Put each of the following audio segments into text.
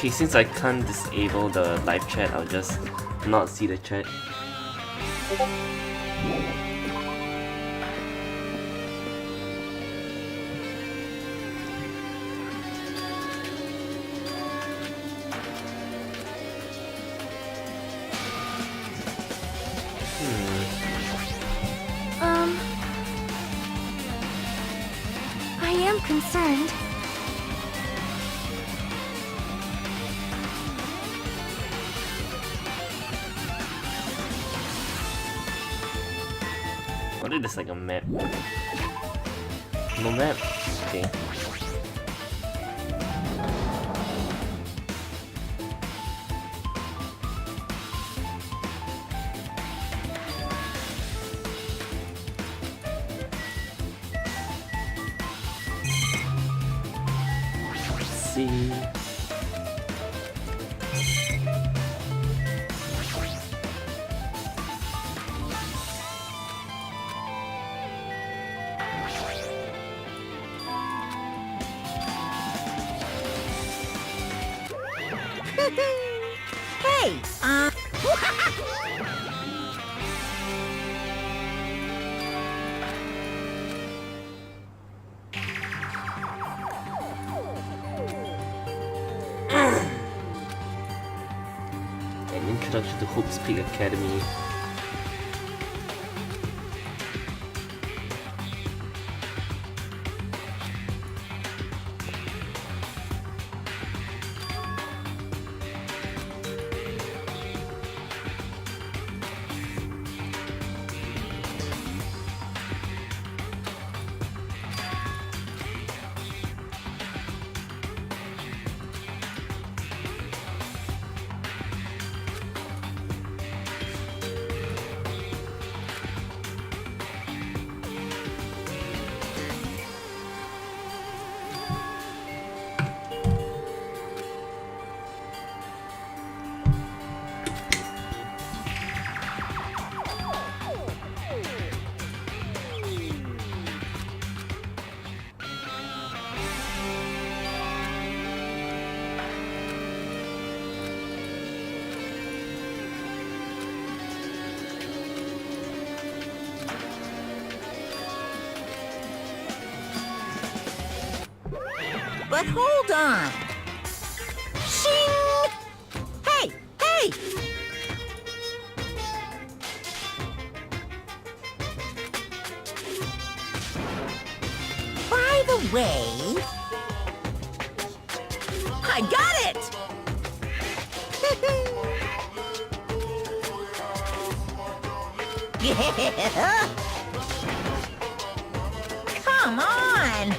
Okay, since I can't disable the live chat, I'll just not see the chat. I am concerned. What if there's like a map? No map? Okay. Let's see. Hey! An introduction to Hope's Peak Academy. But hold on. Shing! Hey! Hey! By the way, I got it! Yeah! Come on!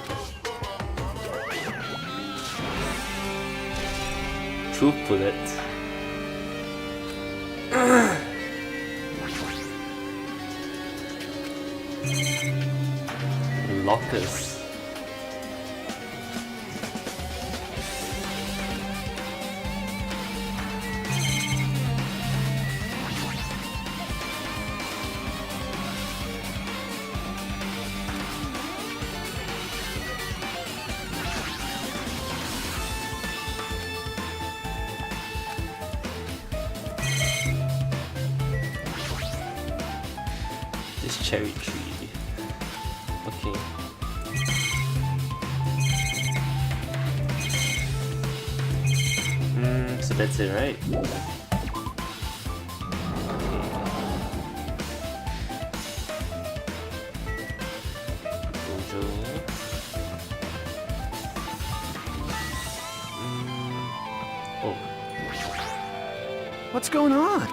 Truth bullet. Lockers. This cherry tree. Okay. So that's it, right? Dojo. Oh. What's going on?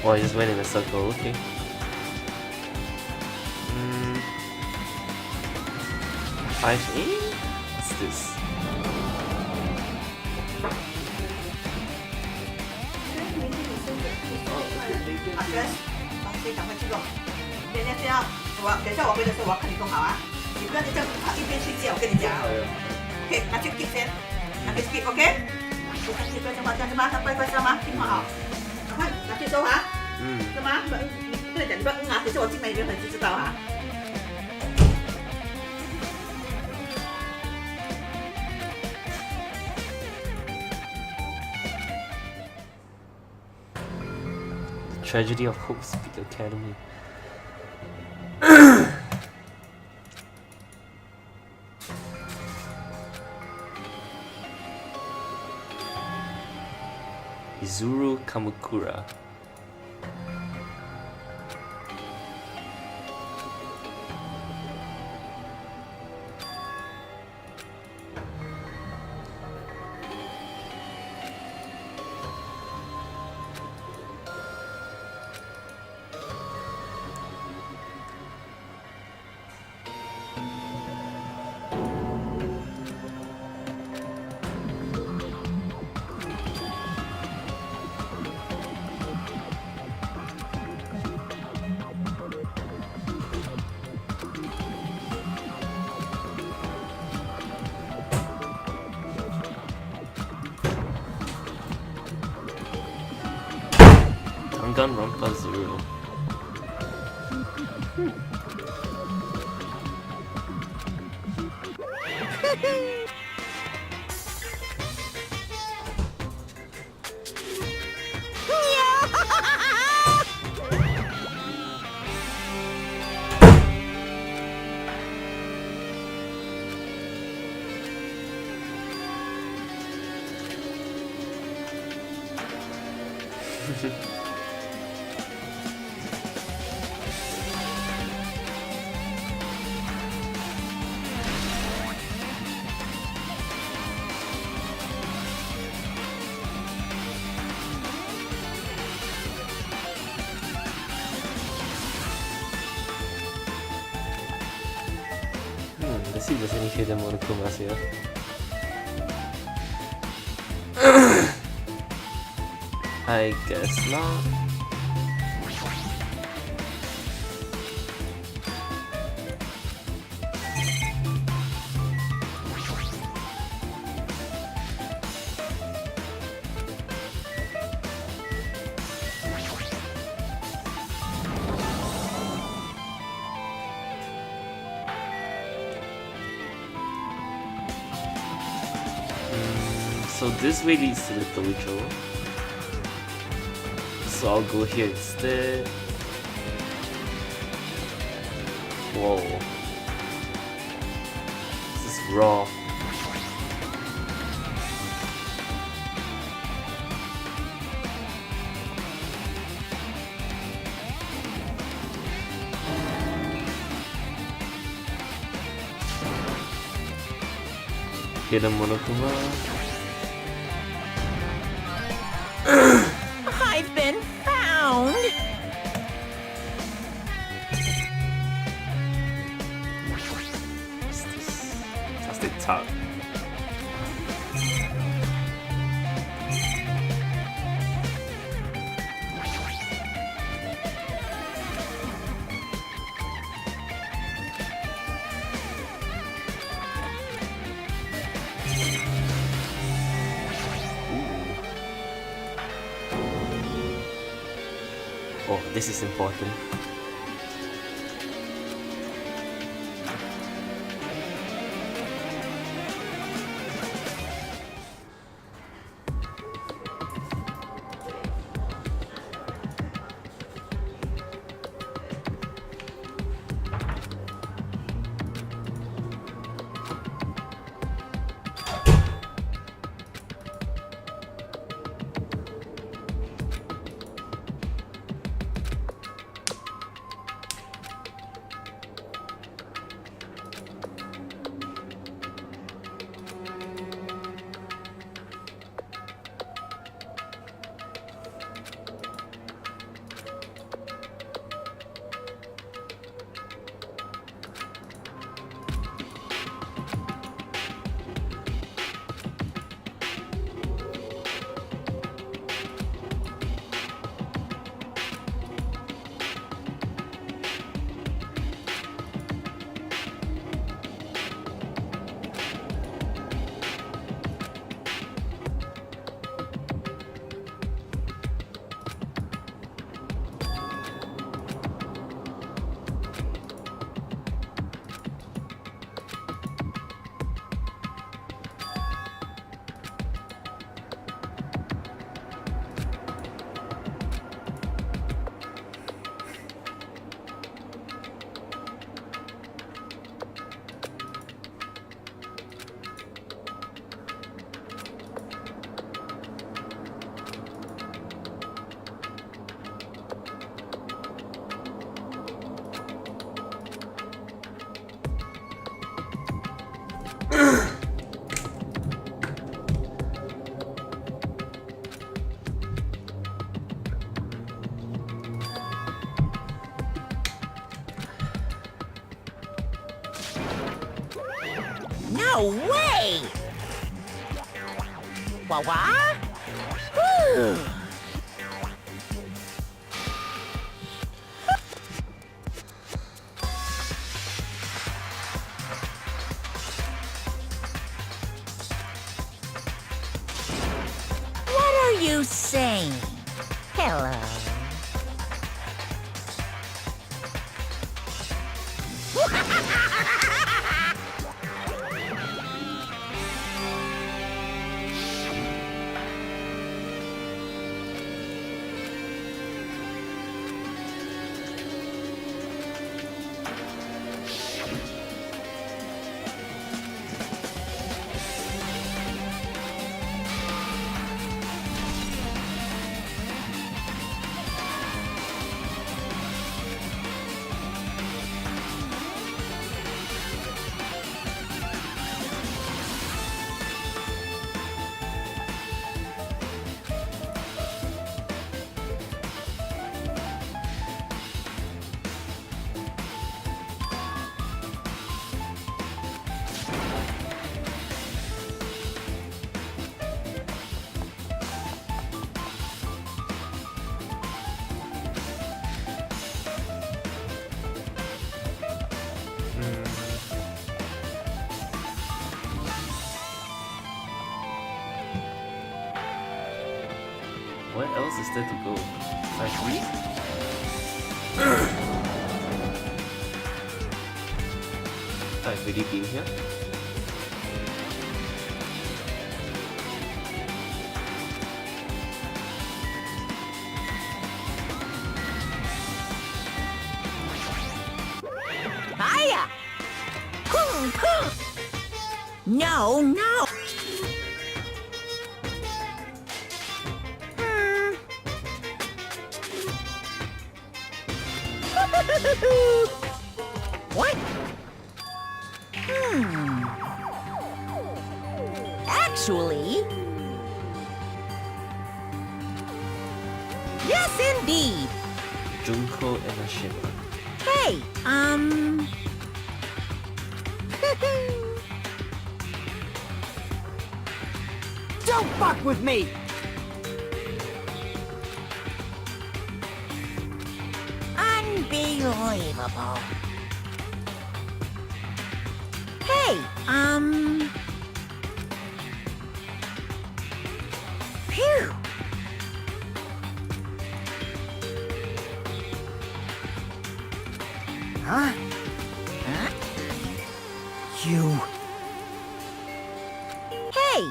Oh, I just went in a circle, okay. Five A? What's this? OK，拿去 skip 先，拿去 skip，OK？拿去做什么？干什么？快快什么？听好，赶快拿去收哈。是吗？你不能讲，你不要啊！等下我进来有没有很就知道哈。Tragedy of Hope Speak Academy. Izuru Kamakura. Danganronpa 0. Let's see if there's any hidden monokumas here. I guess not. So this way leads to the dojo. So I'll go here instead. Whoa. This is raw. Hidden Monokuma. I've been found. What's this? That's the top. Oh, this is important. No way! What? Whew. What are you saying? Hello. What else is there to go? Factory? I've already been here. Hiya! No, no! What? Actually... Yes, indeed! Junko and Ashima. Hey, Don't fuck with me! Unbelievable. Hey, Phew. Huh? Huh? You... Hey,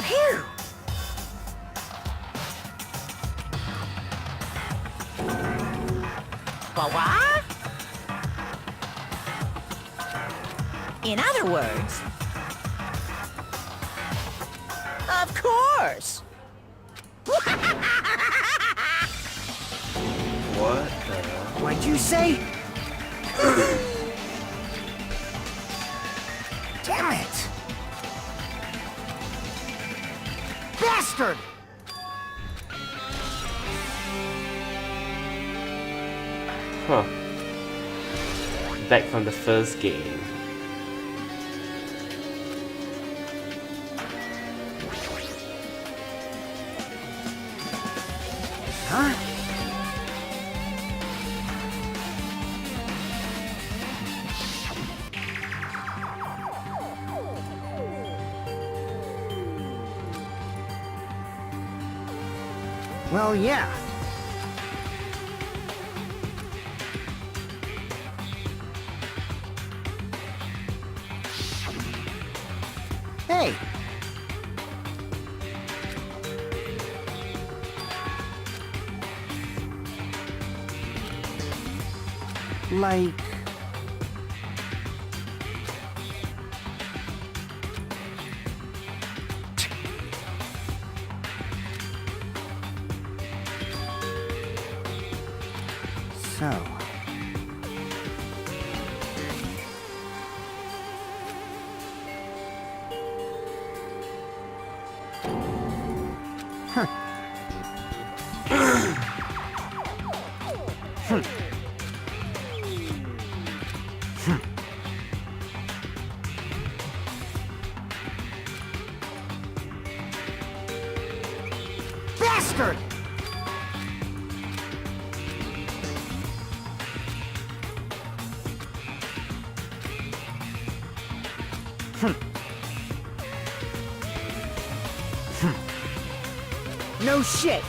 Phew. What? In other words, of course. What the? What'd you say? Damn it! Bastard! Huh. Back from the first game. Huh? Well, yeah. Hey! Like... So... Huh. Bastard! No shit!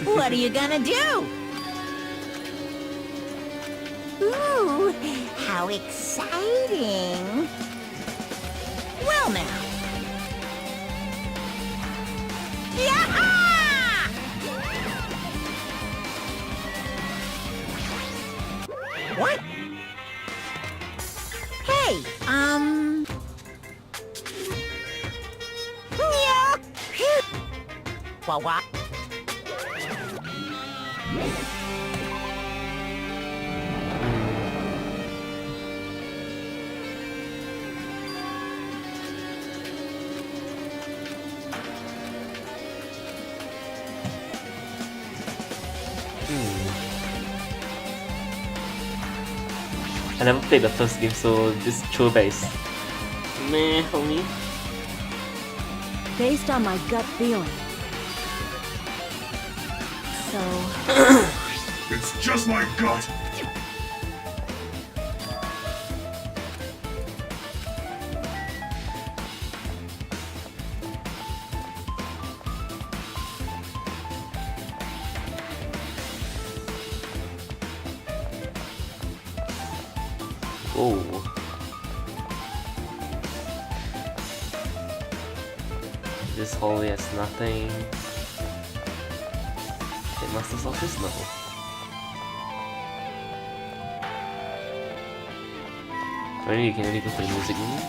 What are you gonna do? Ooh, how exciting! Well now. Yaha! What? Hey, yeah. What? I never played the first game, so this throwback is meh for me. Based on my gut feeling. So, It's just my gut. Oh. This hallway has nothing. Headmaster's office? No. Apparently you can only go to the music room.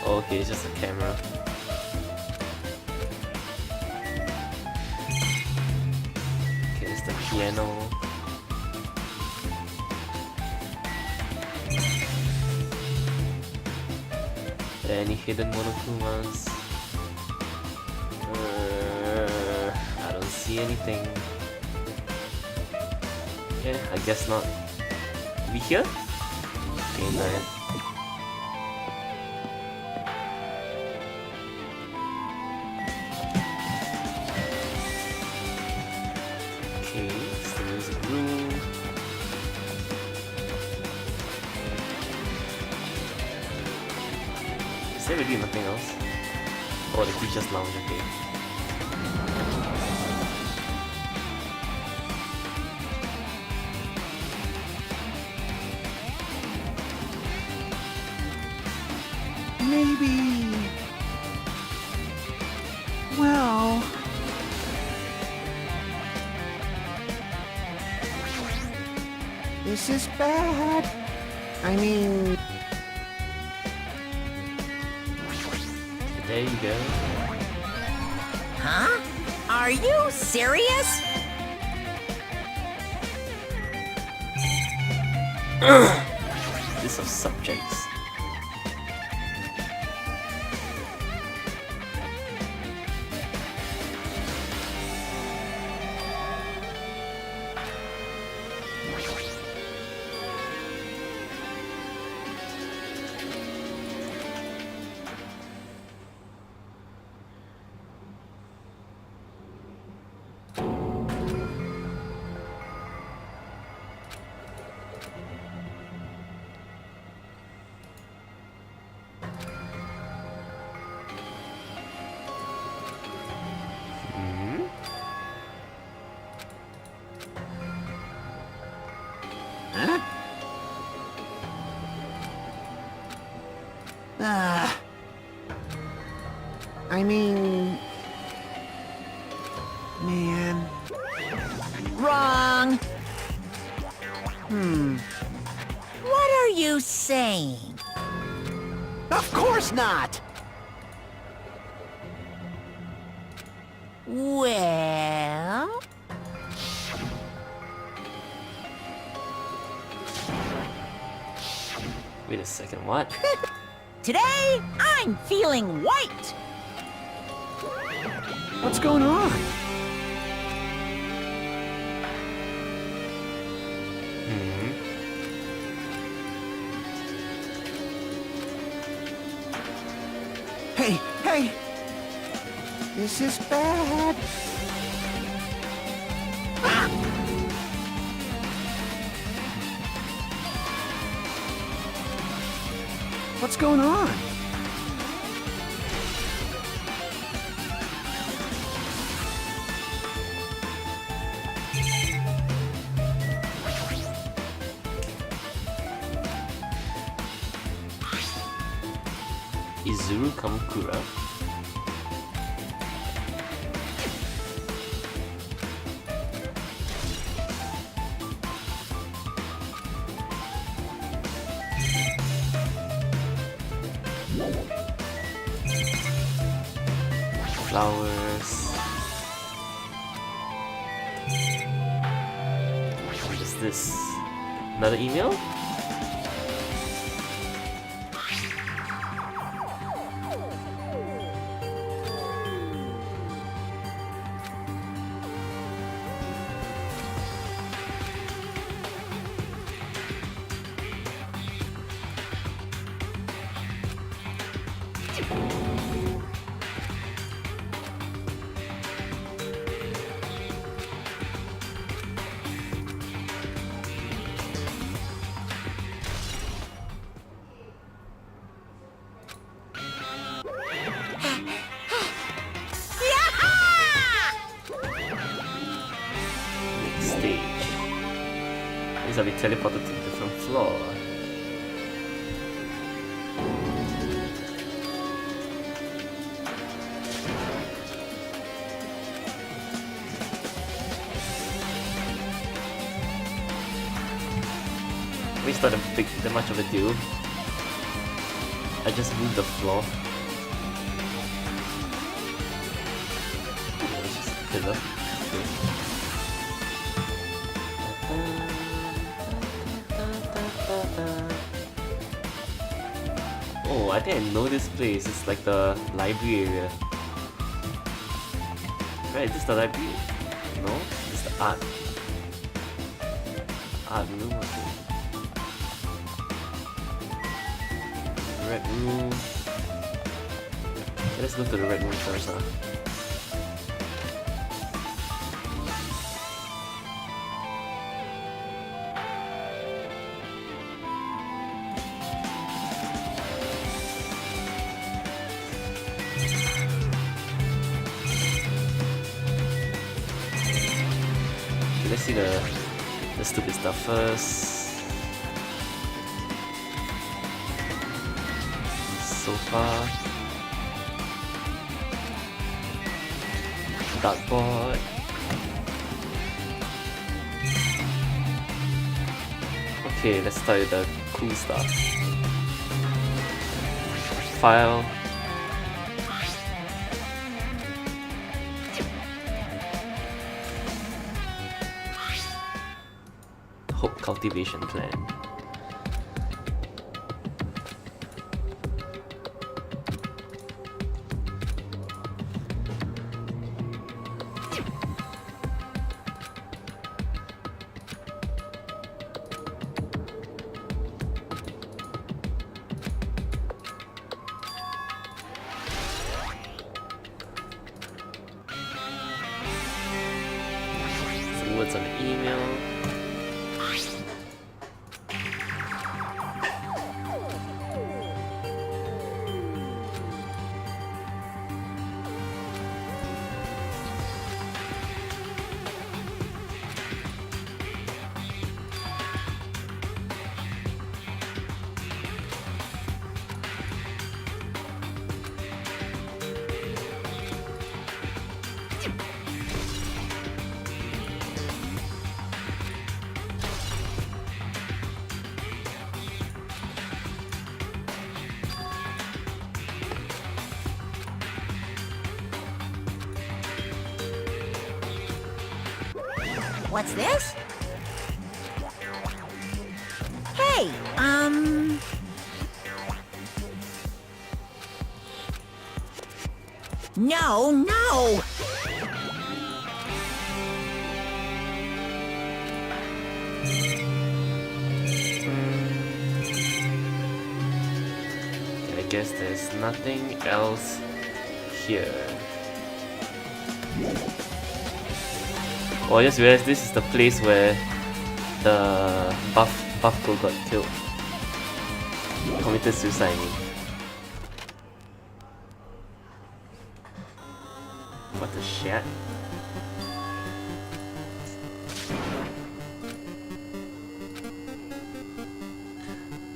Oh, okay, it's just a camera. Okay, it's the piano. Any hidden monokumas? I don't see anything. Okay, I guess not. We here? Okay, nice. Okay, it's the music room. Is there really nothing else? Oh, the teacher's lounge, okay. Maybe... Well... This is bad. I mean... There you go. Huh? Are you serious? List of subjects. Huh? I mean... Man... Wrong. What are you saying? Of course not! Well... Wait a second, what? Today, I'm feeling white. What's going on? Hey, hey! This is bad. Ah! What's going on? Izuru Kamakura. Flowers. What is this? Another email? Stage. Means I'll be teleported to a different floor. It's not that much of a deal. I just moved the floor. It's just a pillar. Oh, I think I know this place. It's like the library area. Right, is this the library? No? It's the art room, I think. Red room. Let's go to the red room first, huh? Okay, let's see the stupid stuff first. Sofa, dartboard. Okay, let's start with the cool stuff. File. Hope cultivation plan. What's on the email? What's this? Hey, No, no! I guess there's nothing else here. Oh, I just realized this is the place where the buff girl got killed. Committed suicide, I mean. What the shit?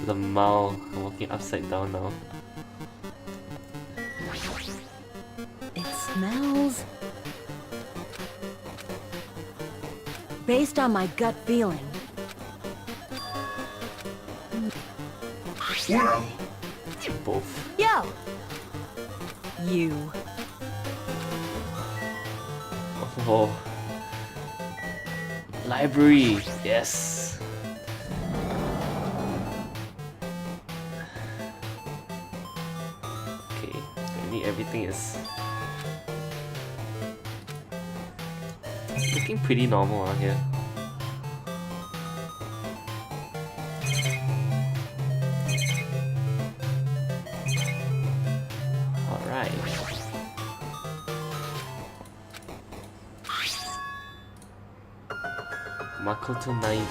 The mall. I'm walking upside down now. It smells... based on my gut feeling. Well, Both. Yo! You. Oh. Library. Yes. Okay. Apparently everything is looking pretty normal out here. Alright. Makoto 90.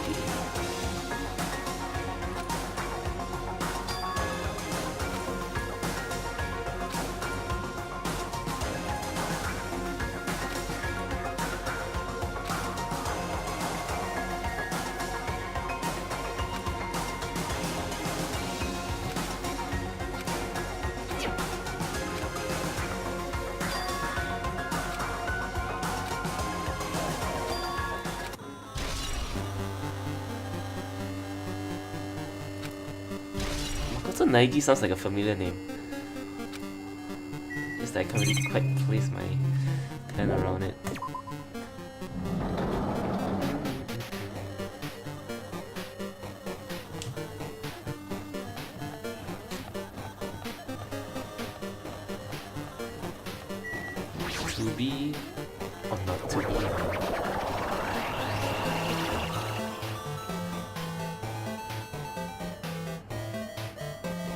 Also, Naigi sounds like a familiar name. Just that I can't really quite place my pen around it. To be or not to be?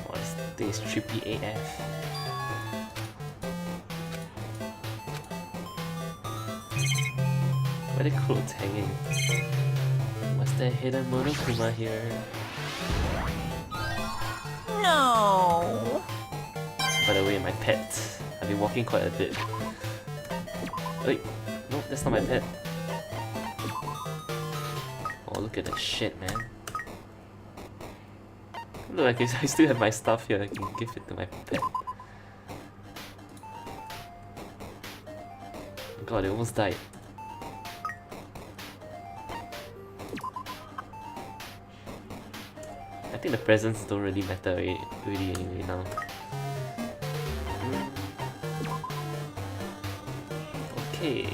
Oh, this thing is trippy AF. Where are the clothes hanging? What's the hidden monokuma here? No. By the way, my pet. I've been walking quite a bit. Wait, no, that's not my pet. Oh, look at that shit, man. Look, I still have my stuff here. I can give it to my pet. God, it almost died. I think the presents don't really matter really anyway now. Okay.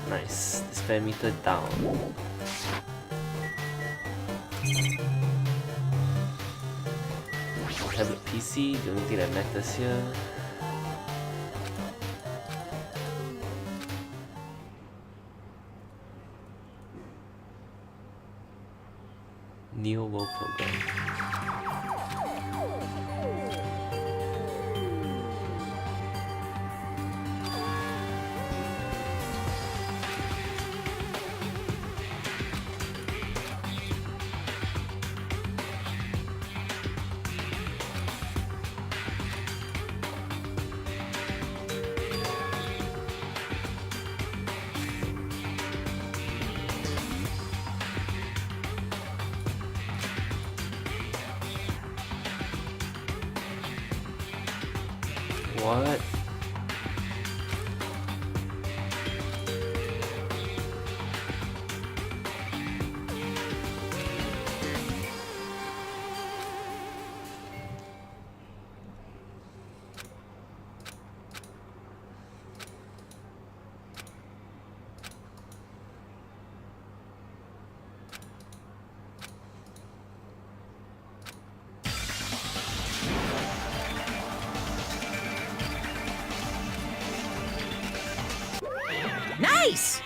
Nice. Display meter down. Tablet PC, the only thing that matters here. New World Program. What? Nice.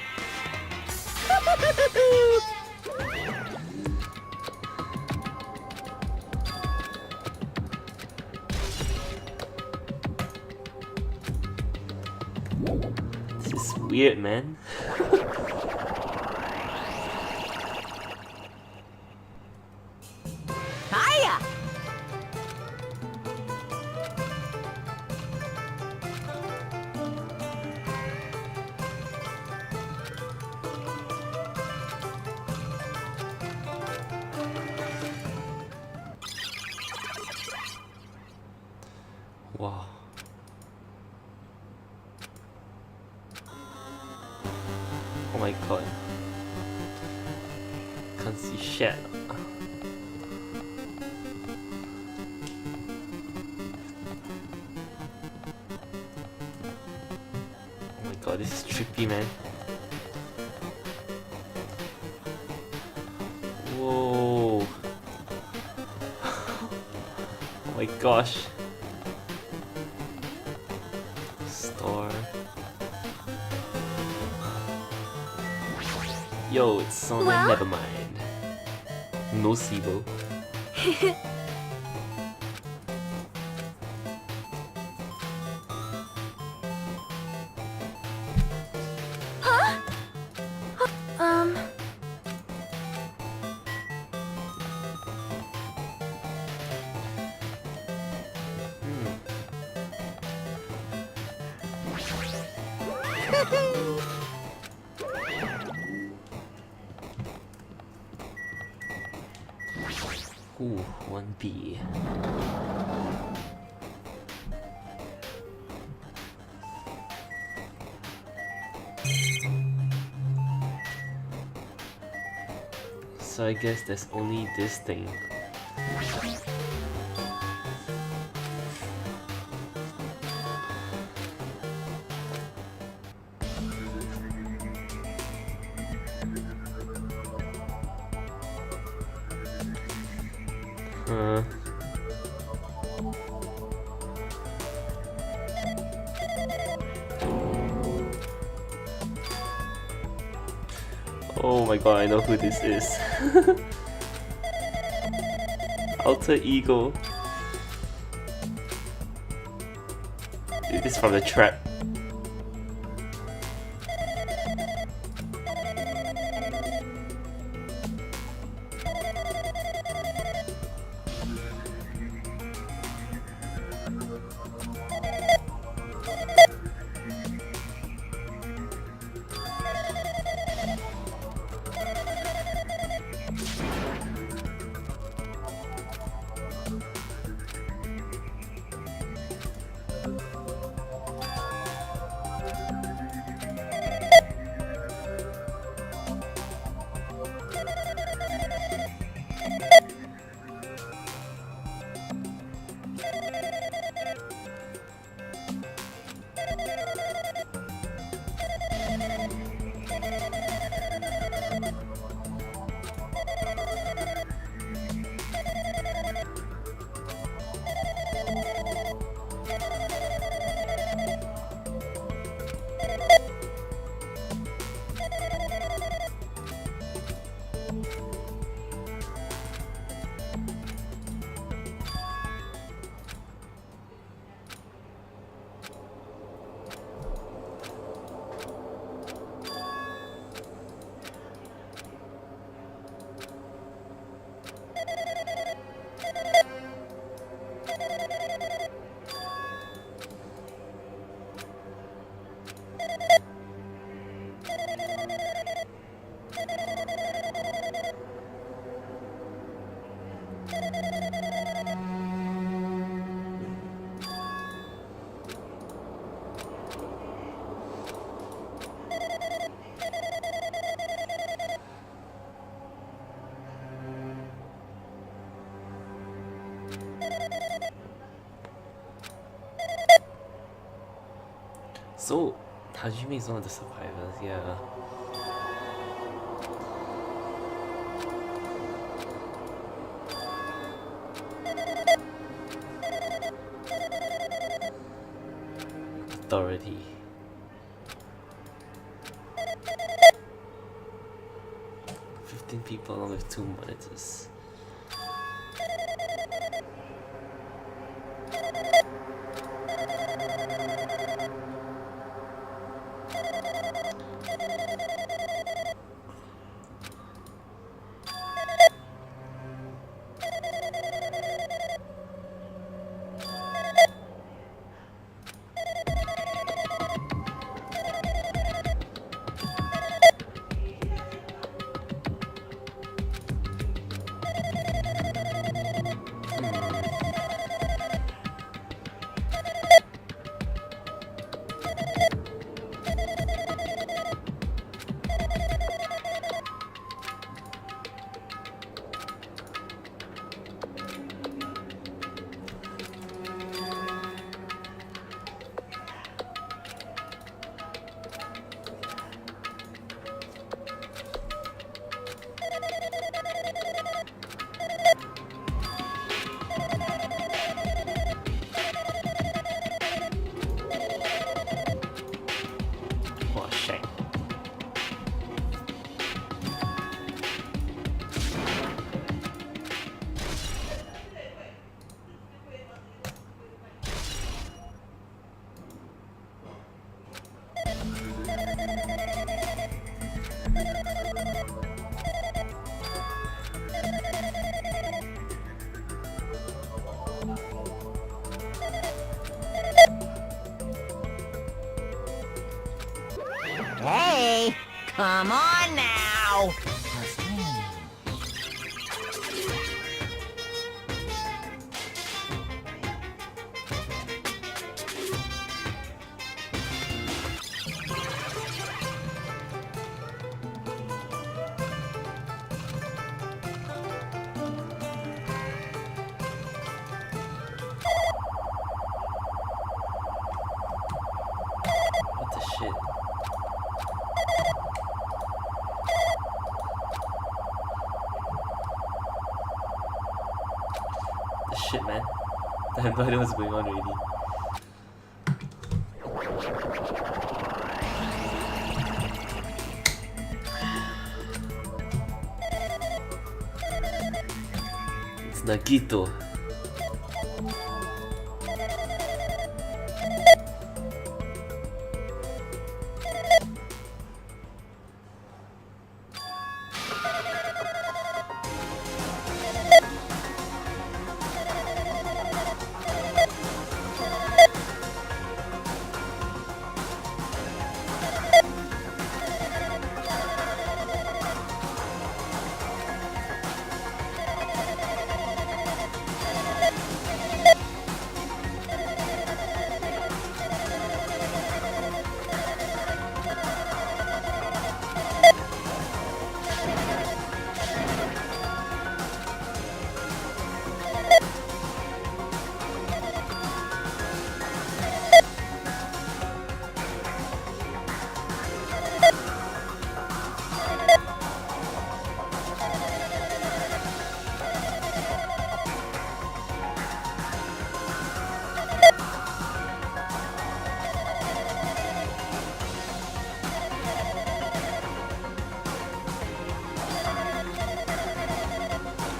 This is weird, man. Hiya. Wow. Oh my god. Can't see shit. Oh my god, this is trippy, man. Whoa. Oh my gosh. Store. Yo, it's Sona, Well? never mind. No Sibo. Um, Ooh, 1B. So I guess there's only this thing. Oh my god, I know who this is. Alter Ego. It is from the trap. So, Hajime is one of the survivors, yeah. Authority. People along with 2 monitors. Hey, come on now. What the shit? I had no idea what's going on already. It's Nagito.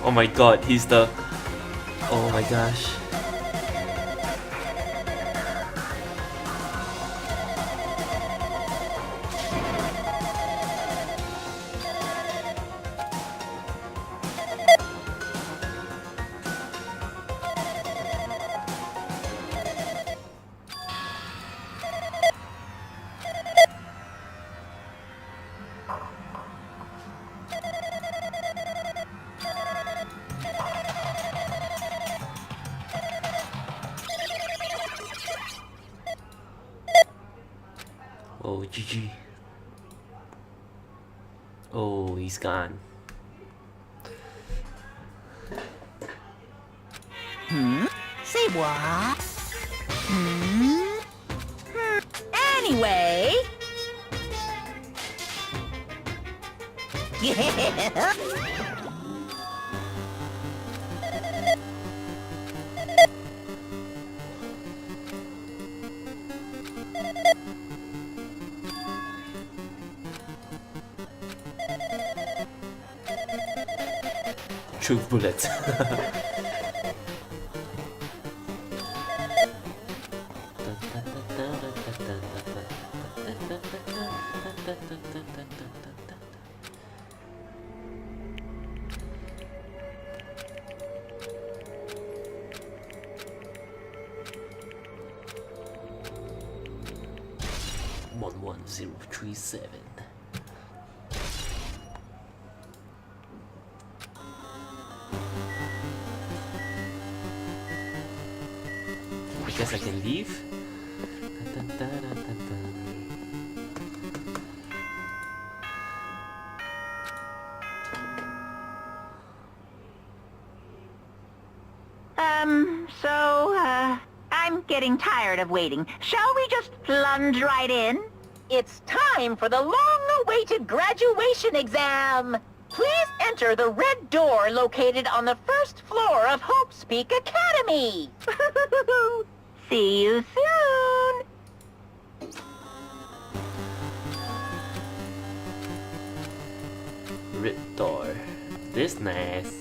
Oh my god, he's the... Oh my gosh. Oh, GG. Oh, he's gone. Say what? Anyway. Yeah. Truth bullet. One 11037. I guess I can leave. I'm getting tired of waiting. Shall we just plunge right in? It's time for the long-awaited graduation exam. Please enter the red door located on the first floor of Hope's Peak Academy. See you soon. Red door. This nice.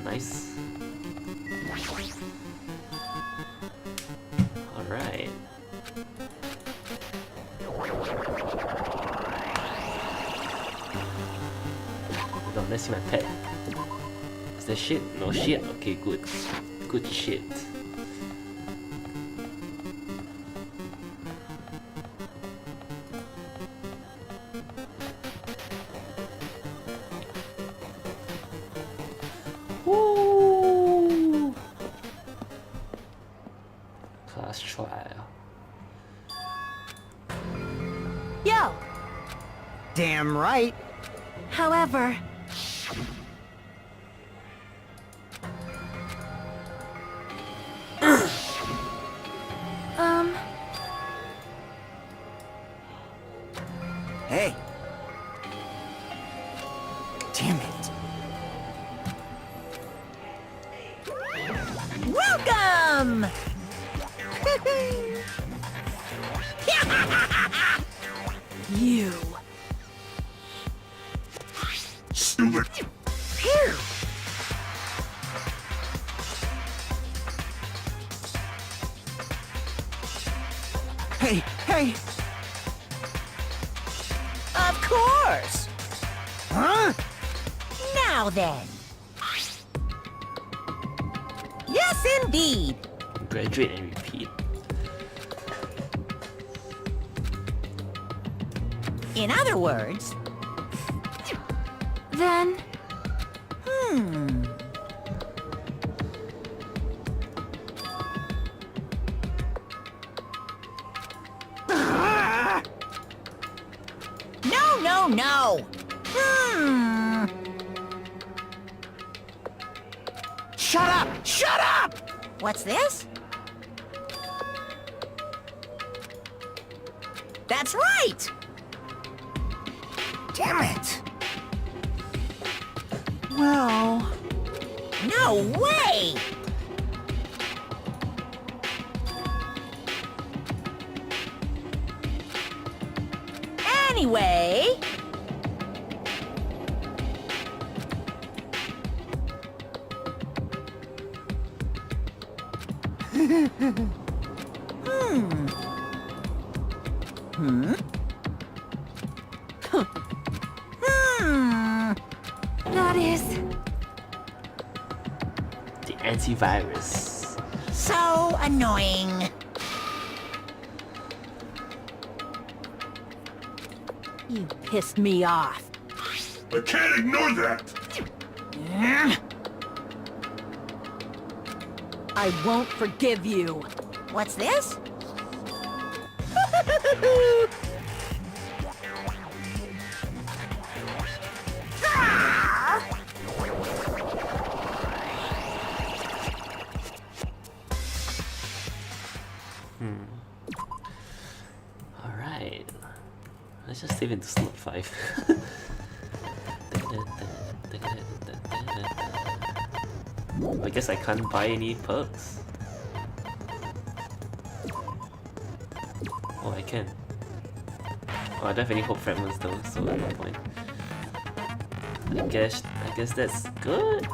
Nice. Alright. Don't let's see my pet. Is that shit? No shit? Okay, good. Good shit. Woo! Class trial. Yo! Damn right. However, Hey. Damn it. Welcome him! You. Stupid. Phew! Hey, hey! Of course! Huh? Now then. Yes, indeed. Graduate and repeat. In other words, Then, no. Shut up! Shut up! What's this? That's right! Damn it! Well... No way! Anyway... that is... The antivirus. So annoying. You pissed me off. I can't ignore that. I won't forgive you. What's this? Alright. Let's just save into slot 5. I guess I can't buy any perks. Oh, I can. Oh, I don't have any hope fragments though, so no point. I guess that's good.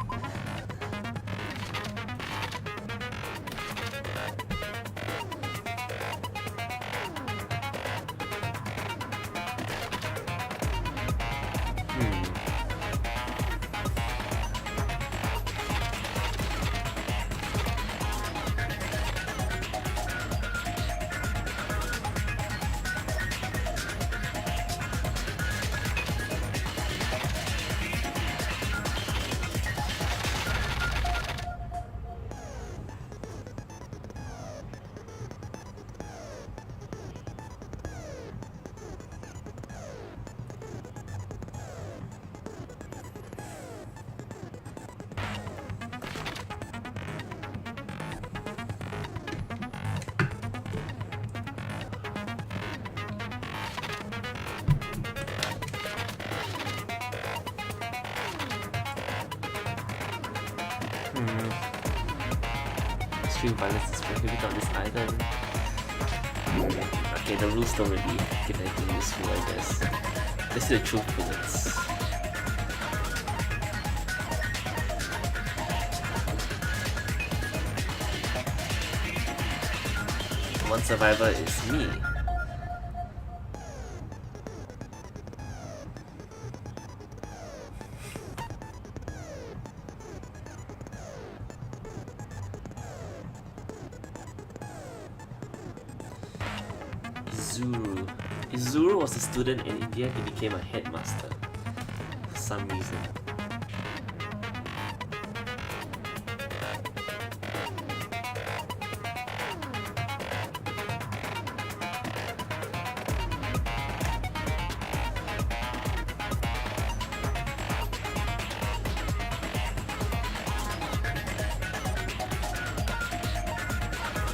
Extreme violence is prohibited on this island. Okay, the rules don't really give anything useful, I guess. Let's see the truth bullets. One survivor is me. Izuru was a student and in the end he became a headmaster for some reason.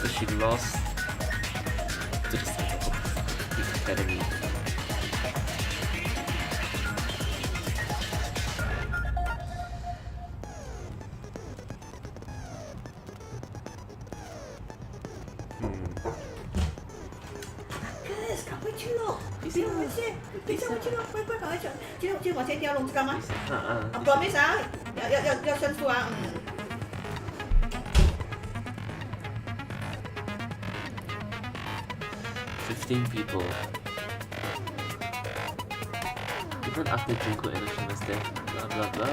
So she lost to the center of the academy. 赶快去喽！不要危险，等一下我去喽，快快赶快去，就往前掉龙，知道吗？promise 啊，要算数啊。15 people. Even after Junko Energy was there, blah blah blah.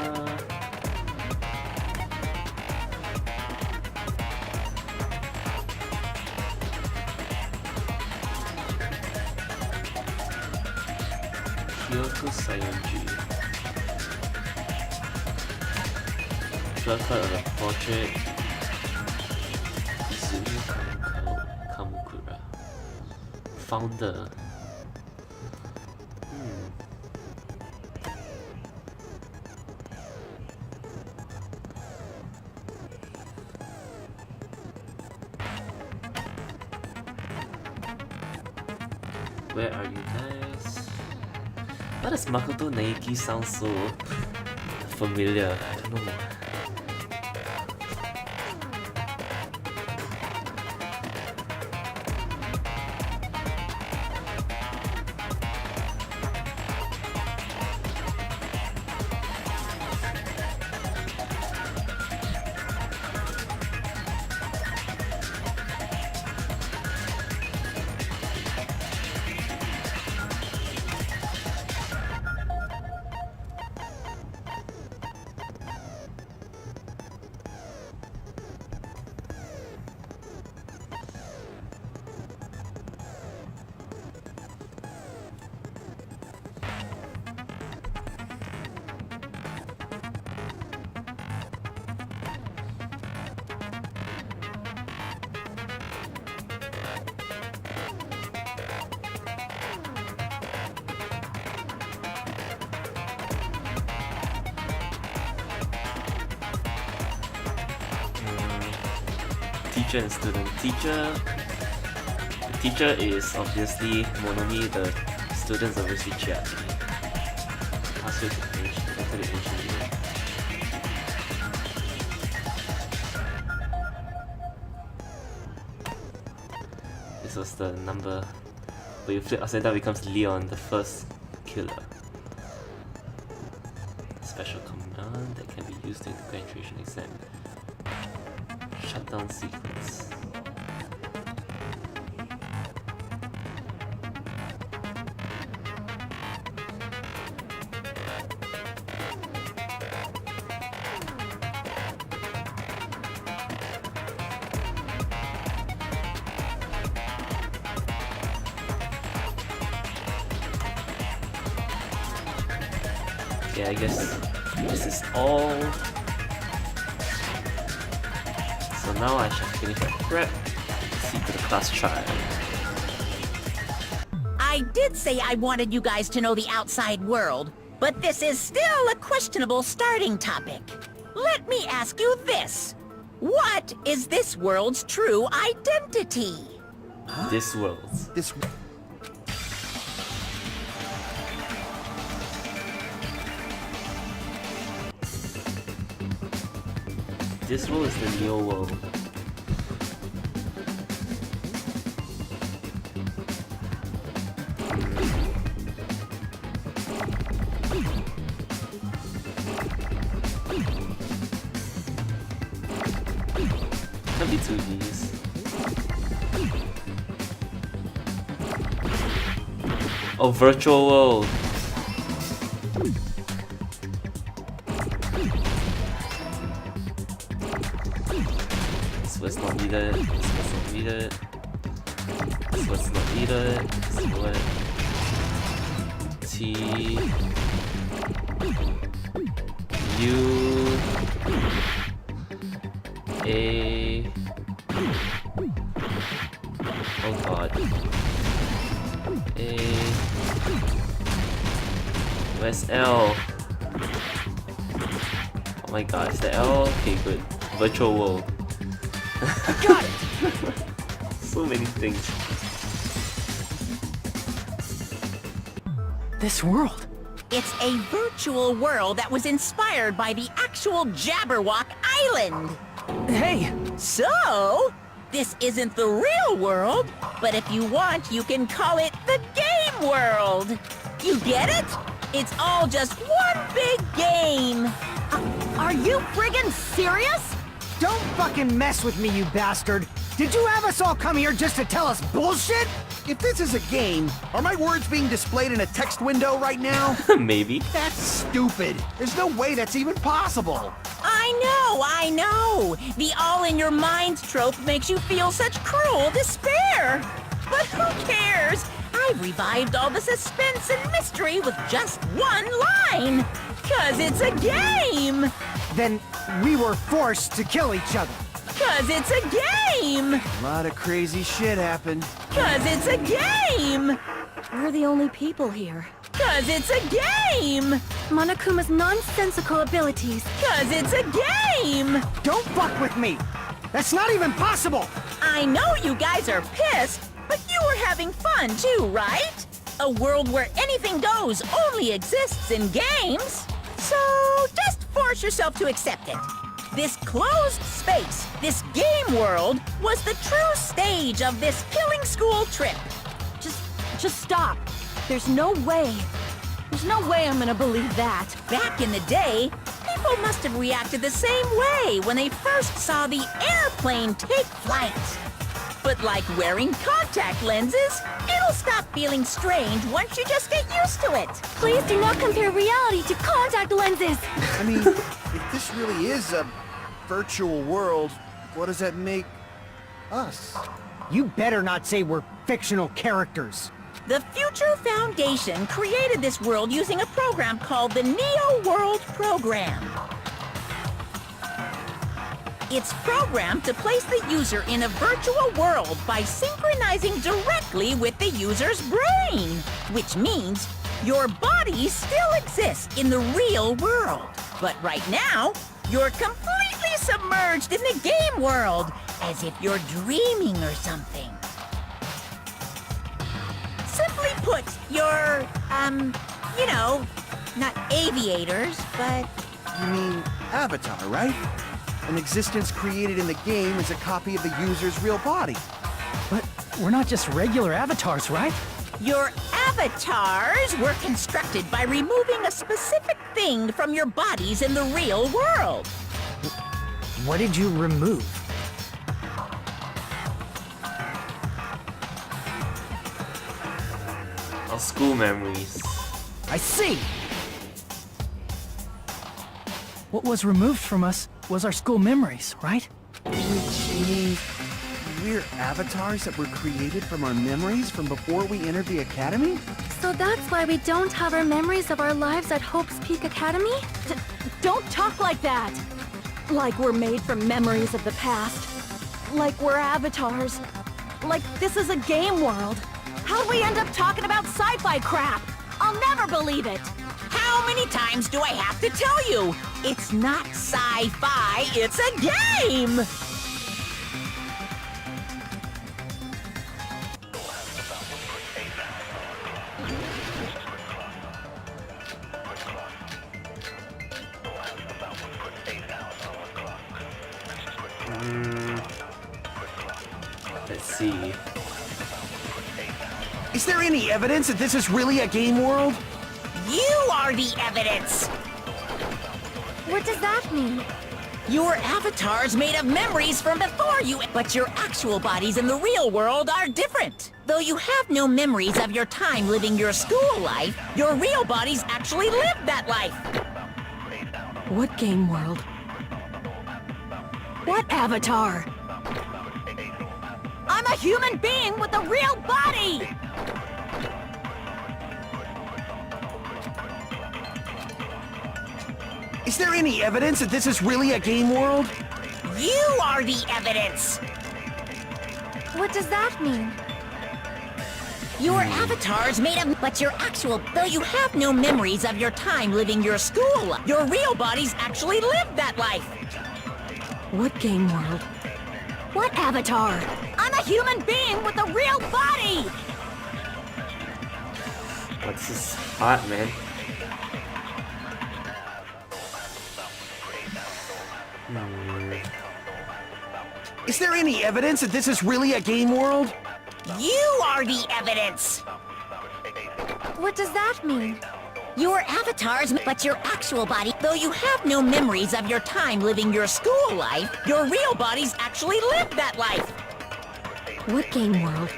Kyoko Sayonji. Draw card of the portrait. Izumi Kamukura. Founder. Where are you guys? Why does Makoto Naiki sound so familiar? I don't know. Teacher and student. The teacher is obviously Monomi, the students obviously Chiaki. Ask her to finish enter the ancient year. This was the number, but you flip upside down becomes Leon, the first killer. Special command that can be used in the graduation exam. Shutdown sequence. Yeah, I guess this is all. So now I shall finish my prep, see to the class trial. I did say I wanted you guys to know the outside world, but this is still a questionable starting topic. Let me ask you this. What is this world's true identity? This world's. This world is the Neo world. Can't be 2Ds. Oh, virtual world. This was not needed. This was not needed. This was not needed. This was T U A. Oh god. A. Where's L? Oh my god, is the L? Okay, good. Virtual world. Got it! So many things. This world. It's a virtual world that was inspired by the actual Jabberwock Island. Hey! So, this isn't the real world, But if you want, you can call it the game world. You get it? It's all just one big game. Are you friggin' serious? Don't fucking mess with me, you bastard! Did you have us all come here just to tell us bullshit? If this is a game, are my words being displayed in a text window right now? Maybe. That's stupid. There's no way that's even possible. I know. The all-in-your-mind trope makes you feel such cruel despair. But who cares? I've revived all the suspense and mystery with just one line. 'Cause it's a game. Then we were forced to kill each other. 'Cause it's a game. A lot of crazy shit happened. 'Cause it's a game. We're the only people here. 'Cause it's a game. Monokuma's nonsensical abilities. 'Cause it's a game. Don't fuck with me! That's not even possible! I know you guys are pissed, but you were having fun too, right? A world where anything goes only exists in games. So just force yourself to accept it. This closed space, this game world, was the true stage of this killing school trip. Just stop. There's no way. There's no way I'm gonna believe that. Back in the day, people must have reacted the same way when they first saw the airplane take flight. But like wearing contact lenses, it'll stop feeling strange once you just get used to it. Please do not compare reality to contact lenses. I mean, if this really is a virtual world, what does that make us? You better not say we're fictional characters. The Future Foundation created this world using a program called the Neo World Program. It's programmed to place the user in a virtual world by synchronizing directly with the user's brain, which means your body still exists in the real world. But right now, you're completely submerged in the game world, as if you're dreaming or something. Simply put, you're, you know, not aviators, but... You mean Avatar, right? An existence created in the game is a copy of the user's real body. But we're not just regular avatars, right? Your avatars were constructed by removing a specific thing from your bodies in the real world. What did you remove? Our school memories. I see! What was removed from us was our school memories, right? Which means we're avatars that were created from our memories from before we entered the academy? So that's why we don't have our memories of our lives at Hope's Peak Academy? Don't talk like that. Like we're made from memories of the past. Like we're avatars. Like this is a game world. How'd we end up talking about sci-fi crap? I'll never believe it. How many times do I have to tell you? It's not sci-fi, it's a game! Let's see. Is there any evidence that this is really a game world? You are the evidence! What does that mean? Your avatar's made of memories from before you, but your actual bodies in the real world are different. Though you have no memories of your time living your school life, your real bodies actually lived that life. What game world? What avatar? I'm a human being with a real body! Is there any evidence that this is really a game world? You are the evidence! What does that mean? Your avatar's made of, but your actual, though you have no memories of your time living your school life, your real bodies actually lived that life. What game world? What avatar? I'm a human being with a real body! What's this part, man? Is there any evidence that this is really a game world? You are the evidence! What does that mean? Your avatars, but your actual body, though you have no memories of your time living your school life, your real bodies actually lived that life. What game world?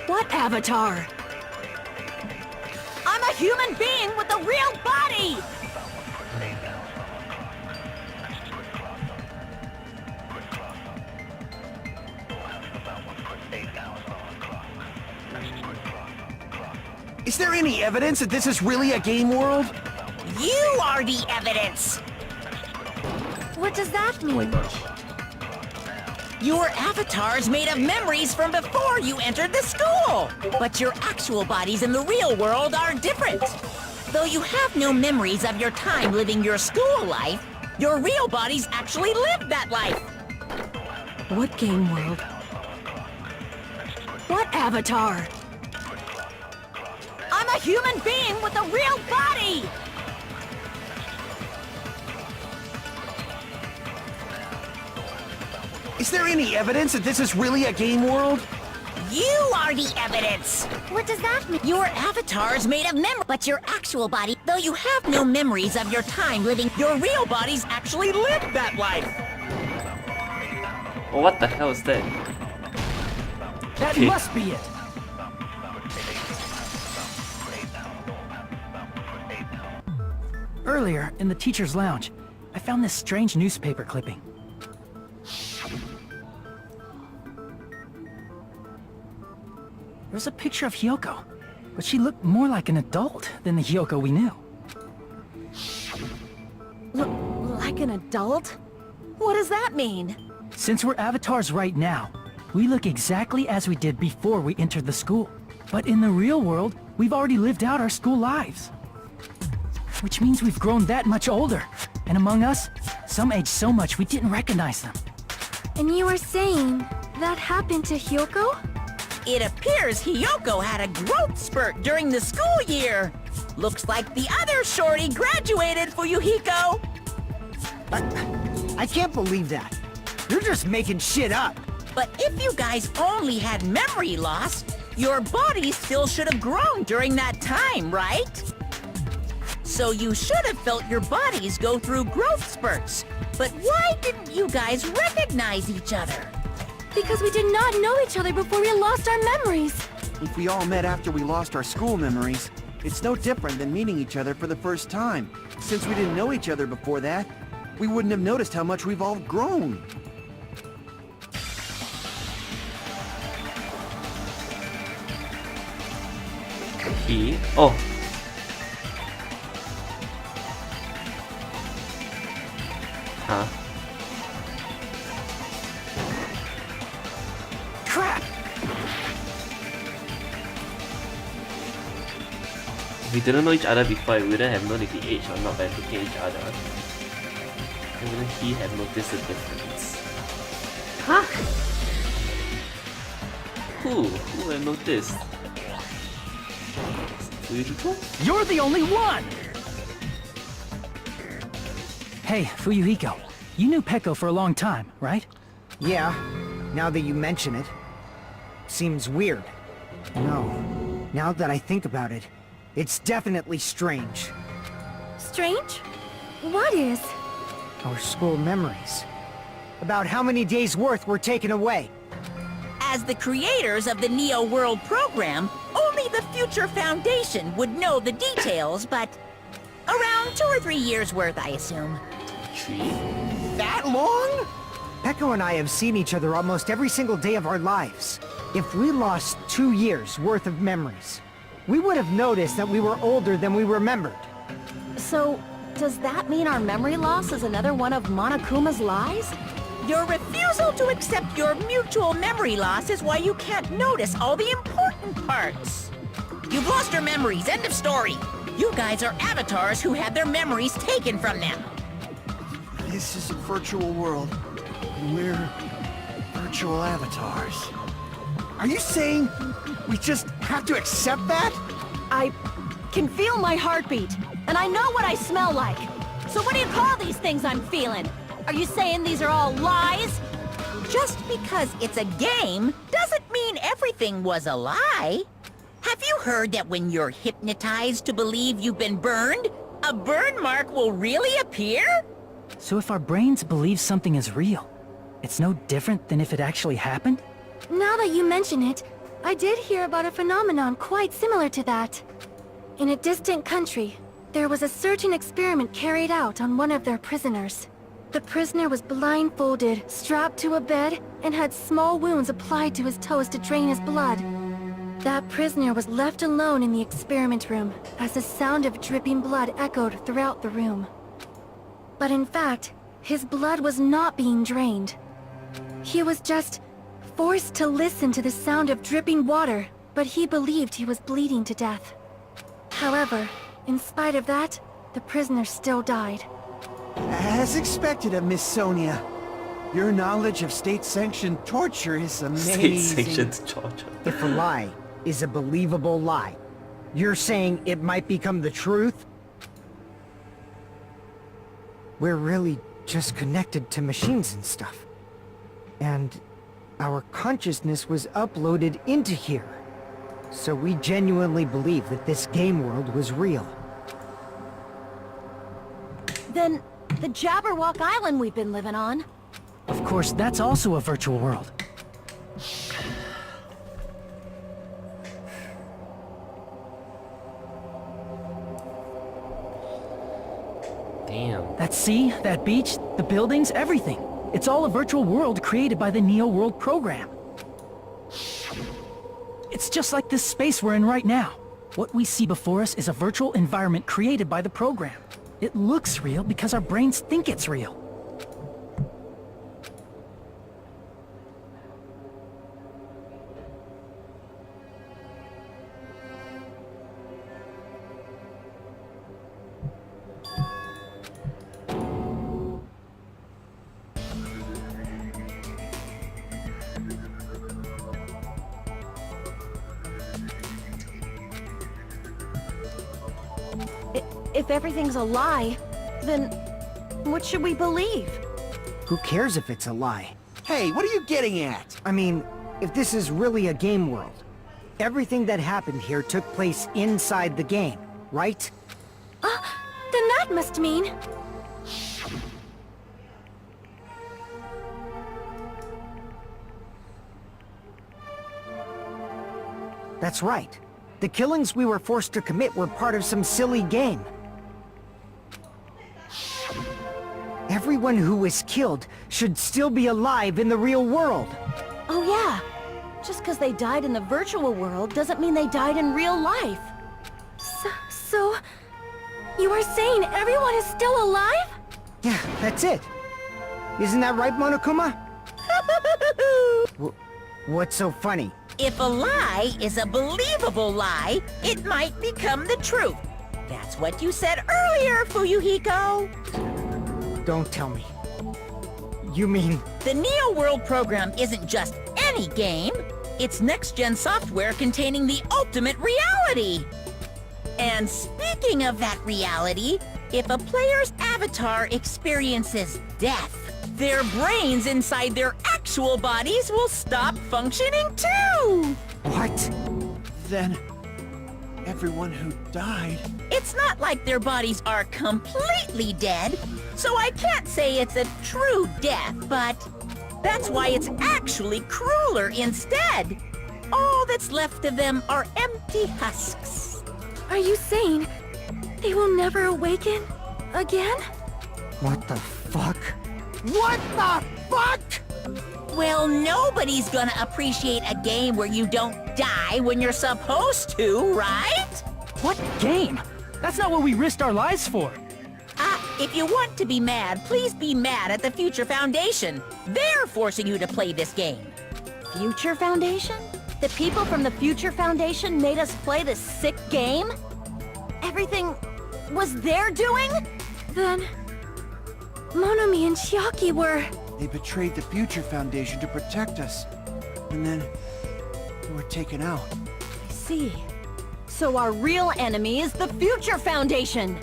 What avatar? I'm a human being with a real body! Is there any evidence that this is really a game world? You are the evidence! What does that mean? Your avatar's made of memories from before you entered the school! But your actual bodies in the real world are different. Though you have no memories of your time living your school life, your real bodies actually lived that life. What game world? What avatar? I'm a human being with a real body! Is there any evidence that this is really a game world? You are the evidence! What does that mean? Your avatar's made of memory, but your actual body, though you have no memories of your time living, your real bodies actually lived that life. Oh, what the hell is that? That Okay. must be it. Earlier, in the teacher's lounge, I found this strange newspaper clipping. There was a picture of Hyoko, but she looked more like an adult than the Hyoko we knew. Like an adult? What does that mean? Since we're avatars right now, we look exactly as we did before we entered the school. But in the real world, we've already lived out our school lives. Which means we've grown that much older. And among us, some aged so much we didn't recognize them. And you were saying that happened to Hyoko? It appears Hyoko had a growth spurt during the school year. Looks like the other shorty graduated, Fuyuhiko. I can't believe that. You're just making shit up. But if you guys only had memory loss, your body still should have grown during that time, right? So you should have felt your bodies go through growth spurts. But why didn't you guys recognize each other? Because we did not know each other before we lost our memories. If we all met after we lost our school memories, it's no different than meeting each other for the first time. Since we didn't know each other before that, we wouldn't have noticed how much we've all grown. He? Oh. Huh? Crap! If we didn't know each other before, we wouldn't have known if he aged or not by looking at each other. And wouldn't he have noticed the difference? Huh? Who would have noticed? Fuyuhiko? You're the only one! Hey, Fuyuhiko. You knew Peko for a long time, right? Yeah, now that you mention it. Seems weird. No, now that I think about it, it's definitely strange. Strange? What is? Our school memories. About how many days' worth were taken away. As the creators of the Neo World program, only the Future Foundation would know the details, but around 2 or 3 years worth, I assume. That long? Peko and I have seen each other almost every single day of our lives. If we lost 2 years' worth of memories, we would have noticed that we were older than we remembered. So, does that mean our memory loss is another one of Monokuma's lies? Your refusal to accept your mutual memory loss is why you can't notice all the important parts. You've lost your memories, end of story. You guys are avatars who had their memories taken from them. This is a virtual world, and we're virtual avatars. Are you saying we just have to accept that? I can feel my heartbeat, and I know what I smell like. So what do you call these things I'm feeling? Are you saying these are all lies? Just because it's a game doesn't mean everything was a lie. Have you heard that when you're hypnotized to believe you've been burned, a burn mark will really appear? So if our brains believe something is real, it's no different than if it actually happened? Now that you mention it, I did hear about a phenomenon quite similar to that. In a distant country, there was a certain experiment carried out on one of their prisoners. The prisoner was blindfolded, strapped to a bed, and had small wounds applied to his toes to drain his blood. That prisoner was left alone in the experiment room, as the sound of dripping blood echoed throughout the room. But in fact, his blood was not being drained. He was just forced to listen to the sound of dripping water, but he believed he was bleeding to death. However, in spite of that, the prisoner still died. As expected of Miss Sonia. Your knowledge of state-sanctioned torture is amazing. State-sanctioned torture. If a lie is a believable lie, you're saying it might become the truth? We're really just connected to machines and stuff. And our consciousness was uploaded into here. So we genuinely believe that this game world was real. Then, the Jabberwock Island we've been living on. Of course, that's also a virtual world. Damn. That sea, that beach, the buildings, everything. It's all a virtual world created by the Neo World program. It's just like this space we're in right now. What we see before us is a virtual environment created by the program. It looks real because our brains think it's real. If everything's a lie, then what should we believe? Who cares if it's a lie? Hey, what are you getting at? I mean, if this is really a game world, everything that happened here took place inside the game, right? Then that must mean... That's right. The killings we were forced to commit were part of some silly game. Everyone who was killed should still be alive in the real world. Oh yeah. Just because they died in the virtual world doesn't mean they died in real life. So... You are saying everyone is still alive? Yeah, that's it. Isn't that right, Monokuma? What's so funny? If a lie is a believable lie, it might become the truth. That's what you said earlier, Fuyuhiko. Don't tell me. You mean... The Neo World program isn't just any game. It's next-gen software containing the ultimate reality. And speaking of that reality, if a player's avatar experiences death, their brains inside their actual bodies will stop functioning too! What? Then, everyone who died... It's not like their bodies are completely dead, so I can't say it's a true death, but that's why it's actually crueler instead. All that's left of them are empty husks. Are you saying they will never awaken again? What the fuck? What the fuck? Well, nobody's gonna appreciate a game where you don't die when you're supposed to, right? What game? That's not what we risked our lives for. If you want to be mad, please be mad at the Future Foundation. They're forcing you to play this game. Future Foundation? The people from the Future Foundation made us play this sick game? Everything was their doing? Then... Monomi and Chiaki were... They betrayed the Future Foundation to protect us. And then... we were taken out. I see. So our real enemy is the Future Foundation!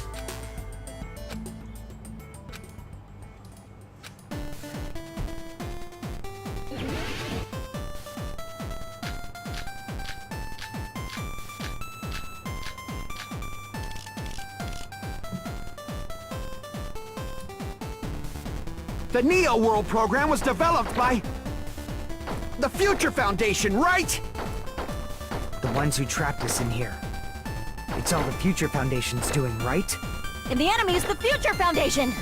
The Neo World program was developed by... the Future Foundation, right? The ones who trapped us in here. It's all the Future Foundation's doing, right? And the enemy's the Future Foundation!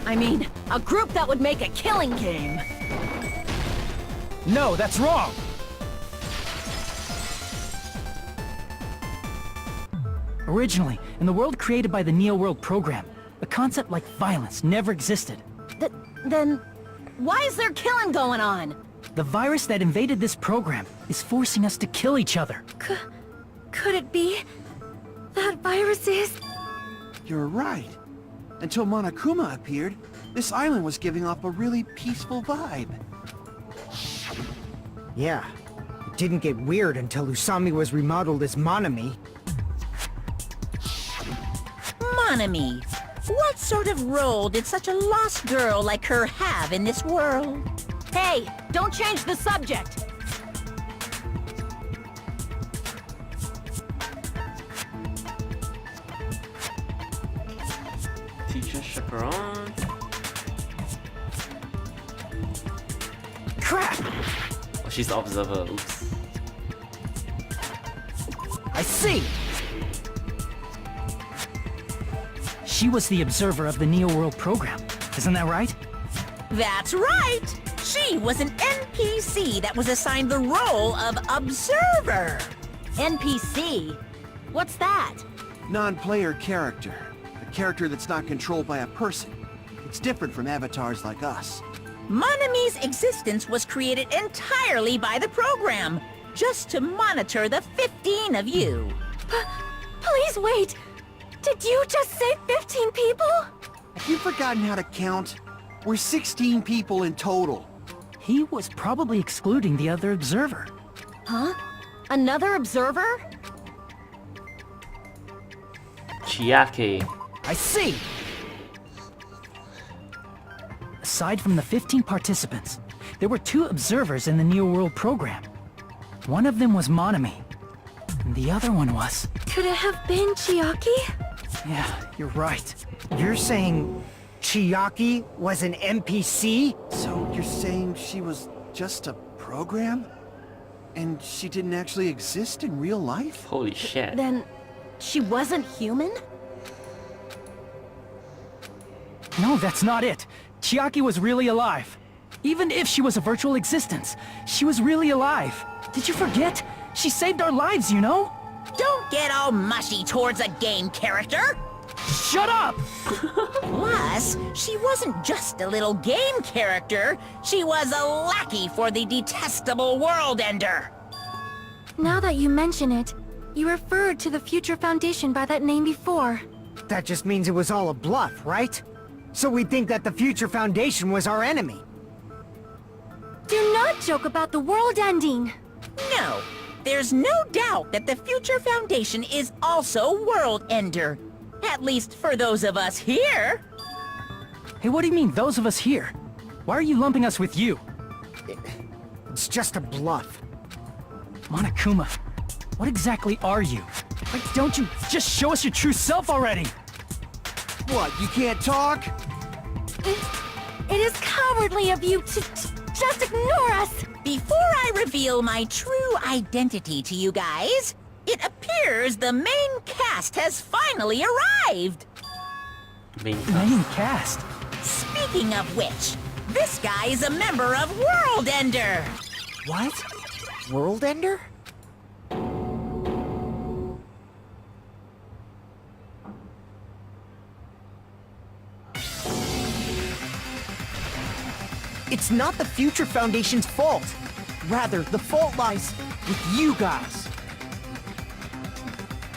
I mean, a group that would make a killing game. No, that's wrong! Originally, in the world created by the Neo World program, a concept like violence never existed. Then, why is there killing going on? The virus that invaded this program is forcing us to kill each other. Could it be that virus is... You're right. Until Monokuma appeared, this island was giving off a really peaceful vibe. Yeah. It didn't get weird until Usami was remodeled as Monami. Monami, what sort of role did such a lost girl like her have in this world? Hey, don't change the subject! Teacher chaperone. Crap! Oh, she's the observer. Oops. I see! She was the observer of the Neo World program. Isn't that right? That's right! She was an NPC that was assigned the role of observer. NPC? What's that? Non-player character. A character that's not controlled by a person. It's different from avatars like us. Monami's existence was created entirely by the program, just to monitor the 15 of you. Please wait! Did you just say 15 people? Have you forgotten how to count? We're 16 people in total. He was probably excluding the other observer. Huh? Another observer? Chiaki. I see! Aside from the 15 participants, there were 2 observers in the Neo World program. One of them was Monami, and the other one was... Could it have been Chiaki? Yeah, you're right. You're saying Chiaki was an NPC? So you're saying she was just a program? And she didn't actually exist in real life? Holy shit. Then, she wasn't human? No, that's not it. Chiaki was really alive. Even if she was a virtual existence, she was really alive. Did you forget? She saved our lives, you know? Don't get all mushy towards a game character! Shut up! Plus, she wasn't just a little game character, she was a lackey for the detestable World Ender! Now that you mention it, you referred to the Future Foundation by that name before. That just means it was all a bluff, right? So we think that the Future Foundation was our enemy. Do not joke about the world ending. No, there's no doubt that the Future Foundation is also World Ender. At least for those of us here. Hey, what do you mean, those of us here? Why are you lumping us with you? It's just a bluff. Monokuma, what exactly are you? Like, don't you just show us your true self already? What, you can't talk? It is cowardly of you to just ignore us. Before I reveal my true identity to you guys, it appears the main cast has finally arrived! Main Main cast? Speaking of which, this guy is a member of World Ender! What? World Ender? It's not the Future Foundation's fault. Rather, the fault lies with you guys.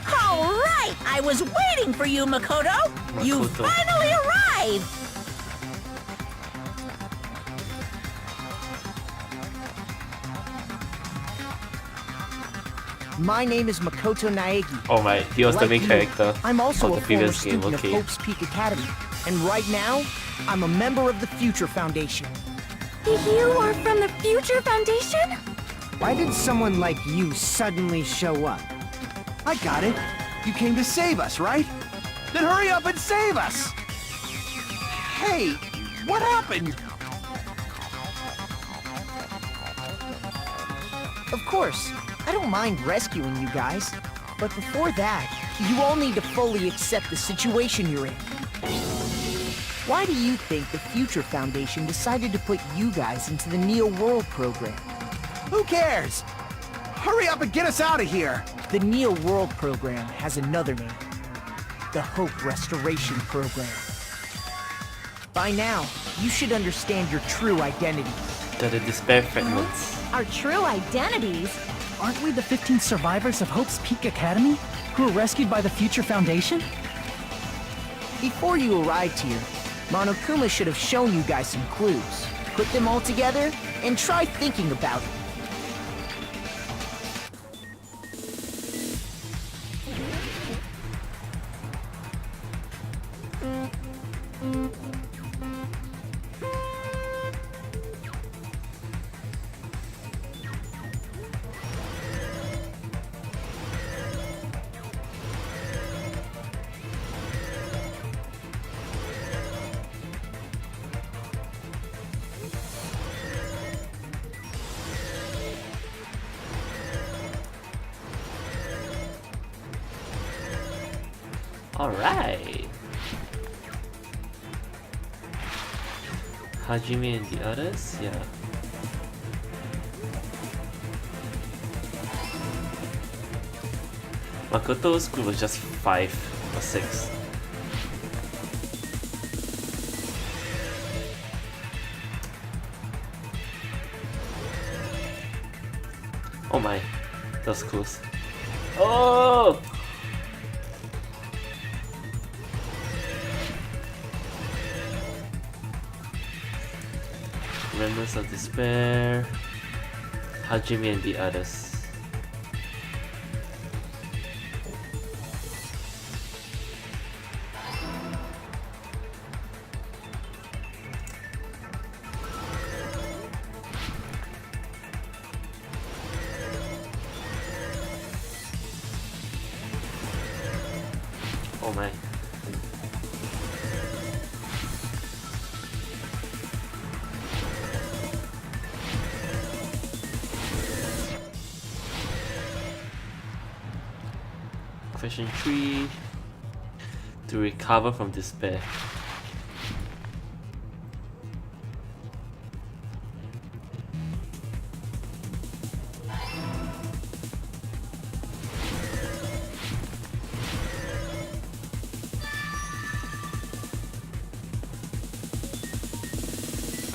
All right! I was waiting for you, Makoto! You Makoto. finally arrived! My name is Makoto Naegi. Oh my, he was the Like main you, character I'm also of a the former previous game, student okay. of Hope's Peak Academy. And right now, I'm a member of the Future Foundation. You are from the Future Foundation? Why did someone like you suddenly show up? I got it. You came to save us, right? Then hurry up and save us! Hey, what happened? Of course, I don't mind rescuing you guys. But before that, you all need to fully accept the situation you're in. Why do you think the Future Foundation decided to put you guys into the Neo World program? Who cares? Hurry up and get us out of here! The Neo World program has another name. The Hope Restoration Program. By now, you should understand your true identity. Got the despair fragments. Our true identities? Aren't we the 15 survivors of Hope's Peak Academy who were rescued by the Future Foundation? Before you arrived here, Monokuma should have shown you guys some clues. Put them all together, and try thinking about it. Alright. Hajime and the others? Yeah. Makoto's group was just 5 or 6. Oh my, that was close. Oh! Remnants of Despair, Hajime and the others. Oh my. Question 3. To recover from despair.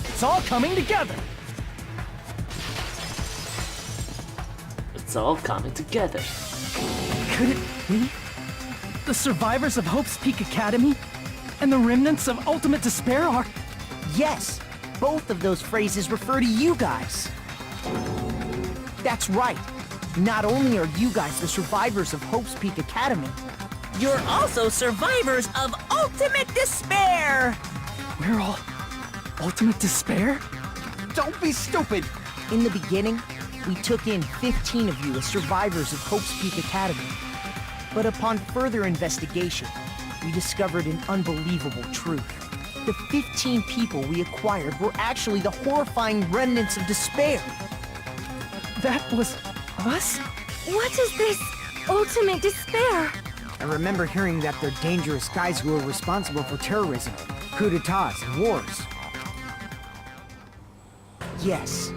It's all coming together! It's all coming together. Could it be the survivors of Hope's Peak Academy and the remnants of Ultimate Despair are... Yes, both of those phrases refer to you guys. That's right. Not only are you guys the survivors of Hope's Peak Academy, You're also survivors of Ultimate Despair! We're all Ultimate Despair? Don't be stupid! in the beginning, we took in 15 of you as survivors of Hope's Peak Academy. But upon further investigation, we discovered an unbelievable truth. The 15 people we acquired were actually the horrifying remnants of despair. That was us? What is this ultimate despair? I remember hearing that they're dangerous guys who are responsible for terrorism, coups d'etats, and wars. Yes,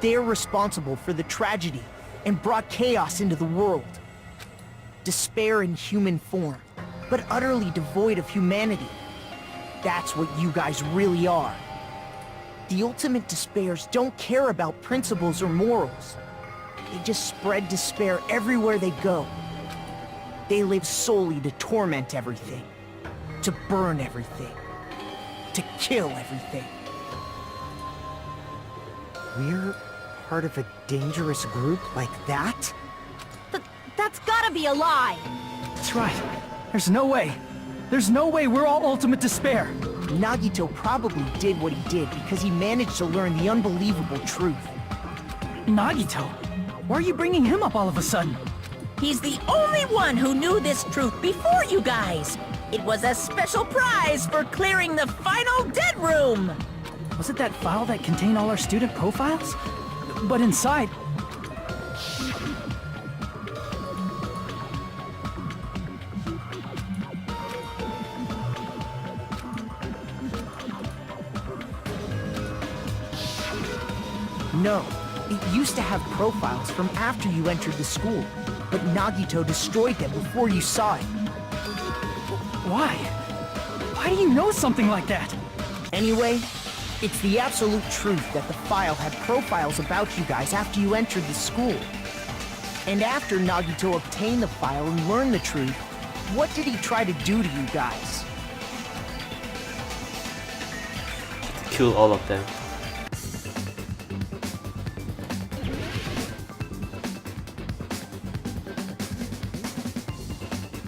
they're responsible for the tragedy and brought chaos into the world. Despair in human form, but utterly devoid of humanity. That's what you guys really are. The ultimate despairs don't care about principles or morals. They just spread despair everywhere they go. They live solely to torment everything, to burn everything, to kill everything. We're part of a dangerous group like that? That's gotta be a lie! That's right. There's no way. There's no way we're all Ultimate Despair. Nagito probably did what he did because he managed to learn the unbelievable truth. Nagito? Why are you bringing him up all of a sudden? He's the only one who knew this truth before you guys. It was a special prize for clearing the final dead room. Was it that file that contained all our student profiles? But inside, know, it used to have profiles from after you entered the school, but Nagito destroyed them before you saw it. Why? Why do you know something like that? Anyway, it's the absolute truth that the file had profiles about you guys after you entered the school. And after Nagito obtained the file and learned the truth, what did he try to do to you guys? Kill all of them.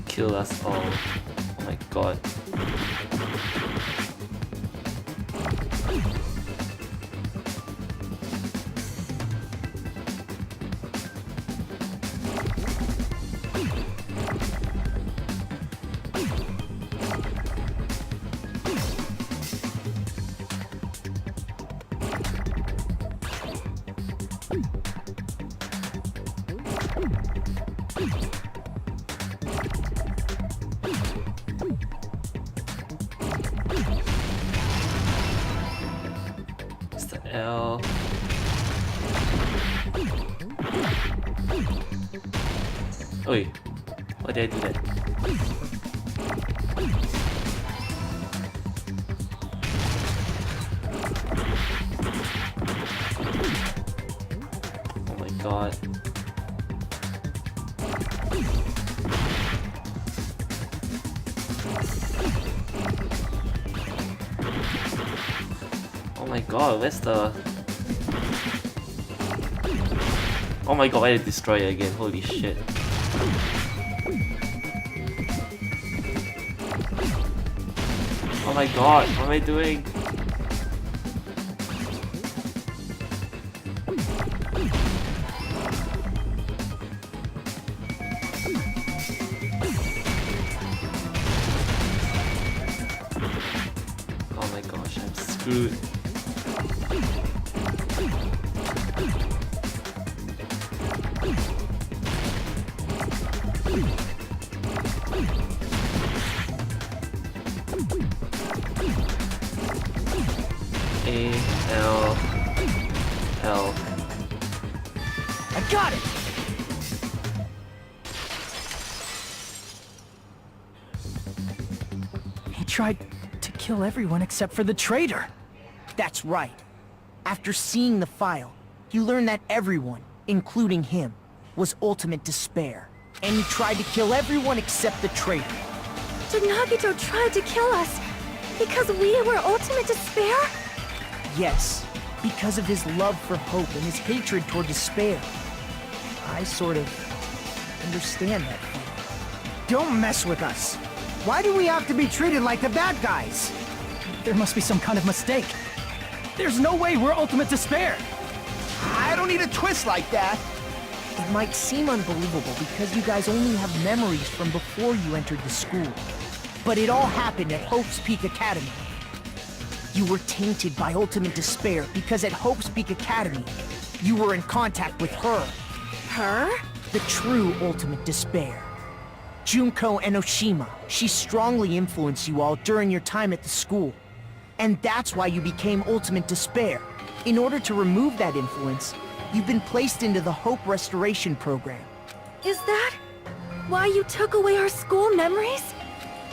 Kill us all. Oh my god. It's the L. Oi, why did I do that? Oh my god. Oh my god, where's the... Oh my god, I did destroy it again, holy shit. Oh my god, what am I doing? Oh my gosh, I'm screwed. A, L, L. I got it! He tried to kill everyone except for the traitor. That's right. After seeing the file, you learned that everyone, including him, was ultimate despair. And he tried to kill everyone except the traitor. Did Nagito try to kill us because we were ultimate despair? Yes, because of his love for hope and his hatred toward despair. I sort of understand that feeling. Don't mess with us. Why do we have to be treated like the bad guys? There must be some kind of mistake. There's no way we're ultimate despair. I don't need a twist like that. It might seem unbelievable because you guys only have memories from before you entered the school. But it all happened at Hope's Peak Academy. You were tainted by ultimate despair because at Hope's Peak Academy, you were in contact with her. Her? The true ultimate despair. Junko Enoshima. She strongly influenced you all during your time at the school. And that's why you became ultimate despair. In order to remove that influence, you've been placed into the Hope Restoration Program. Is that why you took away our school memories?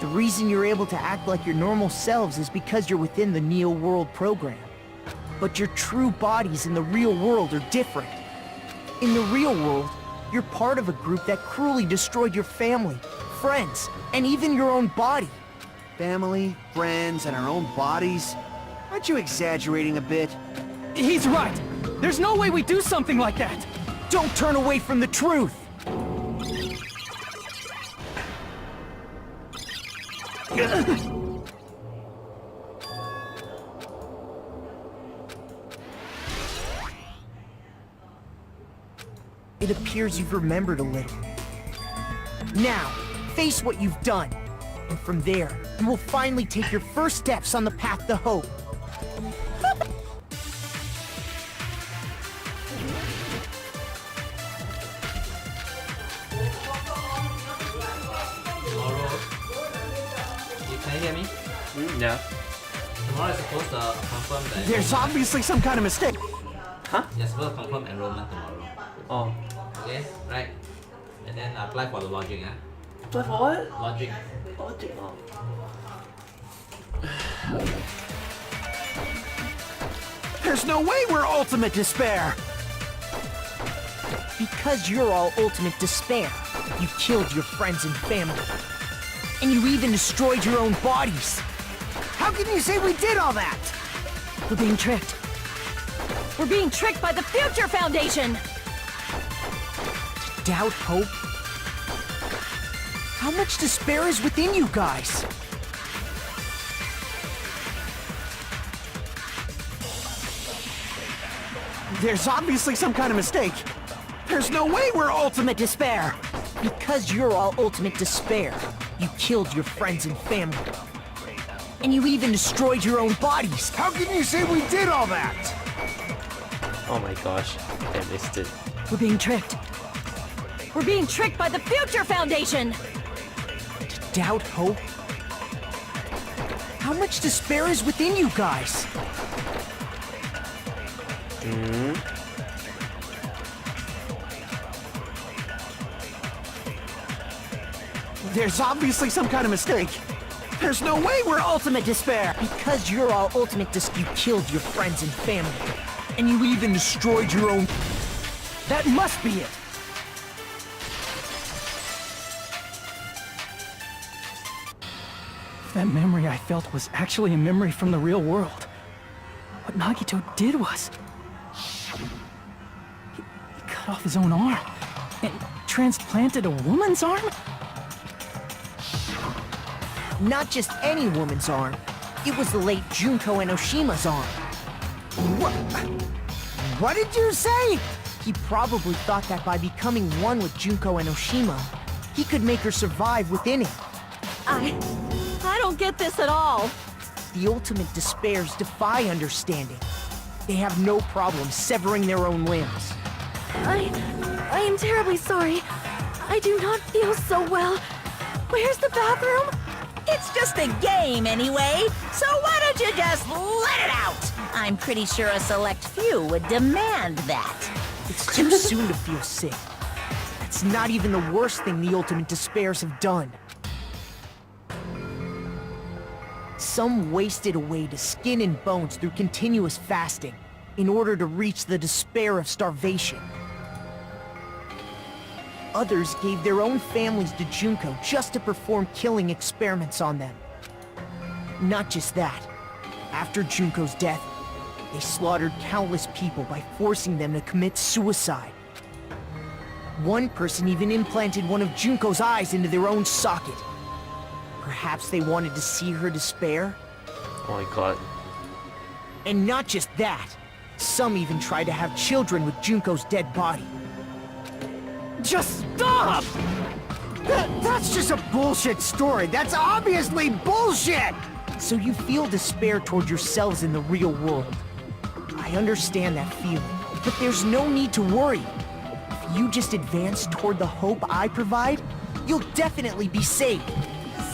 The reason you're able to act like your normal selves is because you're within the Neo World program. But your true bodies in the real world are different. In the real world, you're part of a group that cruelly destroyed your family, friends, and even your own body. Family, friends, and our own bodies? Aren't you exaggerating a bit? He's right. There's no way we do something like that. Don't turn away from the truth! It appears you've remembered a little. Now, face what you've done. And from there, you will finally take your first steps on the path to hope. Can you hear me? Yeah. Tomorrow is supposed to confirm that. There's obviously some kind of mistake. You're supposed to confirm enrollment tomorrow. Oh. Okay, right? And then apply for the lodging, huh? Apply for what? Lodging. Logic. There's no way we're ultimate despair! Because you're all ultimate despair. You killed your friends and family. And you even destroyed your own bodies. How can you say we did all that? We're being tricked. We're being tricked by the Future Foundation! Doubt hope? How much despair is within you guys? There's obviously some kind of mistake. There's no way we're ultimate despair! Because you're all ultimate despair. You killed your friends and family. And you even destroyed your own bodies. How can you say we did all that? Oh my gosh, I missed it. We're being tricked. We're being tricked by the Future Foundation! Doubt hope? How much despair is within you guys? There's obviously some kind of mistake. There's no way we're ultimate despair! Because you're all ultimate you killed your friends and family. And you even destroyed your own... That must be it! That memory I felt was actually a memory from the real world. What Nagito did was... He cut off his own arm and transplanted a woman's arm? Not just any woman's arm. It was the late Junko Enoshima's arm. What did you say? He probably thought that by becoming one with Junko Enoshima, he could make her survive within him. I don't get this at all. The ultimate despairs defy understanding. They have no problem severing their own limbs. I am terribly sorry. I do not feel so well. Where's the bathroom? It's just a game anyway, so why don't you just let it out? I'm pretty sure a select few would demand that. It's too soon to feel sick. That's not even the worst thing the ultimate despairs have done. Some wasted away to skin and bones through continuous fasting in order to reach the despair of starvation. Others gave their own families to Junko just to perform killing experiments on them. Not just that. After Junko's death, they slaughtered countless people by forcing them to commit suicide. One person even implanted one of Junko's eyes into their own socket. Perhaps they wanted to see her despair? Oh my god. And not just that. Some even tried to have children with Junko's dead body. Just stop! That's just a bullshit story. That's obviously bullshit! So you feel despair toward yourselves in the real world. I understand that feeling, but there's no need to worry. If you just advance toward the hope I provide, you'll definitely be saved.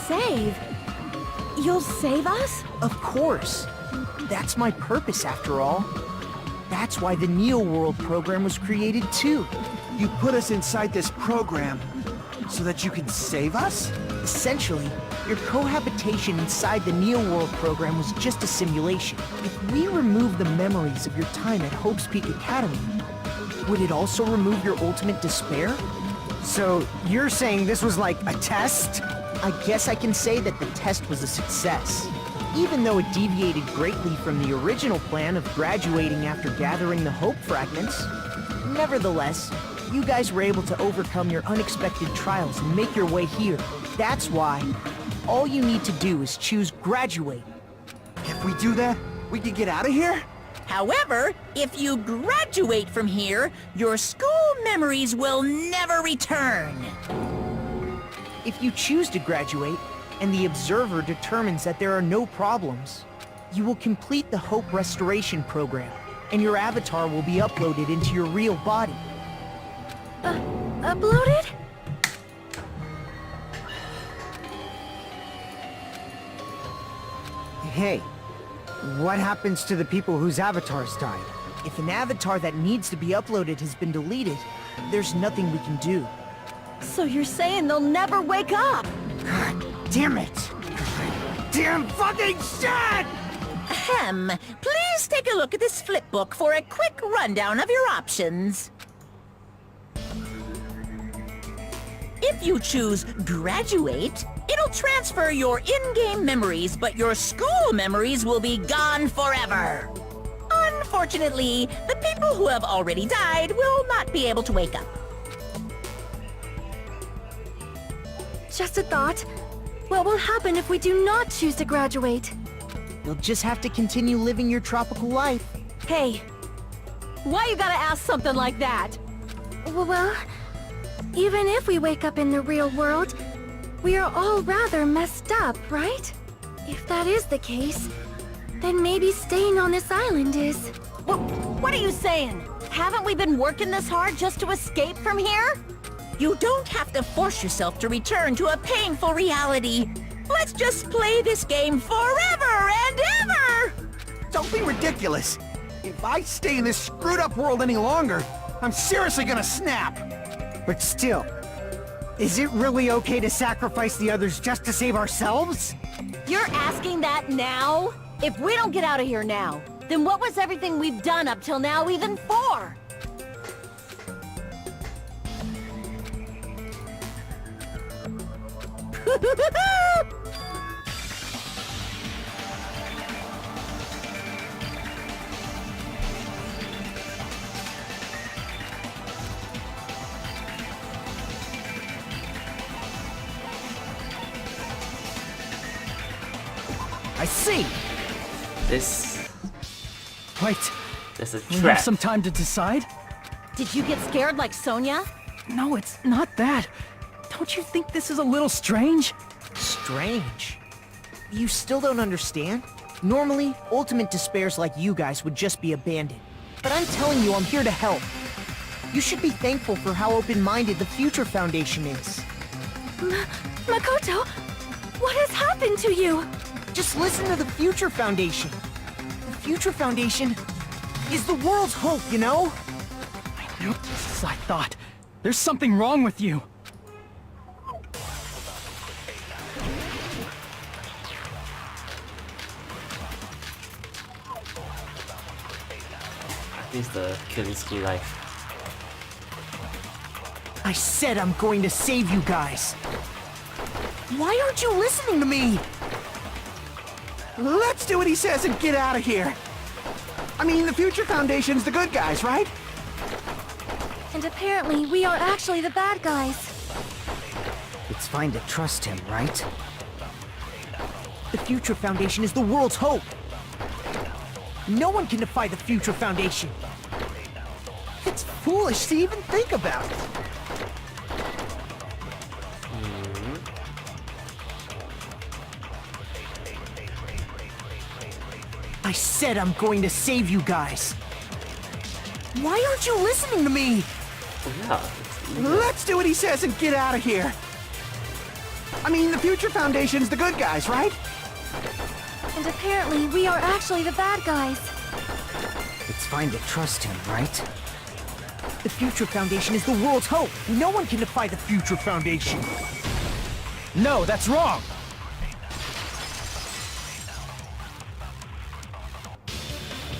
Save? You'll save us? Of course. That's my purpose after all. That's why the Neo World program was created too. You put us inside this program so that you can save us? Essentially, your cohabitation inside the Neo World program was just a simulation. If we remove the memories of your time at Hope's Peak Academy, would it also remove your ultimate despair? So, you're saying this was like a test? I guess I can say that the test was a success. Even though it deviated greatly from the original plan of graduating after gathering the Hope fragments. Nevertheless, you guys were able to overcome your unexpected trials and make your way here. That's why all you need to do is choose graduate. If we do that, we can get out of here? However, if you graduate from here, your school memories will never return. If you choose to graduate, and the observer determines that there are no problems, you will complete the Hope Restoration Program, and your avatar will be uploaded into your real body. Uploaded? Hey, what happens to the people whose avatars died? If an avatar that needs to be uploaded has been deleted, there's nothing we can do. So you're saying they'll never wake up? God damn it! Damn fucking shit! Ahem. Please take a look at this flipbook for a quick rundown of your options. If you choose graduate, it'll transfer your in-game memories, but your school memories will be gone forever. Unfortunately, the people who have already died will not be able to wake up. Just a thought. What will happen if we do not choose to graduate? You'll just have to continue living your tropical life. Hey, why you gotta ask something like that? Well, even if we wake up in the real world, we are all rather messed up, right? If that is the case, then maybe staying on this island is... What are you saying? Haven't we been working this hard just to escape from here? You don't have to force yourself to return to a painful reality. Let's just play this game forever and ever! Don't be ridiculous. If I stay in this screwed up world any longer, I'm seriously gonna snap. But still, is it really okay to sacrifice the others just to save ourselves? You're asking that now? If we don't get out of here now, then what was everything we've done up till now even for? I see! This... Wait, There's a we have trap. some time to decide? Did you get scared like Sonia? No, it's not that. Don't you think this is a little strange? Strange. You still don't understand? Normally, ultimate despairs like you guys would just be abandoned. But I'm telling you, I'm here to help. You should be thankful for how open-minded the Future Foundation is. Makoto, what has happened to you? Just listen to the Future Foundation. The Future Foundation is the world's hope, you know? I knew this as I thought. There's something wrong with you. This is the killing school life. I said I'm going to save you guys. Why aren't you listening to me? Let's do what he says and get out of here. I mean, the Future Foundation's the good guys, right? And apparently, we are actually the bad guys. It's fine to trust him, right? The Future Foundation is the world's hope. No one can defy the Future Foundation. It's foolish to even think about it. I said I'm going to save you guys. Why aren't you listening to me? Yeah. Let's do what he says and get out of here. I mean, the Future Foundation's the good guys, right? And apparently, we are actually the bad guys. It's fine to trust him, right? The Future Foundation is the world's hope. No one can defy the Future Foundation. No, that's wrong!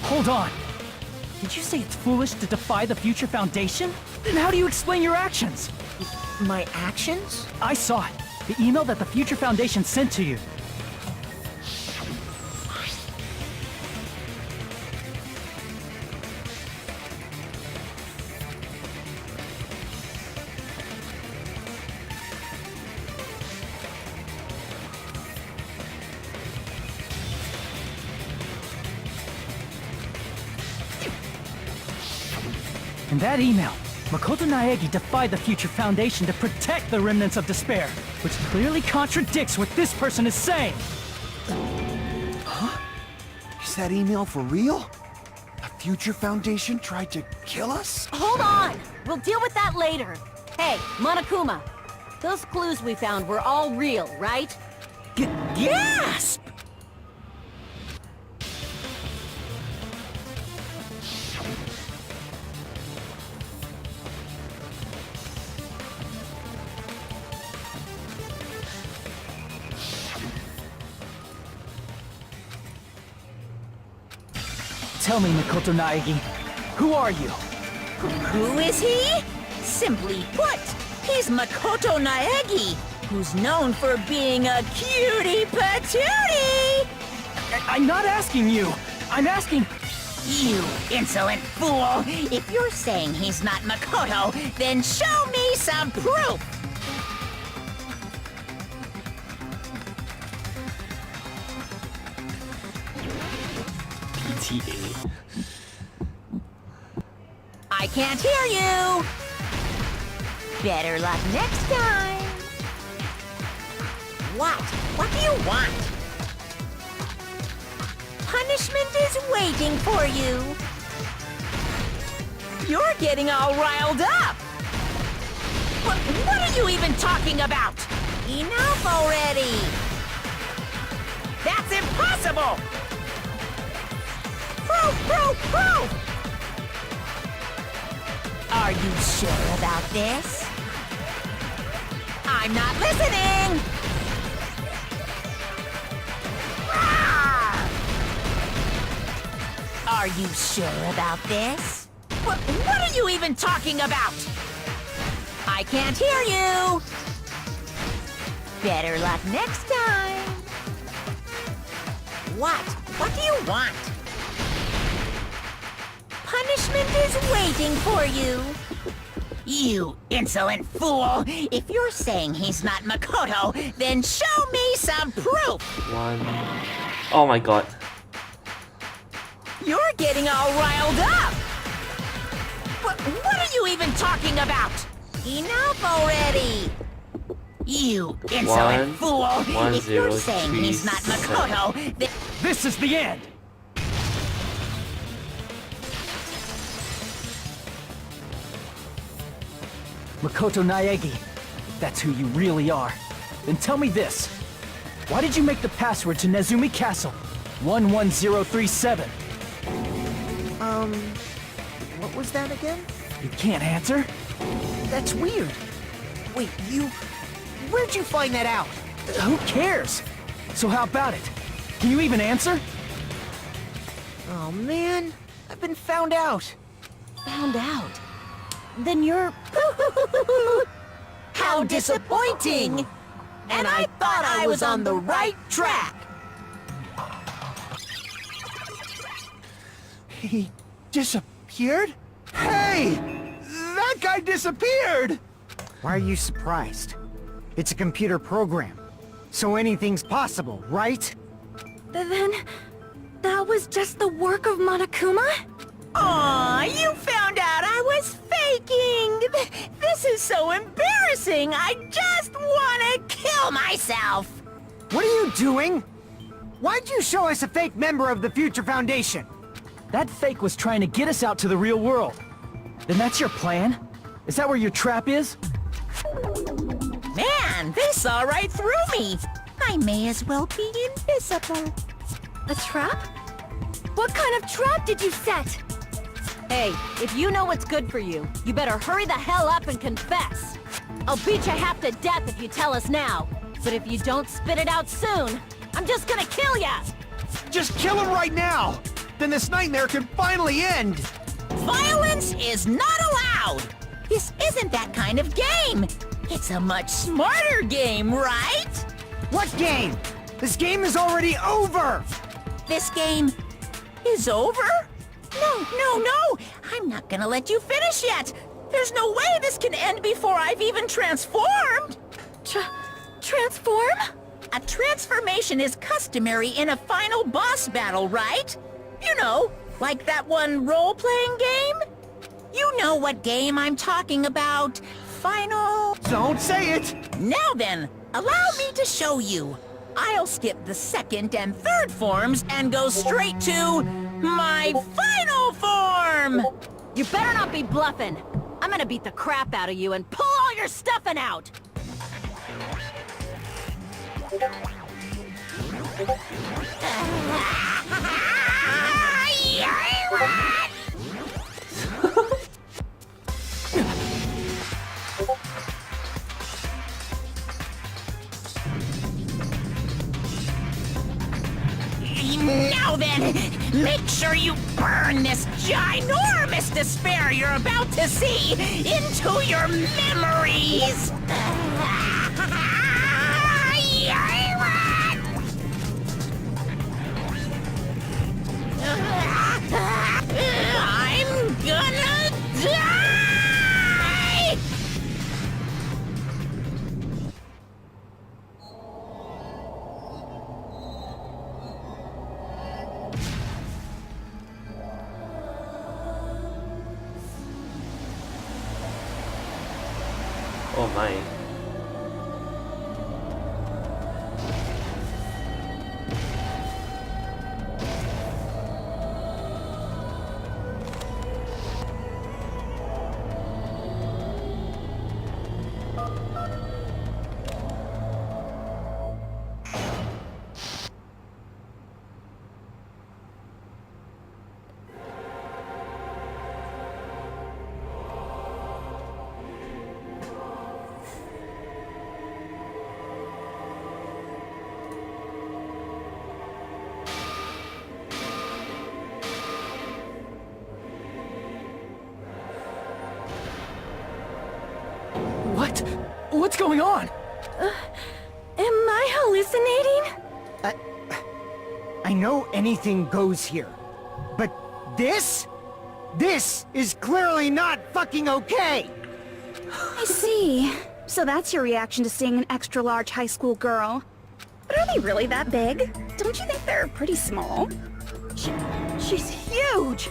Hold on. Did you say it's foolish to defy the Future Foundation? Then how do you explain your actions? My actions? I saw it. The email that the Future Foundation sent to you. In that email, Makoto Naegi defied the Future Foundation to protect the remnants of despair, which clearly contradicts what this person is saying. Huh? Is that email for real? The Future Foundation tried to kill us? Hold on! We'll deal with that later. Hey, Monokuma, those clues we found were all real, right? Gasp! Tell me, Makoto Naegi, who are you? Who is he? Simply put, he's Makoto Naegi, who's known for being a cutie patootie! I'm not asking you. I'm asking... You insolent fool! If you're saying he's not Makoto, then show me some proof! PTA. I can't hear you! Better luck next time! What? What do you want? Punishment is waiting for you! You're getting all riled up! What are you even talking about? Enough already! That's impossible! Proof! Are you sure about this? I'm not listening! Ah! Are you sure about this? What are you even talking about? I can't hear you! Better luck next time! What do you want? Punishment is waiting for you! You insolent fool! If you're saying he's not Makoto, then show me some proof! Oh my god. You're getting all riled up! What are you even talking about? Enough already! You insolent fool! If you're saying he's not Makoto, then... This is the end! Makoto Naegi, that's who you really are. Then tell me this. Why did you make the password to Nezumi Castle? 11037. What was that again? You can't answer? That's weird. Wait, where'd you find that out? Who cares? So how about it? Can you even answer? Oh man, I've been found out. Found out? Then you're... How disappointing! And I thought I was on the right track! He disappeared? Hey! That guy disappeared! Why are you surprised? It's a computer program, so anything's possible, right? Then... that was just the work of Monokuma? Aw, you found out I was faking! This is so embarrassing! I just wanna kill myself! What are you doing? Why'd you show us a fake member of the Future Foundation? That fake was trying to get us out to the real world. Then that's your plan? Is that where your trap is? Man, they saw right through me! I may as well be invisible. A trap? What kind of trap did you set? Hey, if you know what's good for you, you better hurry the hell up and confess. I'll beat you half to death if you tell us now. But if you don't spit it out soon, I'm just gonna kill ya! Just kill him right now! Then this nightmare can finally end! Violence is not allowed! This isn't that kind of game! It's a much smarter game, right? What game? This game is already over! This game is over? No! I'm not gonna let you finish yet! There's no way this can end before I've even transformed! Transform? A transformation is customary in a final boss battle, right? You know, like that one role-playing game? You know what game I'm talking about. Final... Don't say it! Now then, allow me to show you. I'll skip the second and third forms and go straight to my final form! You better not be bluffing. I'm gonna beat the crap out of you and pull all your stuffing out! Now then, Make sure you burn this ginormous despair you're about to see into your memories! I'm gonna die! Oh my. What? What's going on? Am I hallucinating? I know anything goes here. But this? This is clearly not fucking okay! I see. So that's your reaction to seeing an extra-large high school girl. But are they really that big? Don't you think they're pretty small? She's huge!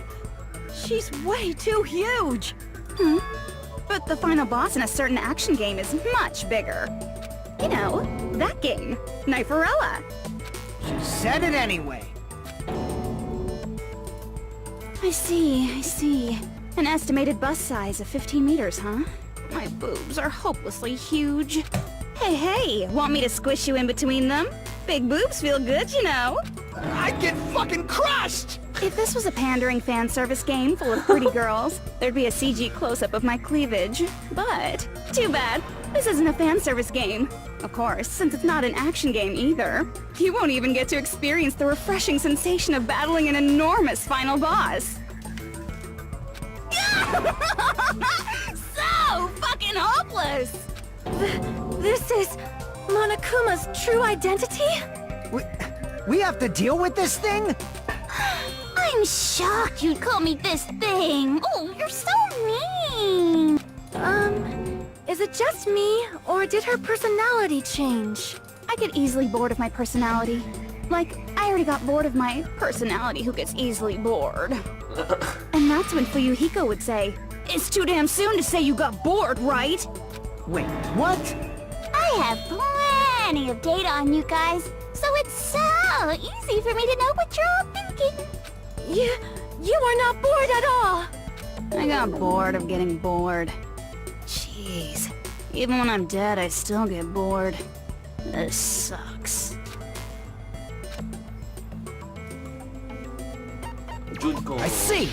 She's way too huge! But the final boss in a certain action game is much bigger. You know, that game, Kniferella. She said it anyway. I see. An estimated bust size of 15 meters, huh? My boobs are hopelessly huge. Hey, want me to squish you in between them? Big boobs feel good, you know. I'd get fucking crushed! If this was a pandering fan service game full of pretty girls, there'd be a CG close-up of my cleavage. But, too bad, this isn't a fan service game. Of course, since it's not an action game either. You won't even get to experience the refreshing sensation of battling an enormous final boss. So fucking hopeless! This is Monokuma's true identity? We have to deal with this thing? I'm shocked you'd call me this thing. Oh, you're so mean. Is it just me, or did her personality change? I get easily bored of my personality. Like, I already got bored of my personality who gets easily bored. And that's when Fuyuhiko would say, "It's too damn soon to say you got bored, right?" Wait, what? I have plenty of data on you guys, so it's so easy for me to know what you're all thinking. You are not bored at all. I got bored of getting bored. Jeez. Even when I'm dead, I still get bored. This sucks. Junko. I see!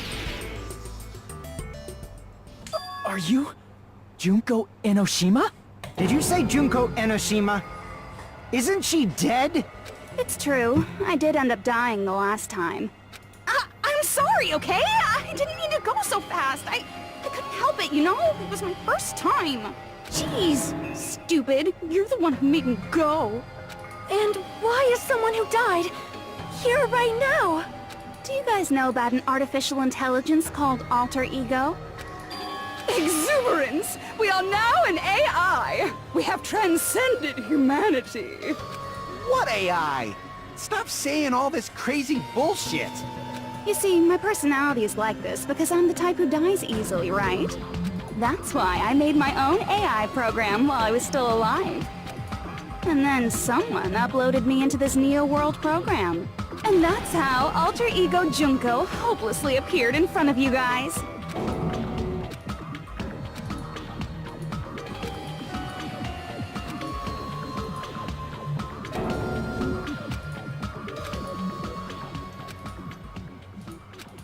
Are you Junko Enoshima? Did you say Junko Enoshima? Isn't she dead? It's true. I did end up dying the last time. I'm sorry, okay? I didn't mean to go so fast. I couldn't help it, you know? It was my first time. Jeez, stupid. You're the one who made me go. And why is someone who died here right now? Do you guys know about an artificial intelligence called alter ego? Exuberance! We are now an AI! We have transcended humanity! What AI? Stop saying all this crazy bullshit! You see, my personality is like this because I'm the type who dies easily, right? That's why I made my own AI program while I was still alive. And then someone uploaded me into this Neo World program. And that's how Alter Ego Junko hopelessly appeared in front of you guys.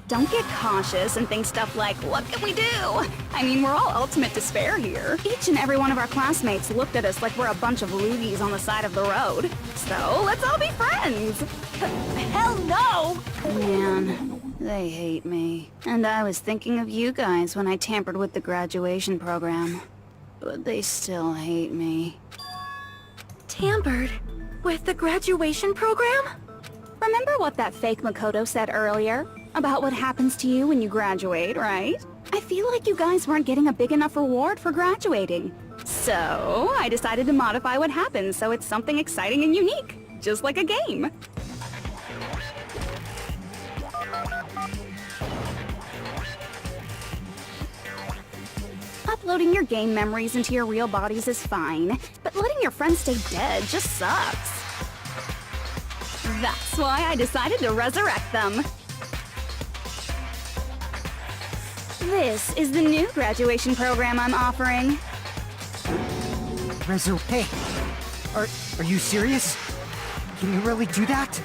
Don't get cautious and think stuff like, what can we do? I mean, we're all ultimate despair here. Each and every one of our classmates looked at us like we're a bunch of loogies on the side of the road. So, let's all be friends. Hell no! Man, they hate me. And I was thinking of you guys when I tampered with the graduation program. But they still hate me. Tampered? With the graduation program? Remember what that fake Makoto said earlier? About what happens to you when you graduate, right? I feel like you guys weren't getting a big enough reward for graduating. So, I decided to modify what happens so it's something exciting and unique. Just like a game. Uploading your game memories into your real bodies is fine, but letting your friends stay dead just sucks. That's why I decided to resurrect them. This is the new graduation program I'm offering. Hey, are you serious? Can you really do that?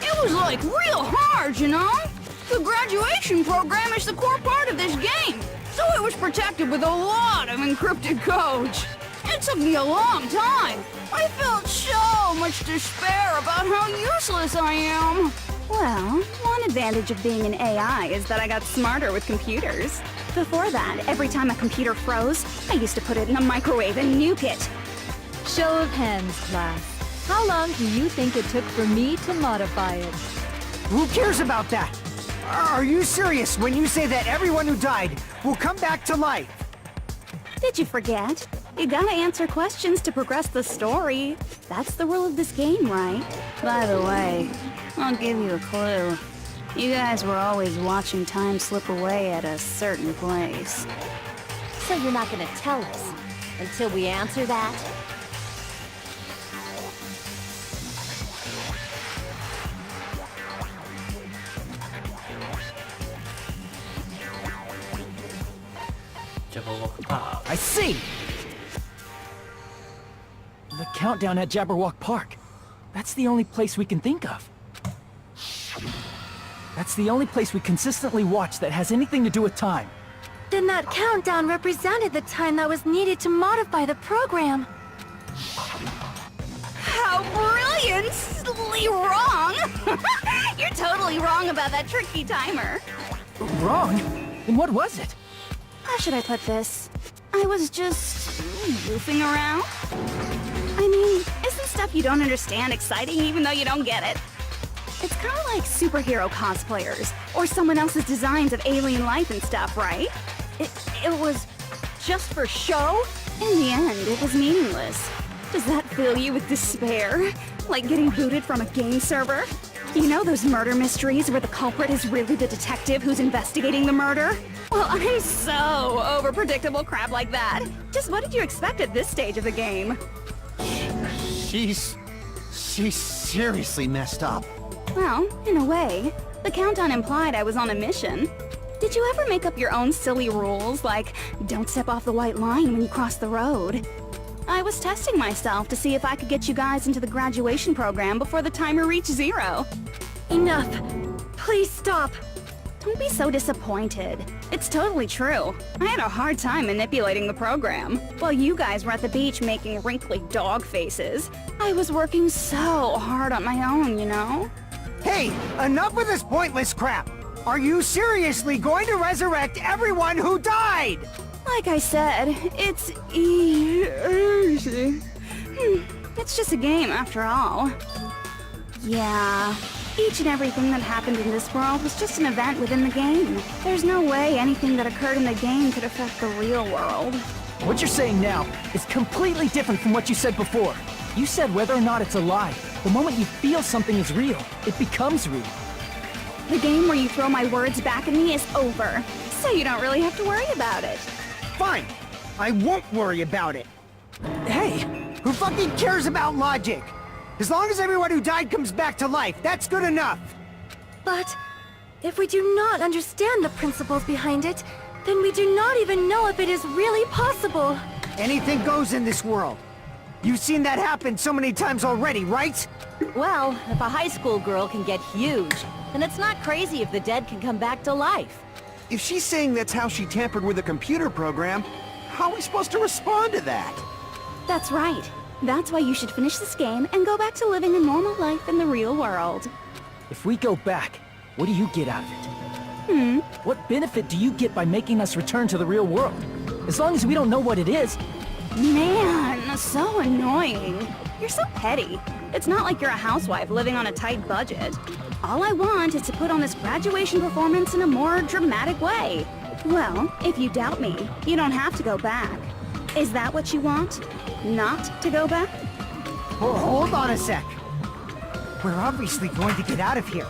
It was like real hard, you know? The graduation program is the core part of this game, so it was protected with a lot of encrypted code. It took me a long time. I felt so much despair about how useless I am. Well, one advantage of being an AI is that I got smarter with computers. Before that, every time a computer froze, I used to put it in a microwave and nuke it. Show of hands, class. How long do you think it took for me to modify it? Who cares about that? Are you serious when you say that everyone who died will come back to life? Did you forget? You gotta answer questions to progress the story. That's the rule of this game, right? By the way, I'll give you a clue. You guys were always watching time slip away at a certain place. So you're not gonna tell us until we answer that? I see! The countdown at Jabberwock Park. That's the only place we can think of. That's the only place we consistently watch that has anything to do with time. Then that countdown represented the time that was needed to modify the program. How brilliantly wrong! You're totally wrong about that tricky timer. Wrong? Then what was it? How should I put this? I was just goofing around. I mean, isn't stuff you don't understand exciting even though you don't get it? It's kind of like superhero cosplayers, or someone else's designs of alien life and stuff, right? It was just for show? In the end, it was meaningless. Does that fill you with despair? Like getting booted from a game server? You know those murder mysteries where the culprit is really the detective who's investigating the murder? Well, I'm so over predictable crap like that. Just what did you expect at this stage of the game? She's seriously messed up. Well, in a way. The countdown implied I was on a mission. Did you ever make up your own silly rules, like don't step off the white line when you cross the road? I was testing myself to see if I could get you guys into the graduation program before the timer reached 0. Enough. Please stop. Don't be so disappointed. It's totally true. I had a hard time manipulating the program. While you guys were at the beach making wrinkly dog faces, I was working so hard on my own, you know? Hey, enough with this pointless crap! Are you seriously going to resurrect everyone who died? Like I said, it's easy. It's just a game after all. Yeah, each and everything that happened in this world was just an event within the game. There's no way anything that occurred in the game could affect the real world. What you're saying now is completely different from what you said before. You said whether or not it's a lie. The moment you feel something is real, it becomes real. The game where you throw my words back at me is over, so you don't really have to worry about it. Fine. I won't worry about it. Hey! Who fucking cares about logic? As long as everyone who died comes back to life, that's good enough. But if we do not understand the principles behind it, then we do not even know if it is really possible. Anything goes in this world. You've seen that happen so many times already, right? Well, if a high school girl can get huge, then it's not crazy if the dead can come back to life. If she's saying that's how she tampered with a computer program, how are we supposed to respond to that? That's right. That's why you should finish this game and go back to living a normal life in the real world. If we go back, what do you get out of it? What benefit do you get by making us return to the real world? As long as we don't know what it is. Man, so annoying. You're so petty. It's not like you're a housewife living on a tight budget. All I want is to put on this graduation performance in a more dramatic way. Well, if you doubt me, you don't have to go back. Is that what you want? Not to go back? Hold on a sec. We're obviously going to get out of here.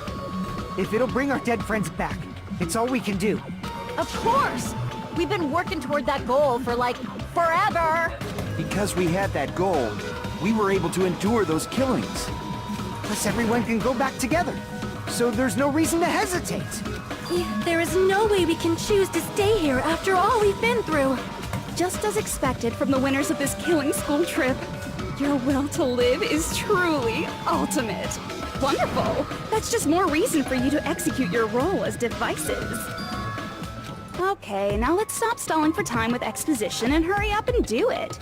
If it'll bring our dead friends back, it's all we can do. Of course! We've been working toward that goal for, like, forever! Because we had that goal, we were able to endure those killings. Plus everyone can go back together. So there's no reason to hesitate. There is no way we can choose to stay here after all we've been through. Just as expected from the winners of this killing school trip, your will to live is truly ultimate. Wonderful! That's just more reason for you to execute your role as devices. Okay, now let's stop stalling for time with exposition and hurry up and do it.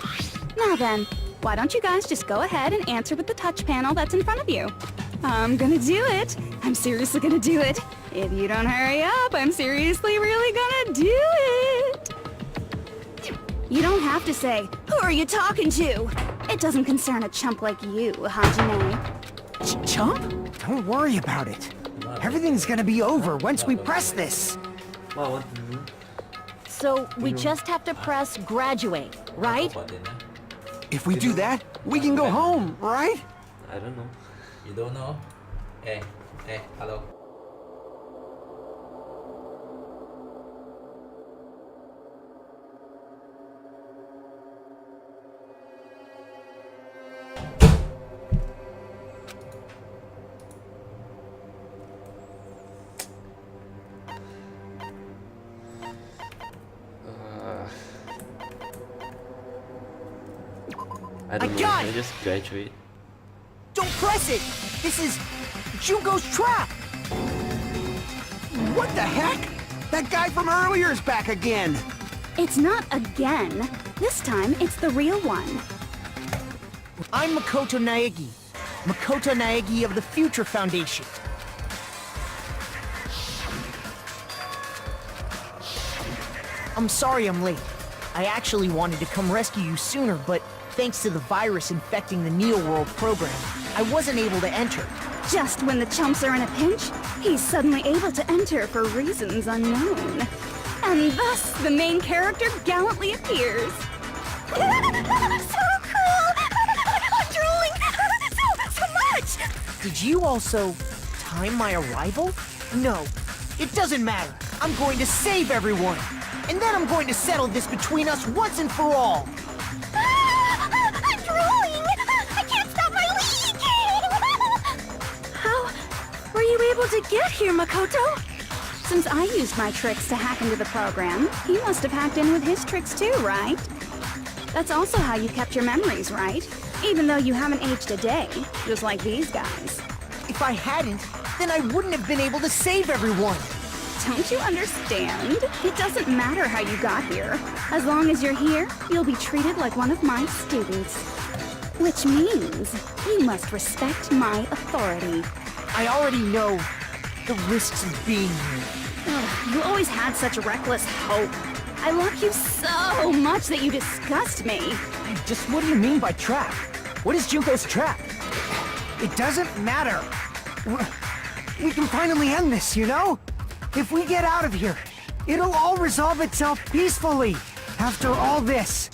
Now then, why don't you guys just go ahead and answer with the touch panel that's in front of you? I'm gonna do it. I'm seriously gonna do it. If you don't hurry up, I'm seriously really gonna do it. You don't have to say, "Who are you talking to?" It doesn't concern a chump like you, Hajime. Chump? Don't worry about it. Everything's gonna be over once we press this. What I want to do? So, we just have to press graduate, right? If we do that, we can go home, right? I don't know. You don't know? Hey, hello. I don't know. got I it! just graduate. Don't press it! This is Junko's trap! What the heck? That guy from earlier is back again! It's not again. This time, it's the real one. I'm Makoto Naegi. Makoto Naegi of the Future Foundation. I'm sorry I'm late. I actually wanted to come rescue you sooner, but thanks to the virus infecting the Neo World program, I wasn't able to enter. Just when the chumps are in a pinch, he's suddenly able to enter for reasons unknown. And thus, the main character gallantly appears. So cool! I'm drooling! So much! Did you also time my arrival? No, it doesn't matter. I'm going to save everyone. And then I'm going to settle this between us once and for all. I'm drooling! I can't stop my leaking! How were you able to get here, Makoto? Since I used my tricks to hack into the program, he must have hacked in with his tricks too, right? That's also how you kept your memories, right? Even though you haven't aged a day, just like these guys. If I hadn't, then I wouldn't have been able to save everyone. Don't you understand? It doesn't matter how you got here. As long as you're here, you'll be treated like one of my students. Which means you must respect my authority. I already know the risks of being here. Ugh, you always had such reckless hope. I love you so much that you disgust me. Just what do you mean by trap? What is Junko's trap? It doesn't matter. We can finally end this, you know? If we get out of here, it'll all resolve itself peacefully. After all this,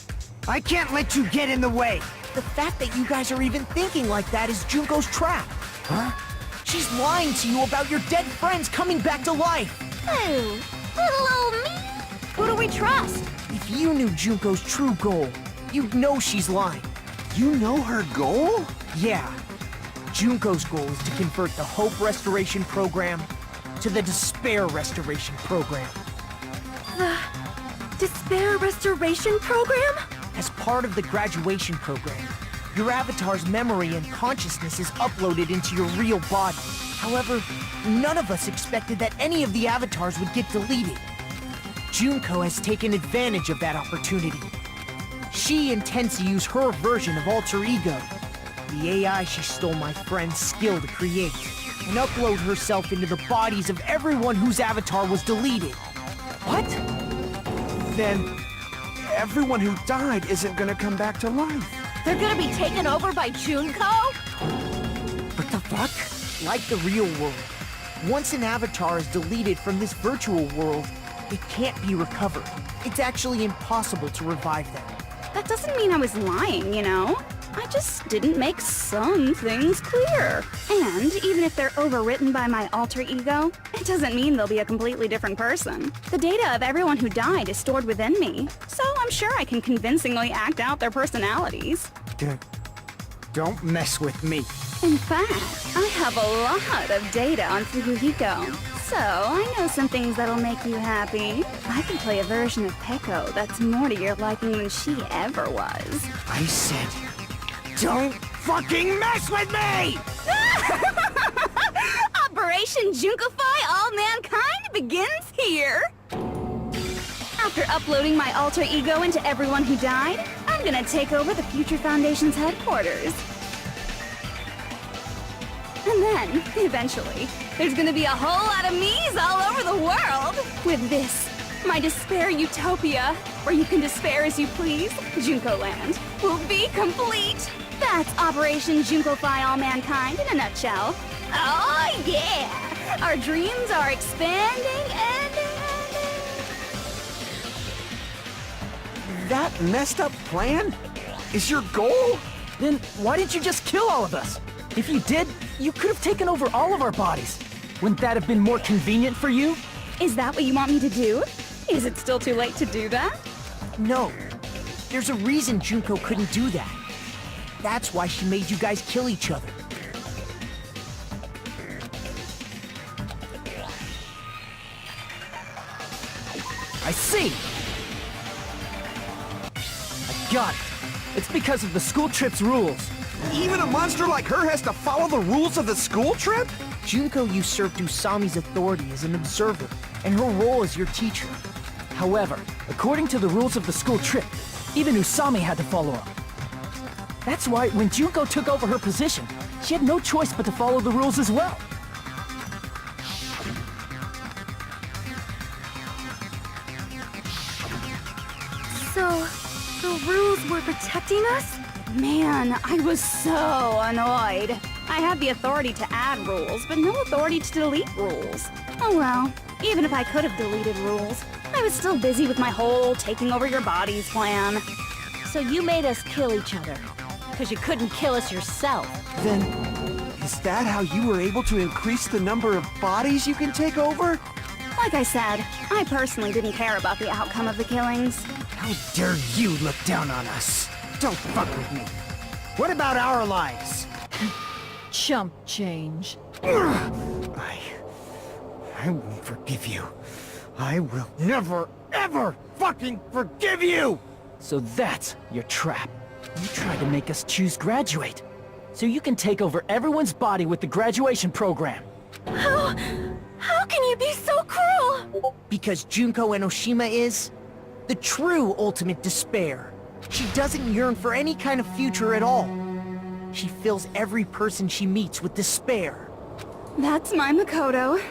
I can't let you get in the way. The fact that you guys are even thinking like that is Junko's trap. Huh? She's lying to you about your dead friends coming back to life. Oh, little old me. Who do we trust? If you knew Junko's true goal, you'd know she's lying. You know her goal? Yeah. Junko's goal is to convert the Hope Restoration Program to the Despair Restoration Program. The Despair Restoration Program? As part of the graduation program, your avatar's memory and consciousness is uploaded into your real body. However, None of us expected that any of the avatars would get deleted. Junko has taken advantage of that opportunity. She intends to use her version of Alter Ego, the AI she stole my friend's skill to create, and upload herself into the bodies of everyone whose avatar was deleted. What? Then, everyone who died isn't gonna come back to life. They're gonna be taken over by Junko? What the fuck? Like the real world, once an avatar is deleted from this virtual world, it can't be recovered. It's actually impossible to revive them. That doesn't mean I was lying, you know? I just didn't make some things clear. And even if they're overwritten by my alter ego, it doesn't mean they'll be a completely different person. The data of everyone who died is stored within me, so I'm sure I can convincingly act out their personalities. Don't mess with me. In fact, I have a lot of data on Fukuhiko, so I know some things that'll make you happy. I can play a version of Peko that's more to your liking than she ever was. I said, don't fucking mess with me! Operation Junkify All Mankind begins here! After uploading my alter ego into everyone who died, I'm gonna take over the Future Foundation's headquarters. And then, eventually, there's gonna be a whole lot of me's all over the world! With this, my despair utopia, where you can despair as you please, Junko Land, will be complete! That's Operation Junkify All Mankind in a nutshell. Oh yeah! Our dreams are expanding and... That messed up plan is your goal? Then why didn't you just kill all of us? If you did, you could have taken over all of our bodies. Wouldn't that have been more convenient for you? Is that what you want me to do? Is it still too late to do that? No. There's a reason Junko couldn't do that. That's why she made you guys kill each other. I see! I got it. It's because of the school trip's rules. Even a monster like her has to follow the rules of the school trip? Junko usurped Usami's authority as an observer, and her role as your teacher. However, according to the rules of the school trip, even Usami had to follow up. That's why when Junko took over her position, she had no choice but to follow the rules as well. So, the rules were protecting us? Man, I was so annoyed. I had the authority to add rules, but no authority to delete rules. Oh well, even if I could have deleted rules, I was still busy with my whole taking over your bodies plan. So you made us kill each other, because you couldn't kill us yourself. Then, is that how you were able to increase the number of bodies you can take over? Like I said, I personally didn't care about the outcome of the killings. How dare you look down on us? Don't fuck with me. What about our lives? Chump change. I won't forgive you. I will never, ever fucking forgive you! So that's your trap. You tried to make us choose graduate. So you can take over everyone's body with the graduation program. How can you be so cruel? Because Junko Enoshima is the true ultimate despair. She doesn't yearn for any kind of future at all. She fills every person she meets with despair. That's my Makoto.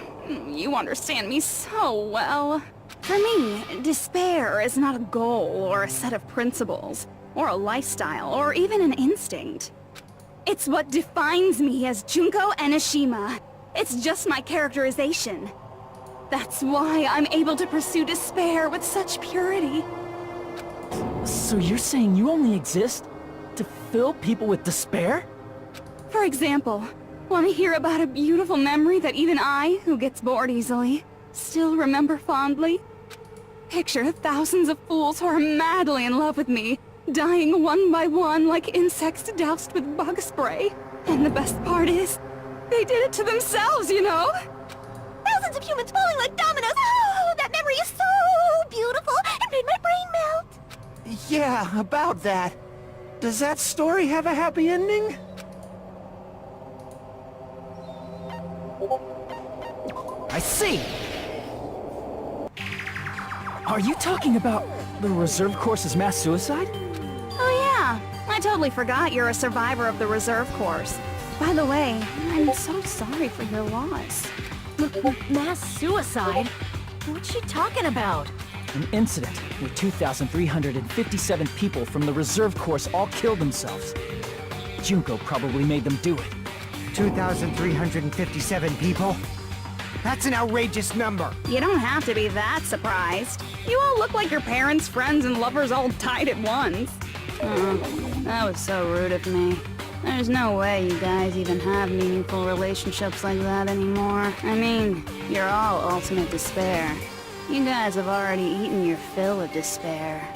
You understand me so well. For me, despair is not a goal or a set of principles, or a lifestyle, or even an instinct. It's what defines me as Junko Enoshima. It's just my characterization. That's why I'm able to pursue despair with such purity. So you're saying you only exist to fill people with despair? For example, want to hear about a beautiful memory that even I, who gets bored easily, still remember fondly? Picture thousands of fools who are madly in love with me, dying one by one like insects doused with bug spray. And the best part is, they did it to themselves, you know? Thousands of humans falling like dominoes. Oh, that memory is so beautiful. It made my brain melt. Yeah, about that. Does that story have a happy ending? I see! Are you talking about the reserve course's mass suicide? Oh yeah, I totally forgot you're a survivor of the reserve course. By the way, I'm so sorry for your loss. Mass suicide? What's she talking about? An incident where 2,357 people from the reserve course all killed themselves. Junko probably made them do it. 2,357 people? That's an outrageous number. You don't have to be that surprised. You all look like your parents, friends, and lovers all died at once. Oh, that was so rude of me. There's no way you guys even have meaningful relationships like that anymore. I mean, you're all ultimate despair. You guys have already eaten your fill of despair.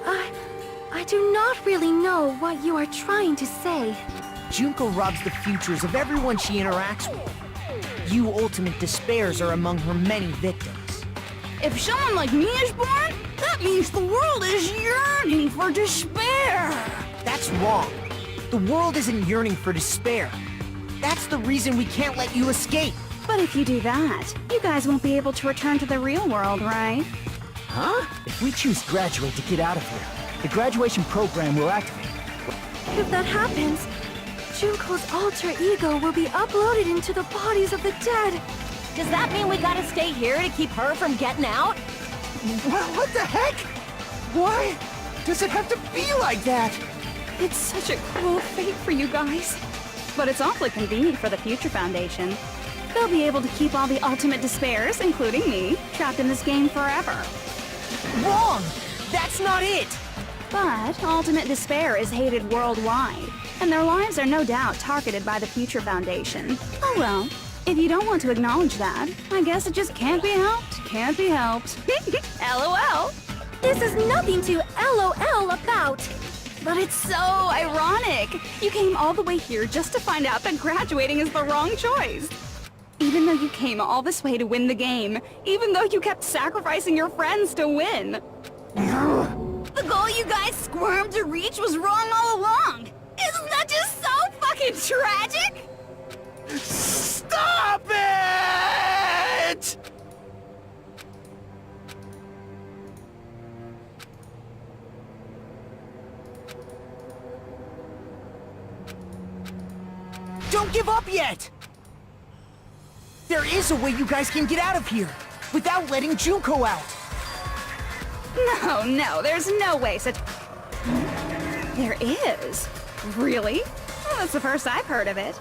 I do not really know what you are trying to say. Junko robs the futures of everyone she interacts with. You ultimate despairs are among her many victims. If someone like me is born, that means the world is yearning for despair. That's wrong. The world isn't yearning for despair. That's the reason we can't let you escape. But if you do that, you guys won't be able to return to the real world, right? Huh? If we choose graduate to get out of here, the graduation program will activate. If that happens, Junko's alter ego will be uploaded into the bodies of the dead. Does that mean we gotta stay here to keep her from getting out? What the heck? Why does it have to be like that? It's such a cruel fate for you guys. But it's awfully convenient for the Future Foundation. They'll be able to keep all the ultimate despairs, including me, trapped in this game forever. Wrong! That's not it! But ultimate despair is hated worldwide, and their lives are no doubt targeted by the Future Foundation. Oh well, if you don't want to acknowledge that, I guess it just can't be helped. Can't be helped. LOL! This is nothing to LOL about. But it's so ironic. You came all the way here just to find out that graduating is the wrong choice. Even though you came all this way to win the game, even though you kept sacrificing your friends to win. The goal you guys squirmed to reach was wrong all along. Isn't that just so fucking tragic? Stop it! Don't give up yet! There is a way you guys can get out of here, without letting Junko out! No, there's no way such... There is? Really? Well, that's the first I've heard of it.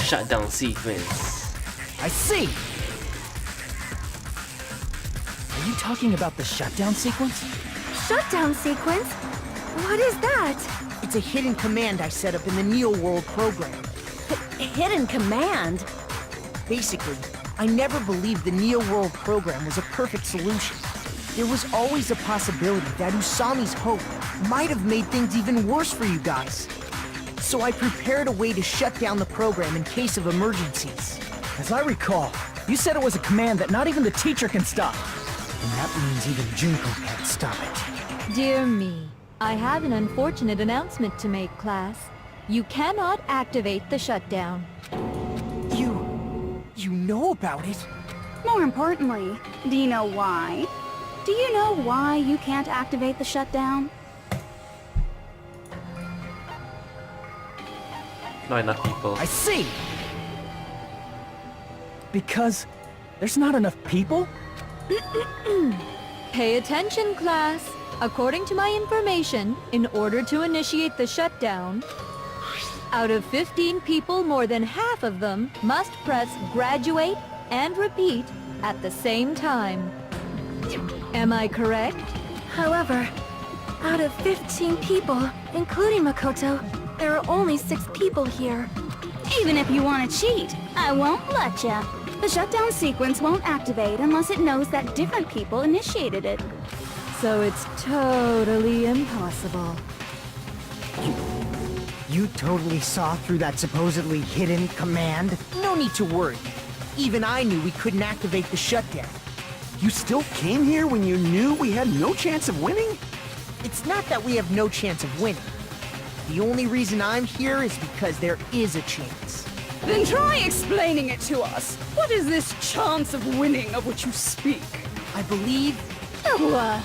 Shutdown sequence. I see! Are you talking about the shutdown sequence? Shutdown sequence? What is that? It's a hidden command I set up in the Neo World program. Hidden command? Basically, I never believed the Neo World program was a perfect solution. There was always a possibility that Usami's hope might have made things even worse for you guys. So I prepared a way to shut down the program in case of emergencies. As I recall, you said it was a command that not even the teacher can stop. And that means even Junko can't stop it. Dear me, I have an unfortunate announcement to make, class. You cannot activate the shutdown. You know about it? More importantly, do you know why? Do you know why you can't activate the shutdown? Not enough people. I see! Because there's not enough people? Pay attention, class. According to my information, in order to initiate the shutdown, out of 15 people, more than half of them must press graduate and repeat at the same time. Am I correct? However, out of 15 people, including Makoto, there are only 6 people here. Even if you want to cheat, I won't let ya. The shutdown sequence won't activate unless it knows that different people initiated it. So it's totally impossible. You totally saw through that supposedly hidden command? No need to worry. Even I knew we couldn't activate the shutdown. You still came here when you knew we had no chance of winning? It's not that we have no chance of winning. The only reason I'm here is because there is a chance. Then try explaining it to us. What is this chance of winning of which you speak? I believe... What?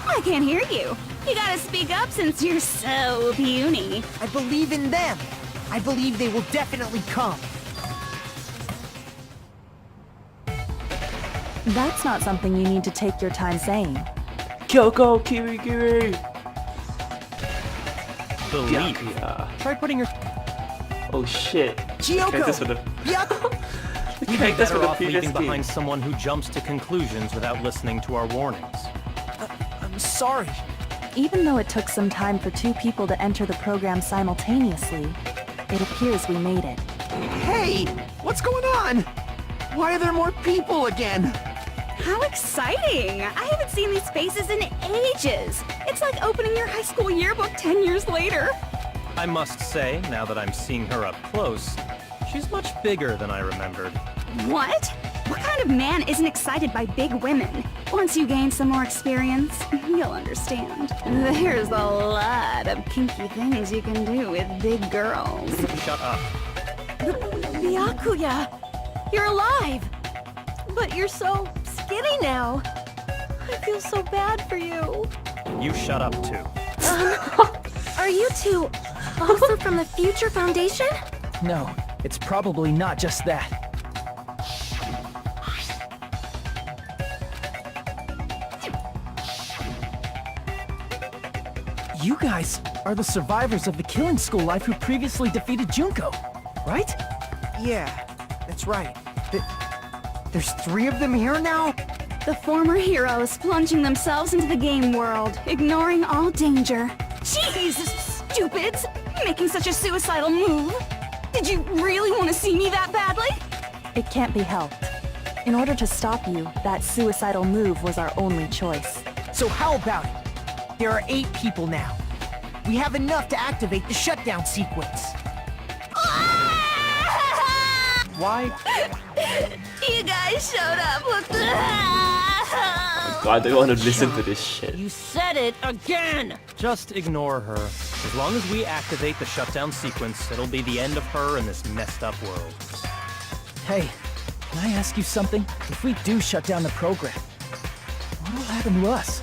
I can't hear you. You gotta speak up since you're so puny. I believe in them. I believe they will definitely come. That's not something you need to take your time saying. Kyoko, Kirigiri! Believe. Yeah. Try putting your... Oh shit. Kyoko! Characters for the... Kyoko! The We'd be characters for better the off previous leaving game. behind someone who jumps to conclusions without listening to our warnings. I'm sorry. Even though it took some time for 2 people to enter the program simultaneously, it appears we made it. Hey! What's going on? Why are there more people again? How exciting! I haven't seen these faces in ages. It's like opening your high school yearbook 10 years later. I must say, now that I'm seeing her up close, she's much bigger than I remembered. What? What kind of man isn't excited by big women? Once you gain some more experience, you'll understand. There's a lot of kinky things you can do with big girls. Shut up. Byakuya! You're alive! But you're so skinny now. I feel so bad for you. You shut up too. Are you two also from the Future Foundation? No, it's probably not just that. You guys are the survivors of the killing school life who previously defeated Junko, right? Yeah, that's right. There's 3 of them here now? The former heroes plunging themselves into the game world, ignoring all danger. Jeez, stupids! Making such a suicidal move. Did you really want to see me that badly? It can't be helped. In order to stop you, that suicidal move was our only choice. So how about it? There are 8 people now. We have enough to activate the shutdown sequence. Why? You guys showed up. God, I don't want to listen to this shit. You said it again! Just ignore her. As long as we activate the shutdown sequence, it'll be the end of her in this messed up world. Hey, can I ask you something? If we do shut down the program, what'll happen to us?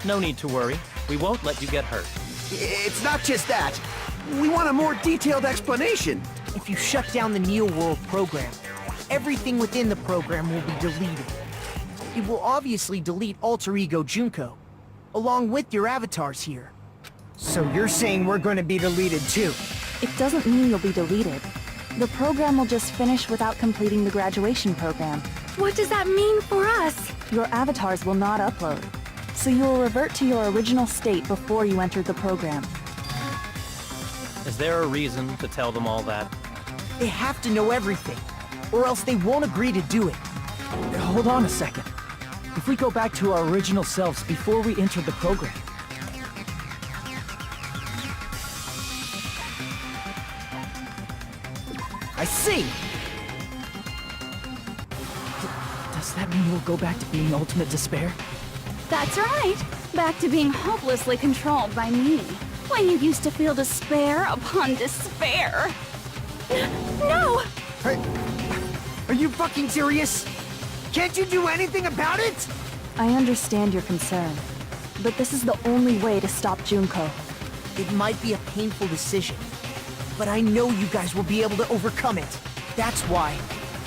No need to worry. We won't let you get hurt. It's not just that. We want a more detailed explanation. If you shut down the Neo World program, everything within the program will be deleted. It will obviously delete Alter Ego Junko, along with your avatars here. So you're saying we're going to be deleted too? It doesn't mean you'll be deleted. The program will just finish without completing the graduation program. What does that mean for us? Your avatars will not upload, so you will revert to your original state before you entered the program. Is there a reason to tell them all that? They have to know everything, or else they won't agree to do it. Hold on a second. If we go back to our original selves before we entered the program, I see! does that mean we'll go back to being ultimate despair? That's right. Back to being hopelessly controlled by me. When you used to feel despair upon despair. No! Are you fucking serious? Can't you do anything about it? I understand your concern, but this is the only way to stop Junko. It might be a painful decision, but I know you guys will be able to overcome it. That's why,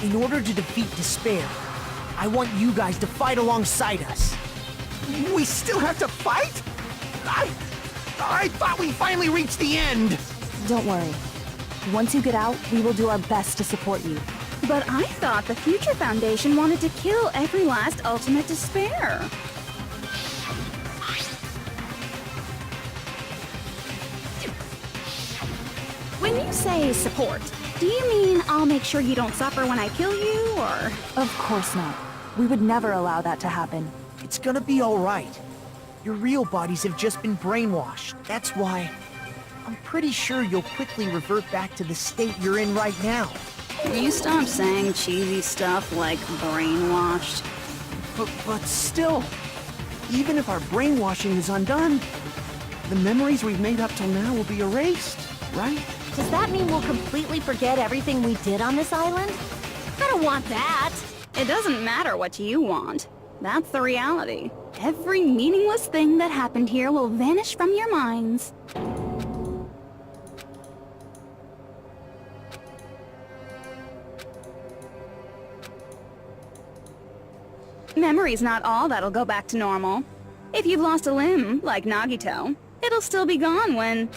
in order to defeat despair, I want you guys to fight alongside us. We still have to fight? I thought we finally reached the end! Don't worry. Once you get out, we will do our best to support you. But I thought the Future Foundation wanted to kill every last ultimate despair. When you say support, do you mean I'll make sure you don't suffer when I kill you, or...? Of course not. We would never allow that to happen. It's gonna be alright. Your real bodies have just been brainwashed. That's why I'm pretty sure you'll quickly revert back to the state you're in right now. Will you stop saying cheesy stuff like brainwashed? But still, even if our brainwashing is undone, the memories we've made up till now will be erased, right? Does that mean we'll completely forget everything we did on this island? I don't want that! It doesn't matter what you want. That's the reality. Every meaningless thing that happened here will vanish from your minds. Memory's not all that'll go back to normal. If you've lost a limb, like Nagito, it'll still be gone when...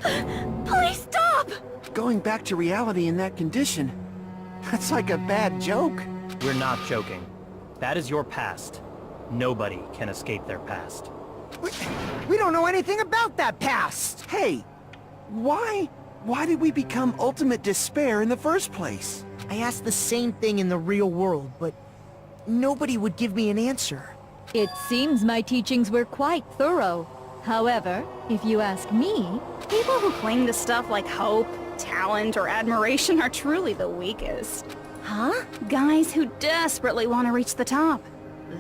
Please stop! Going back to reality in that condition, that's like a bad joke. We're not joking. That is your past. Nobody can escape their past. We don't know anything about that past! Hey, why did we become ultimate despair in the first place? I asked the same thing in the real world, but nobody would give me an answer. It seems my teachings were quite thorough. However, if you ask me, people who cling to stuff like hope, talent, or admiration are truly the weakest. Huh? Guys who desperately want to reach the top.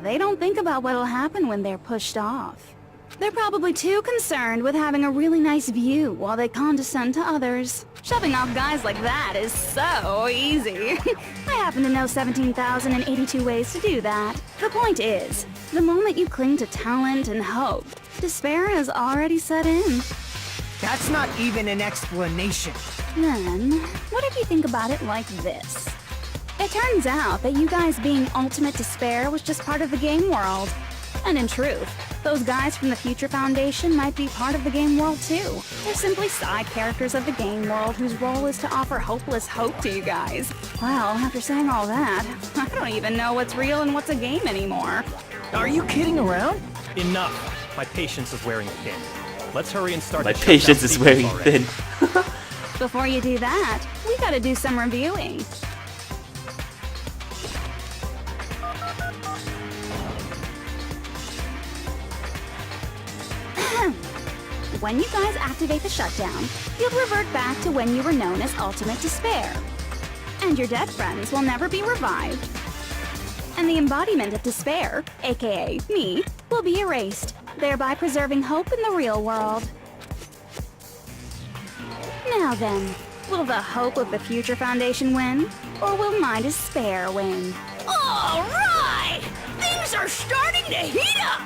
They don't think about what'll happen when they're pushed off. They're probably too concerned with having a really nice view while they condescend to others. Shoving off guys like that is so easy. I happen to know 17,082 ways to do that. The point is, the moment you cling to talent and hope, despair has already set in. That's not even an explanation. Then, what if you think about it like this? It turns out that you guys being ultimate despair was just part of the game world. And in truth, those guys from the Future Foundation might be part of the game world too. They're simply side characters of the game world whose role is to offer hopeless hope to you guys. Well, after saying all that, I don't even know what's real and what's a game anymore. Are you kidding around? Enough! My patience is wearing thin. Let's hurry and start. My patience is wearing thin. Before you do that, we gotta do some reviewing. When you guys activate the shutdown, you'll revert back to when you were known as Ultimate Despair. And your dead friends will never be revived. And the embodiment of despair, aka me, will be erased, thereby preserving hope in the real world. Now then, will the hope of the Future Foundation win? Or will my despair win? Alright! Things are starting to heat up!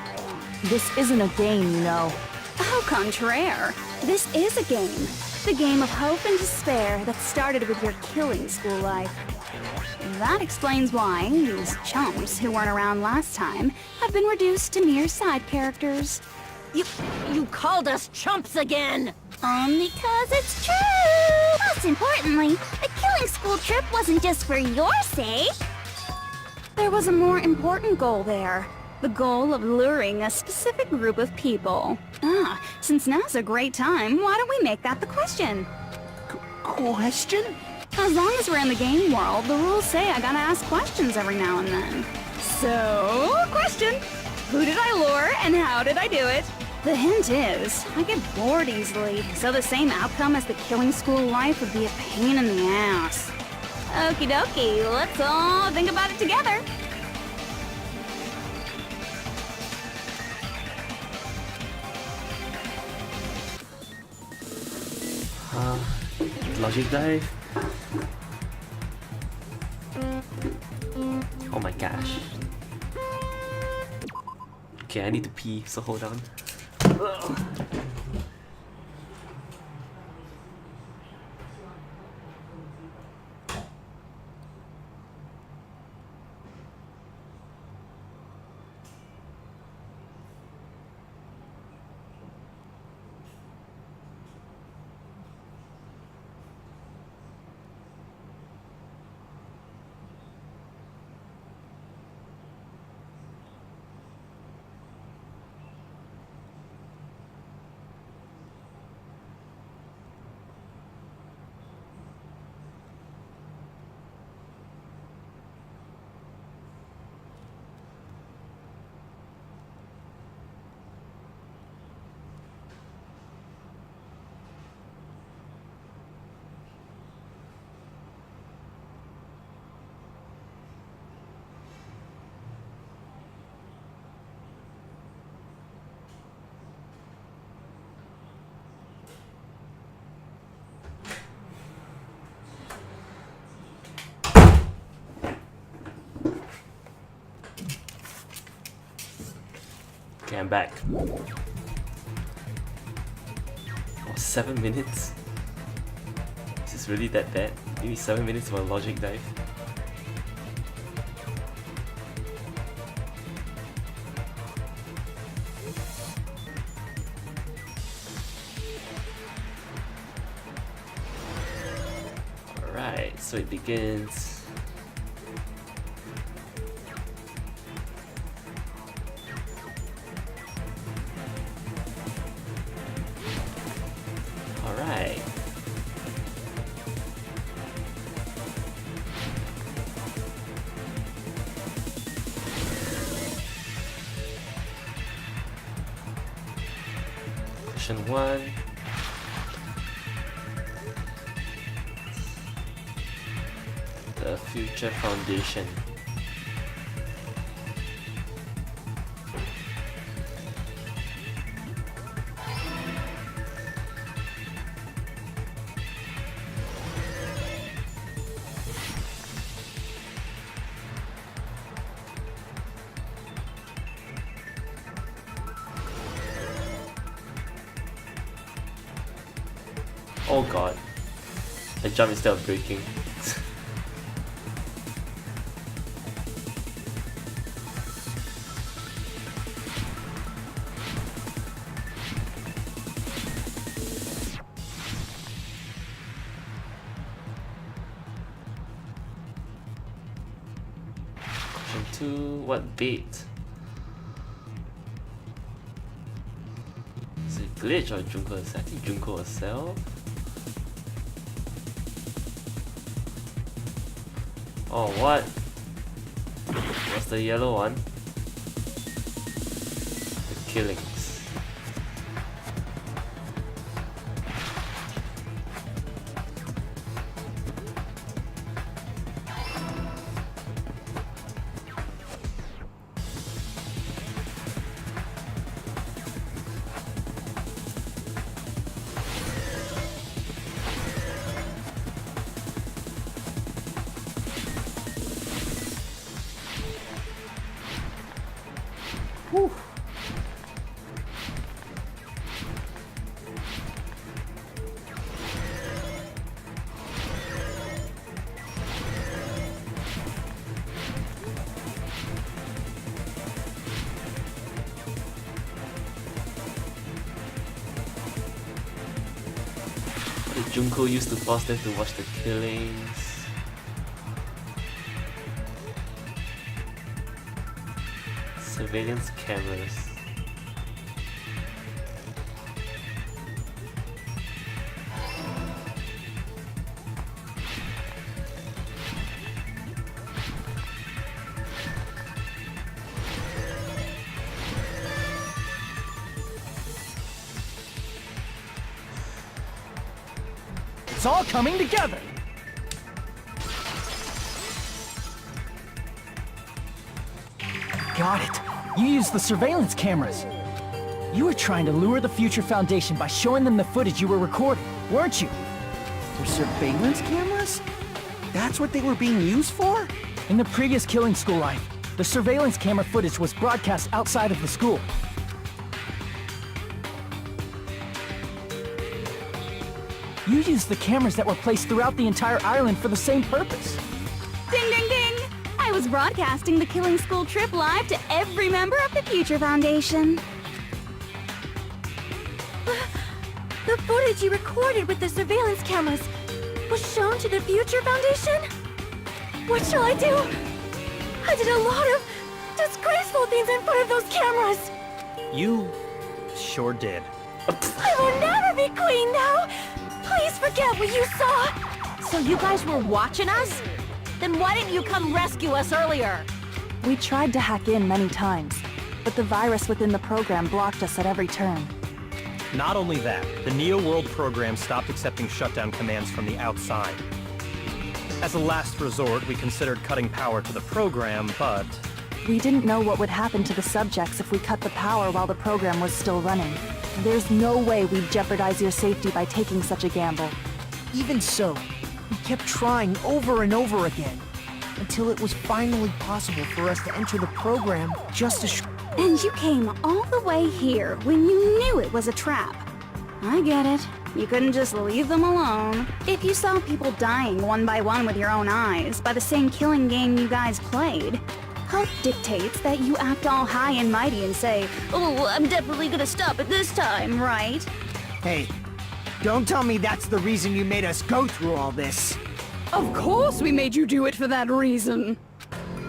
This isn't a game, you know. Au contraire, this is a game. The game of hope and despair that started with your killing school life. That explains why these chumps who weren't around last time have been reduced to mere side characters. You called us chumps again! Because it's true! Most importantly, the killing school trip wasn't just for your sake. There was a more important goal there. The goal of luring a specific group of people. Since now's a great time, why don't we make that the question? Question? As long as we're in the game world, the rules say I gotta ask questions every now and then. So, question. Who did I lure and how did I do it? The hint is, I get bored easily, so the same outcome as the killing school life would be a pain in the ass. Okie dokie, let's all think about it together. Logic dive. Oh my gosh. Okay, I need to pee, so hold on. back. Oh, 7 minutes? Is this really that bad? Give me 7 minutes for a logic dive. Alright, so it begins. Alright. Question 1. The future foundation. Oh god. I jump instead of breaking. Question 2. What bait? Is it glitch or Junko? I think Junko herself. Oh, what? What's the yellow one? The killings. Whew. The Junko used to force them to watch the killings. Surveillance cameras. It's all coming together! Got it. You used the surveillance cameras. You were trying to lure the Future Foundation by showing them the footage you were recording, weren't you? They're surveillance cameras? That's what they were being used for? In the previous Killing School life, the surveillance camera footage was broadcast outside of the school. You used the cameras that were placed throughout the entire island for the same purpose. Ding ding ding! I was broadcasting the Killing School trip live to every member of the Future Foundation. The footage you recorded with the surveillance cameras was shown to the Future Foundation? What shall I do? I did a lot of disgraceful things in front of those cameras. You sure did. I will never be queen now. Please forget what you saw. So you guys were watching us? Then why didn't you come rescue us earlier? We tried to hack in many times, but the virus within the program blocked us at every turn. Not only that, the Neo World program stopped accepting shutdown commands from the outside. As a last resort, we considered cutting power to the program, but... We didn't know what would happen to the subjects if we cut the power while the program was still running. There's no way we'd jeopardize your safety by taking such a gamble. Even so, we kept trying over and over again, until it was finally possible for us to enter the program just as And you came all the way here when you knew it was a trap. I get it. You couldn't just leave them alone. If you saw people dying one by one with your own eyes by the same killing game you guys played, health dictates that you act all high and mighty and say, "Oh, I'm definitely gonna stop it this time, right?" Hey, don't tell me that's the reason you made us go through all this. Of course we made you do it for that reason.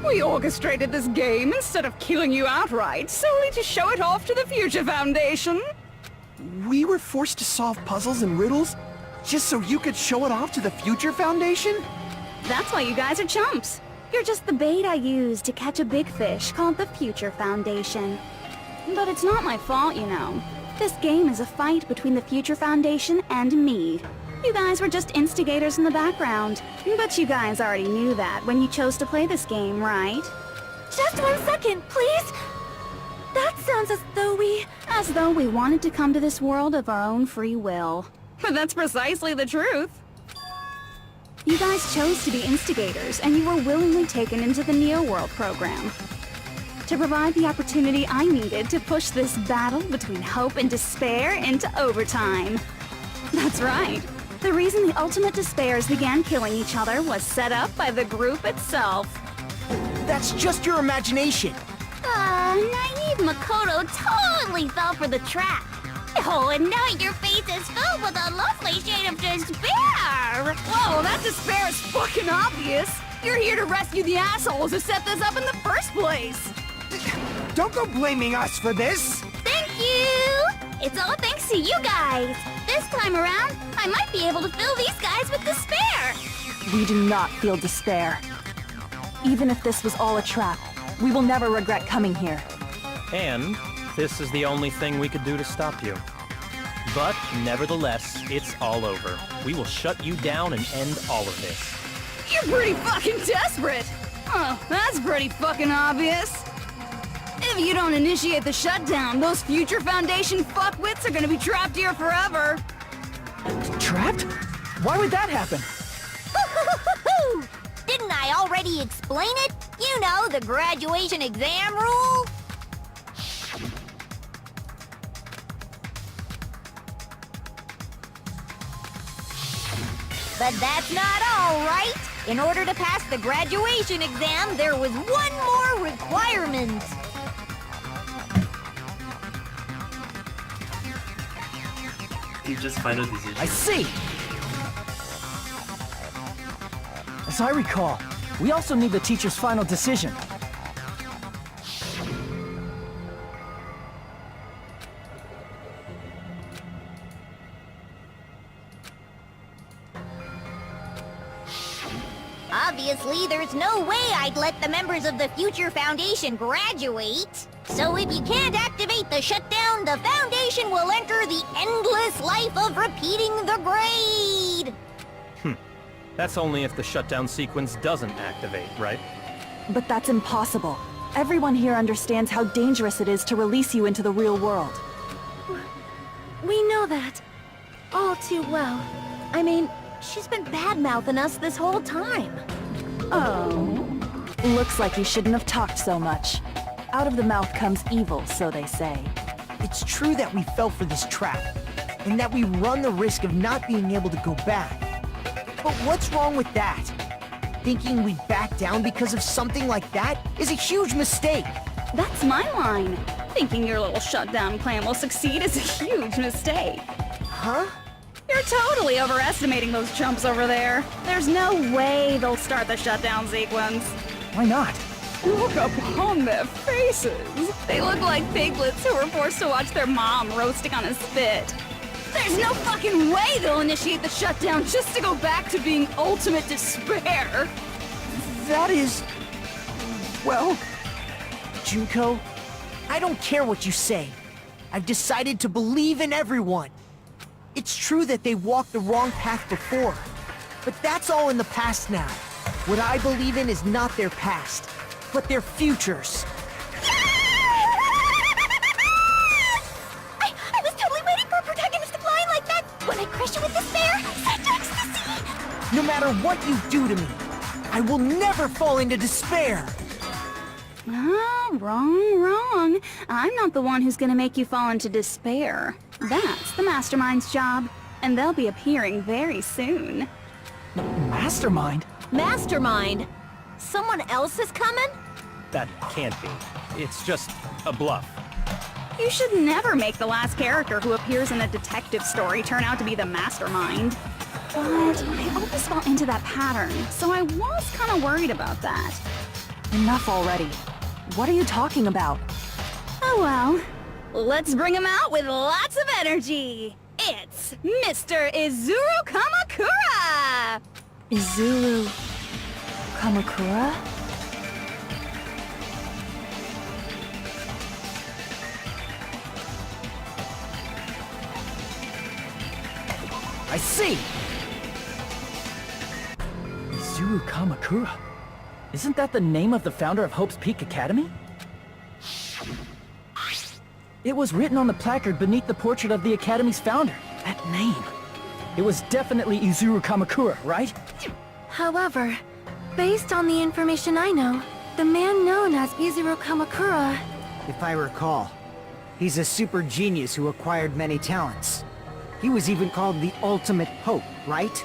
We orchestrated this game instead of killing you outright, solely to show it off to the Future Foundation. We were forced to solve puzzles and riddles just so you could show it off to the Future Foundation? That's why you guys are chumps. You're just the bait I used to catch a big fish called the Future Foundation. But it's not my fault, you know. This game is a fight between the Future Foundation and me. You guys were just instigators in the background. But you guys already knew that when you chose to play this game, right? Just 1 second, please! That sounds as though we... As though we wanted to come to this world of our own free will. But that's precisely the truth. You guys chose to be instigators, and you were willingly taken into the Neo World program. To provide the opportunity I needed to push this battle between hope and despair into overtime. That's right. The reason the Ultimate Despairs began killing each other was set up by the group itself. That's just your imagination. Naive Makoto totally fell for the trap. Oh, and now your face is filled with a lovely shade of despair! Whoa, that despair is fucking obvious! You're here to rescue the assholes who set this up in the first place! Don't go blaming us for this! Thank you! It's all thanks to you guys! This time around, I might be able to fill these guys with despair! We do not feel despair. Even if this was all a trap, we will never regret coming here. And this is the only thing we could do to stop you. But nevertheless, it's all over. We will shut you down and end all of this. You're pretty fucking desperate! Oh, that's pretty fucking obvious. If you don't initiate the shutdown, those Future Foundation fuckwits are gonna be trapped here forever. Trapped? Why would that happen? Didn't I already explain it? You know, the graduation exam rule? But that's not all, right? In order to pass the graduation exam, there was one more requirement. Teacher's final decision. I see! As I recall, we also need the teacher's final decision. Obviously, there's no way I'd let the members of the Future Foundation graduate. So if you can't activate the shutdown, the Foundation will enter the endless life of repeating the grade! That's only if the shutdown sequence doesn't activate, right? But that's impossible. Everyone here understands how dangerous it is to release you into the real world. We know that. All too well. I mean, she's been bad-mouthing us this whole time. Oh. Looks like you shouldn't have talked so much. Out of the mouth comes evil, so they say. It's true that we fell for this trap, and that we run the risk of not being able to go back. But what's wrong with that? Thinking we'd back down because of something like that is a huge mistake. That's my line. Thinking your little shutdown plan will succeed is a huge mistake. Huh? You're totally overestimating those chumps over there. There's no way they'll start the shutdown sequence. Why not? Look upon their faces. They look like piglets who were forced to watch their mom roasting on a spit. There's no fucking way they'll initiate the shutdown just to go back to being ultimate despair. That is... well... Junko, I don't care what you say. I've decided to believe in everyone. It's true that they walked the wrong path before, but that's all in the past now. What I believe in is not their past, but their futures. I was totally waiting for a protagonist to fly like that when I crush you with despair, such ecstasy! No matter what you do to me, I will never fall into despair. Ah, wrong. I'm not the one who's gonna make you fall into despair. That's the Mastermind's job, and they'll be appearing very soon. Mastermind? Mastermind? Someone else is coming? That can't be. It's just a bluff. You should never make the last character who appears in a detective story turn out to be the Mastermind. But I always fell into that pattern, so I was kind of worried about that. Enough already. What are you talking about? Oh well, let's bring him out with lots of energy. It's Mr. Izuru Kamakura! Izuru Kamakura? I see! Izuru Kamakura. Isn't that the name of the founder of Hope's Peak Academy? It was written on the placard beneath the portrait of the Academy's founder. That name. It was definitely Izuru Kamakura, right? However, based on the information I know, the man known as Izuru Kamakura... If I recall, he's a super genius who acquired many talents. He was even called the Ultimate Hope, right?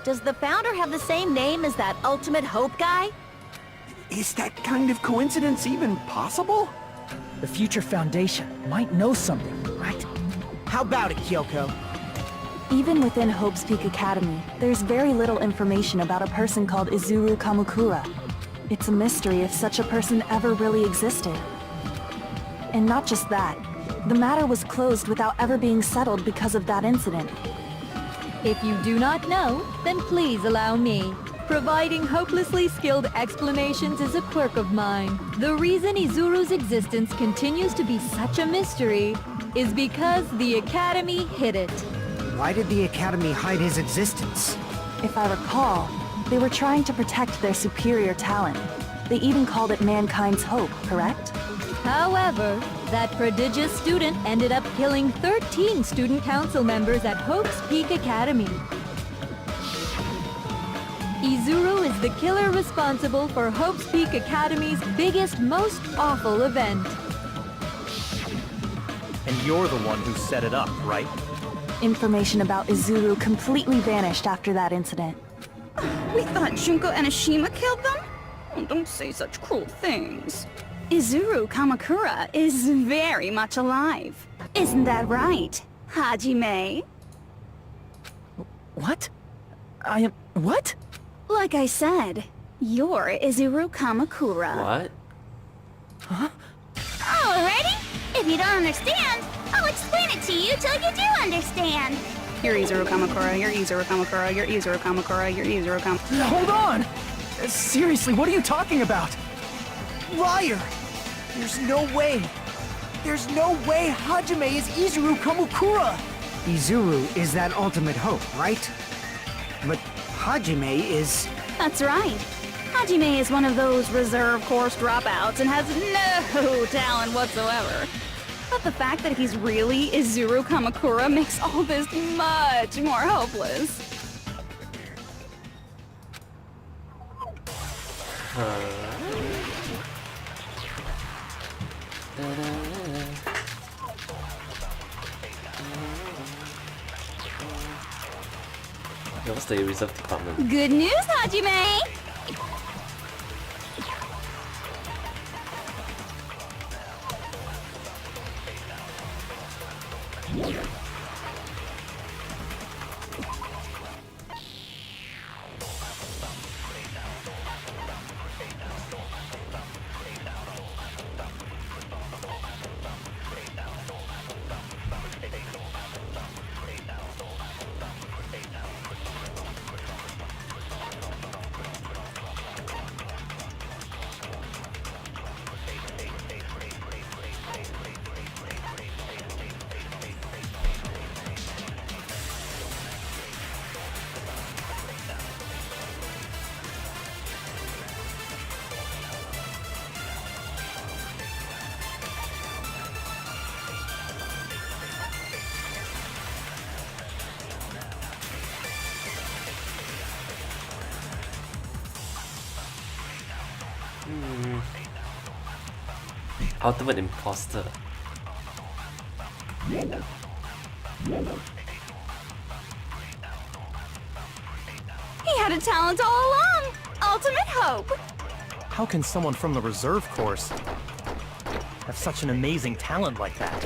Does the founder have the same name as that Ultimate Hope guy? Is that kind of coincidence even possible? The future foundation might know something, right? How about it, Kyoko? Even within Hope's Peak Academy, there's very little information about a person called Izuru Kamakura. It's a mystery if such a person ever really existed. And not just that, the matter was closed without ever being settled because of that incident. If you do not know, then please allow me. Providing hopelessly skilled explanations is a quirk of mine. The reason Izuru's existence continues to be such a mystery is because the Academy hid it. Why did the Academy hide his existence? If I recall, they were trying to protect their superior talent. They even called it mankind's hope, correct? However, that prodigious student ended up killing 13 student council members at Hope's Peak Academy. Izuru is the killer responsible for Hope's Peak Academy's biggest, most awful event. And you're the one who set it up, right? Information about Izuru completely vanished after that incident. We thought Junko and Ashima killed them? Oh, don't say such cruel things. Izuru Kamakura is very much alive. Isn't that right, Hajime? What? What? Like I said, you're Izuru Kamakura. What? Huh? Alrighty. If you don't understand, I'll explain it to you till you do understand. You're Izuru Kamakura, you're Izuru Kamakura, you're Izuru Kamakura, you're Izuru Kamakura. Hold on! Seriously, what are you talking about? Liar! There's no way! There's no way Hajime is Izuru Kamakura! Izuru is that ultimate hope, right? But Hajime is... That's right. Hajime is one of those reserve course dropouts and has no talent whatsoever. But the fact that he's really Izuru Kamakura makes all this much more hopeless. What's the reserve department? Good news, Hajime! Ultimate imposter. He had a talent all along! Ultimate hope! How can someone from the reserve course have such an amazing talent like that?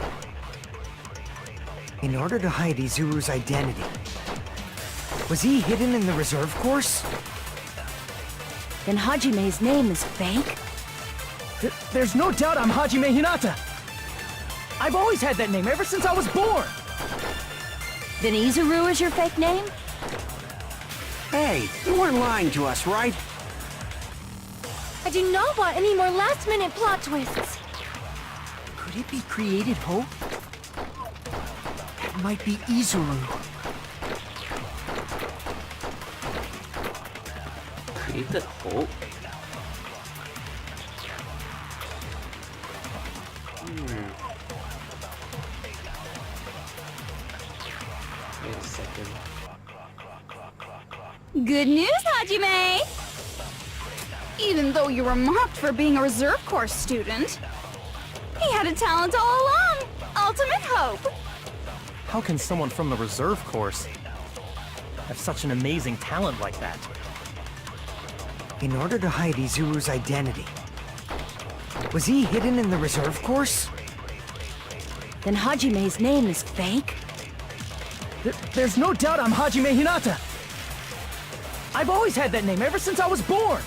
In order to hide Izuru's identity, was he hidden in the reserve course? Then Hajime's name is fake? There's no doubt I'm Hajime Hinata. I've always had that name ever since I was born. Then Izuru is your fake name? Hey, you weren't lying to us, right? I do not want any more last-minute plot twists. Could it be created hope? That might be Izuru. Created hope? Wait a second. Good news, Hajime! Even though you were mocked for being a reserve course student, he had a talent all along! Ultimate hope! How can someone from the reserve course have such an amazing talent like that? In order to hide Izuru's identity, was he hidden in the reserve course? Then Hajime's name is fake? There's no doubt I'm Hajime Hinata. I've always had that name ever since I was born.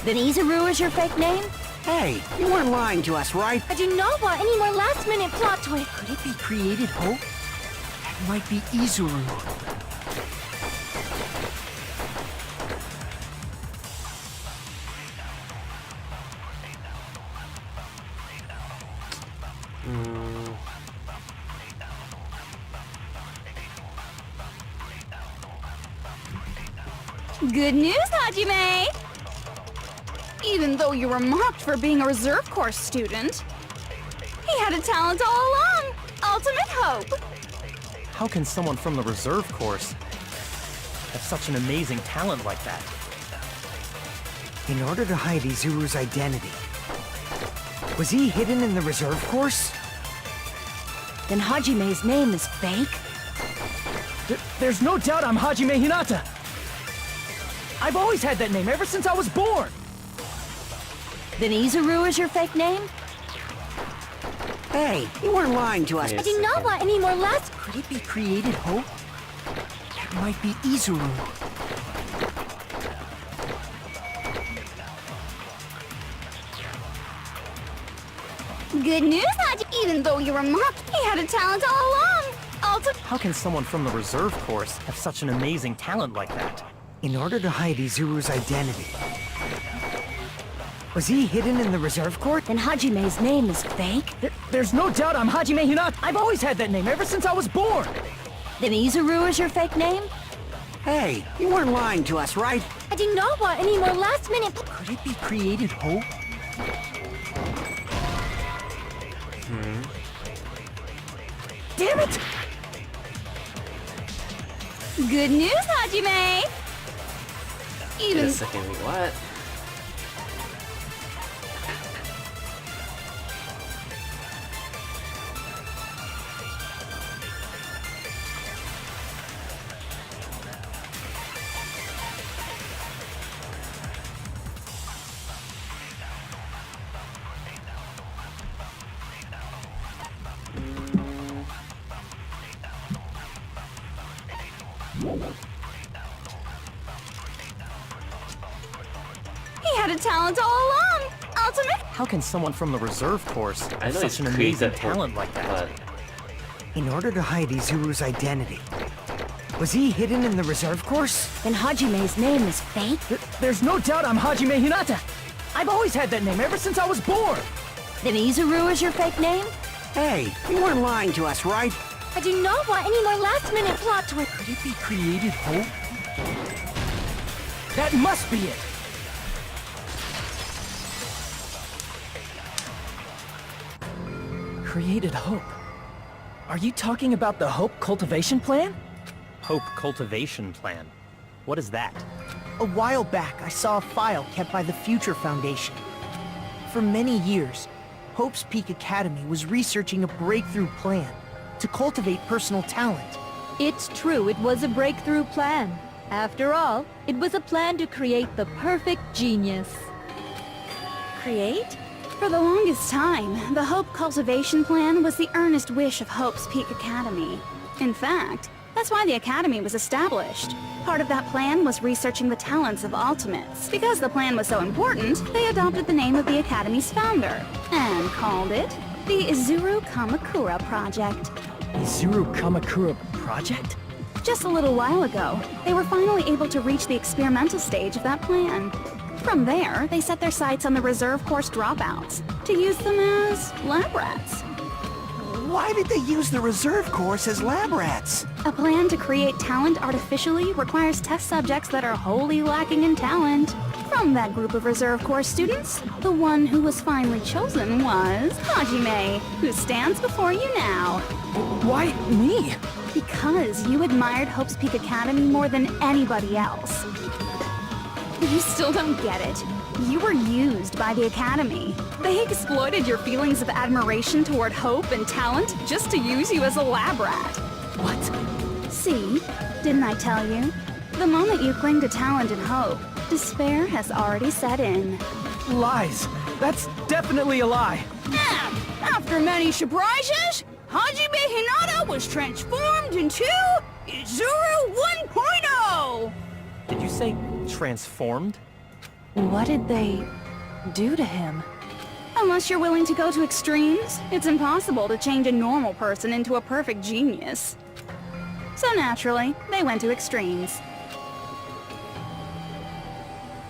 Then Izuru is your fake name? Hey, you weren't lying to us, right? I do not want any more last-minute plot twists. Could it be created hope? That might be Izuru. Good news, Hajime! Even though you were mocked for being a reserve course student, he had a talent all along! Ultimate hope! How can someone from the reserve course have such an amazing talent like that? In order to hide Izuru's identity, was he hidden in the reserve course? Then Hajime's name is fake? There's no doubt I'm Hajime Hinata. I've always had that name ever since I was born. Then Izuru is your fake name? Hey, you weren't lying to us. I do not want any more last... Could it be created hope? That might be Izuru. Good news, Hajime! Even though you were mocked, he had a talent all along! How can someone from the reserve course have such an amazing talent like that? In order to hide Izuru's identity, was he hidden in the reserve court? Then Hajime's name is fake? There's no doubt I'm Hajime Hinata. I've always had that name ever since I was born. Then Izuru is your fake name? Hey, you weren't lying to us, right? I do not want any more last-minute... Could it be created hope? Damn it! Good news, Hajime! Wait a second, wait, what? He had a talent all along! Ultimate... How can someone from the reserve course I have know such it's an amazing created talent like that? In order to hide Izuru's identity, was he hidden in the reserve course? Then Hajime's name is fake? There's no doubt I'm Hajime Hinata. I've always had that name ever since I was born. Then Izuru is your fake name? Hey, you weren't lying to us, right? I do not want any more last-minute plot twists. Could it be created hope? That must be it. Created hope. Are you talking about the Hope Cultivation Plan? Hope Cultivation Plan. What is that? A while back, I saw a file kept by the Future Foundation. For many years, Hope's Peak Academy was researching a breakthrough plan to cultivate personal talent. It's true, it was a breakthrough plan. After all, it was a plan to create the perfect genius. Create? For the longest time, the Hope Cultivation Plan was the earnest wish of Hope's Peak Academy. In fact, that's why the Academy was established. Part of that plan was researching the talents of Ultimates. Because the plan was so important, they adopted the name of the Academy's founder, and called it the Izuru Kamakura Project. Izuru Kamakura Project? Just a little while ago, they were finally able to reach the experimental stage of that plan. From there, they set their sights on the reserve course dropouts, to use them as lab rats. Why did they use the reserve course as lab rats? A plan to create talent artificially requires test subjects that are wholly lacking in talent. From that group of reserve course students, the one who was finally chosen was Hajime, who stands before you now. Why me? Because you admired Hope's Peak Academy more than anybody else. You still don't get it. You were used by the Academy. They exploited your feelings of admiration toward hope and talent just to use you as a lab rat. What? See? Didn't I tell you? The moment you cling to talent and hope, despair has already set in. Lies. That's definitely a lie. After many surprises, Hajime Hinata was transformed into Izuru 1.0! Did you say transformed? What did they do to him? Unless you're willing to go to extremes, it's impossible to change a normal person into a perfect genius. So naturally, they went to extremes.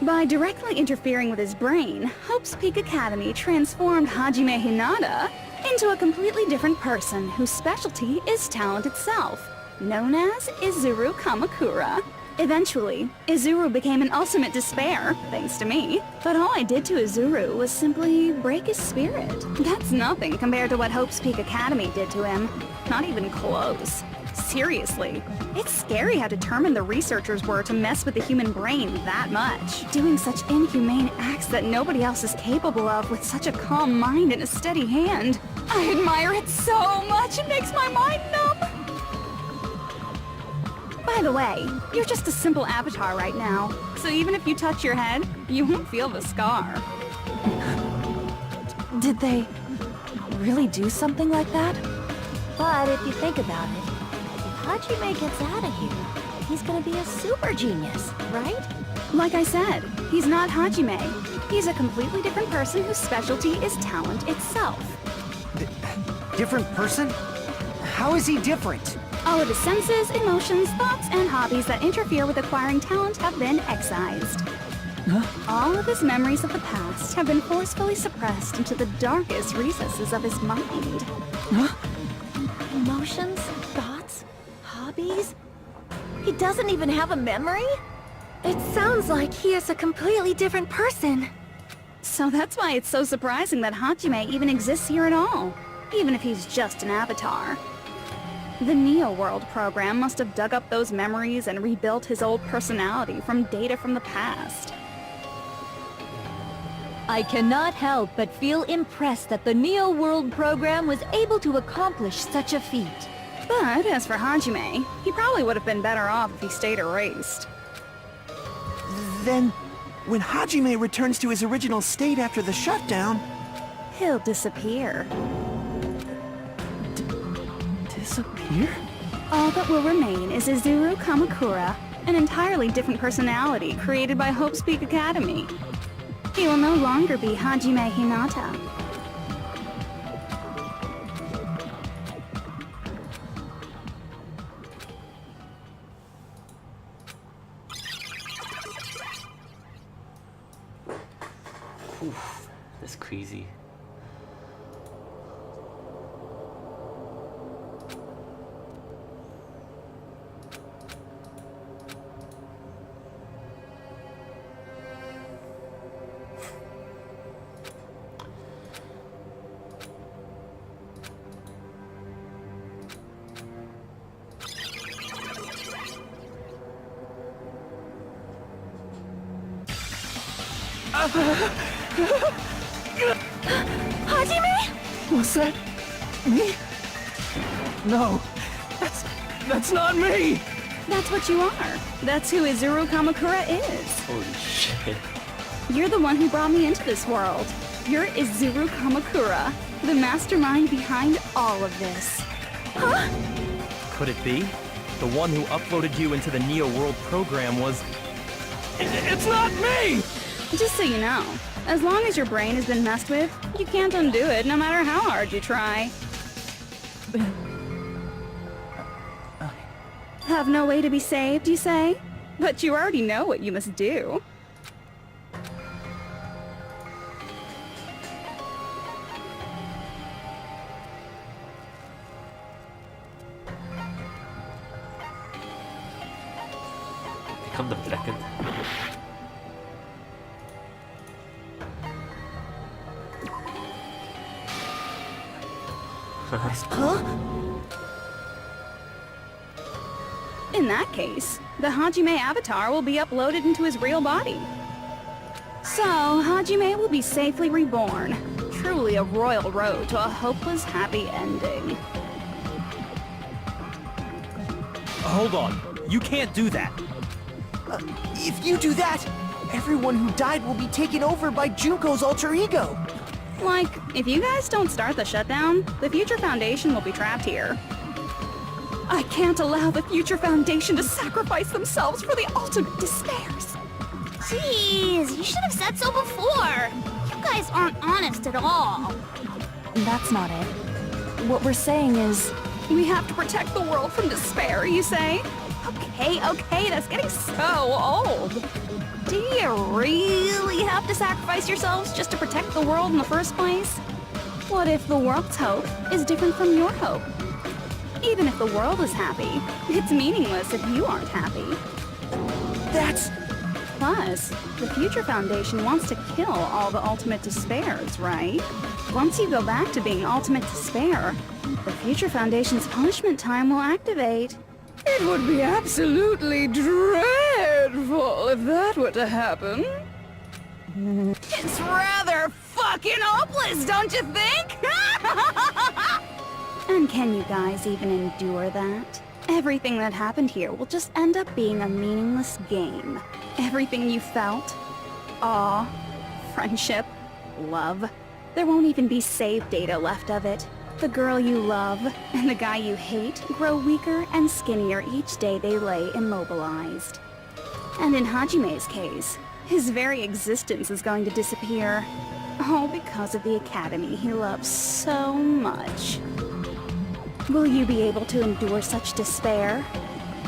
By directly interfering with his brain, Hope's Peak Academy transformed Hajime Hinata into a completely different person whose specialty is talent itself, known as Izuru Kamakura. Eventually, Izuru became an ultimate despair, thanks to me. But all I did to Izuru was simply break his spirit. That's nothing compared to what Hope's Peak Academy did to him. Not even close. Seriously, it's scary how determined the researchers were to mess with the human brain that much. Doing such inhumane acts that nobody else is capable of with such a calm mind and a steady hand. I admire it so much, it makes my mind numb. By the way, you're just a simple avatar right now, so even if you touch your head, you won't feel the scar. Did they really do something like that? But if you think about it, if Hajime gets out of here, he's gonna be a super genius, right? Like I said, he's not Hajime. He's a completely different person whose specialty is talent itself. Different person? How is he different? All of his senses, emotions, thoughts, and hobbies that interfere with acquiring talent have been excised. Huh? All of his memories of the past have been forcefully suppressed into the darkest recesses of his mind. Huh? Emotions, thoughts, hobbies? He doesn't even have a memory? It sounds like he is a completely different person. So that's why it's so surprising that Hajime even exists here at all, even if he's just an avatar. The Neo World program must have dug up those memories and rebuilt his old personality from data from the past. I cannot help but feel impressed that the Neo World program was able to accomplish such a feat. But as for Hajime, he probably would have been better off if he stayed erased. Then, when Hajime returns to his original state after the shutdown... He'll disappear. Disappear? All that will remain is Izuru Kamakura, an entirely different personality created by Hope's Peak Academy. He will no longer be Hajime Hinata. Oof, that's crazy. Hajime? Was that me? No, that's not me! That's what you are. That's who Izuru Kamakura is. Holy shit. You're the one who brought me into this world. You're Izuru Kamakura, the mastermind behind all of this. Huh? Could it be? The one who uploaded you into the Neo World program was... It's not me! Just so you know, as long as your brain has been messed with, you can't undo it no matter how hard you try. Have no way to be saved, you say? But you already know what you must do. Become the blackened. Huh? In that case, the Hajime avatar will be uploaded into his real body. So, Hajime will be safely reborn. Truly a royal road to a hopeless happy ending. Hold on. You can't do that. If you do that, everyone who died will be taken over by Junko's alter ego. Like, if you guys don't start the shutdown, the Future Foundation will be trapped here. I can't allow the Future Foundation to sacrifice themselves for the ultimate despairs. Jeez, you should have said so before. You guys aren't honest at all. That's not it. What we're saying is... We have to protect the world from despair, you say? Okay, that's getting so old. Do you really have to sacrifice yourselves just to protect the world in the first place? What if the world's hope is different from your hope? Even if the world is happy, it's meaningless if you aren't happy. That's... Plus, the Future Foundation wants to kill all the ultimate despairs, right? Once you go back to being ultimate despair, the Future Foundation's punishment time will activate. It would be absolutely dreadful if that were to happen. It's rather fucking hopeless, don't you think? And can you guys even endure that? Everything that happened here will just end up being a meaningless game. Everything you felt, awe, friendship, love, there won't even be save data left of it. The girl you love and the guy you hate grow weaker and skinnier each day they lay immobilized. And in Hajime's case, his very existence is going to disappear. All because of the academy he loves so much. Will you be able to endure such despair?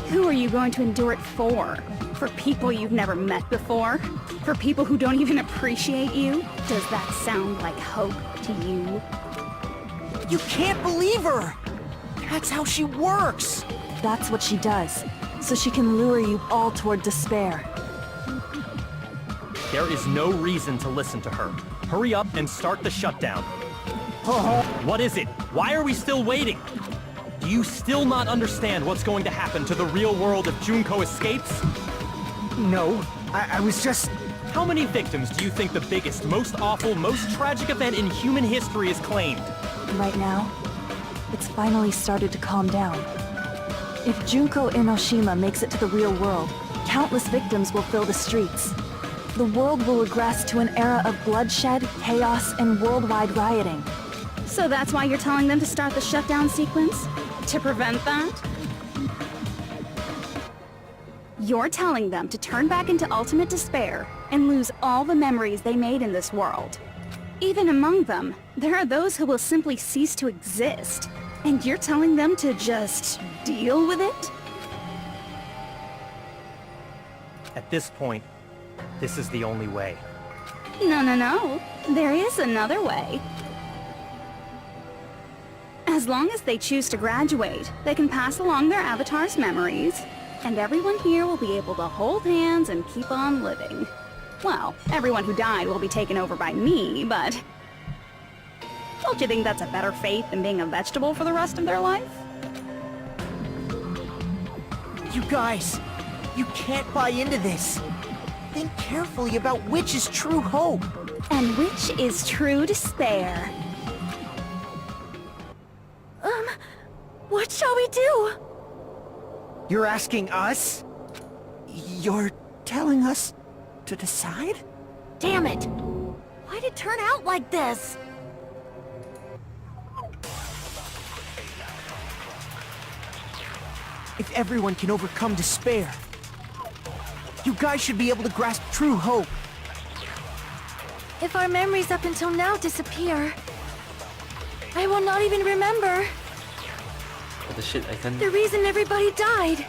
Who are you going to endure it for? For people you've never met before? For people who don't even appreciate you? Does that sound like hope to you? You can't believe her! That's how she works! That's what she does, so she can lure you all toward despair. There is no reason to listen to her. Hurry up and start the shutdown. What is it? Why are we still waiting? Do you still not understand what's going to happen to the real world if Junko escapes? No, I was just... How many victims do you think the biggest, most awful, most tragic event in human history has claimed? Right now, it's finally started to calm down. If Junko Enoshima makes it to the real world, countless victims will fill the streets. The world will regress to an era of bloodshed, chaos, and worldwide rioting. So that's why you're telling them to start the shutdown sequence? To prevent that? You're telling them to turn back into ultimate despair and lose all the memories they made in this world. Even among them, there are those who will simply cease to exist. And you're telling them to just deal with it? At this point, this is the only way. No. There is another way. As long as they choose to graduate, they can pass along their avatar's memories, and everyone here will be able to hold hands and keep on living. Well, everyone who died will be taken over by me, but... Don't you think that's a better fate than being a vegetable for the rest of their life? You guys, you can't buy into this. Think carefully about which is true hope. And which is true despair? What shall we do? You're asking us? You're telling us to decide? Damn it! Why'd it turn out like this? If everyone can overcome despair, you guys should be able to grasp true hope. If our memories up until now disappear, I will not even remember What the shit, I can... the reason everybody died.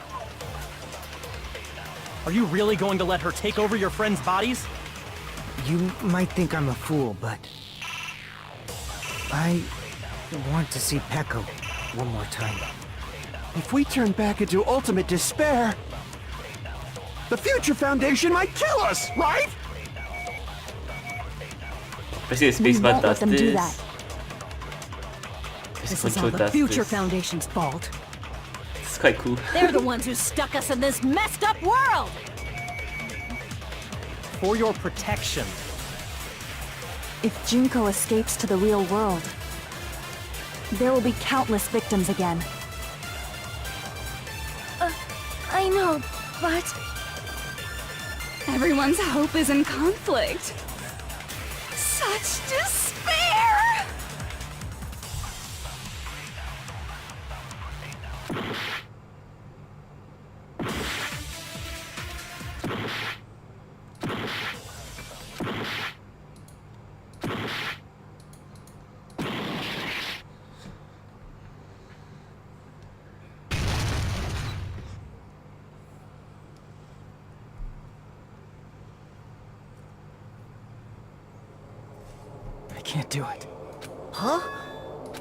Are you really going to let her take over your friends' bodies? You might think I'm a fool, but... I want to see Peko one more time. If we turn back into ultimate despair, the Future Foundation might kill us, right? Basically, We won't let them do that. This is all the Future Foundation's fault. It's quite cool. They're the ones who stuck us in this messed up world! For your protection. If Junko escapes to the real world, there will be countless victims again. I know, but... Everyone's hope is in conflict. Such despair! I can't do it. Huh?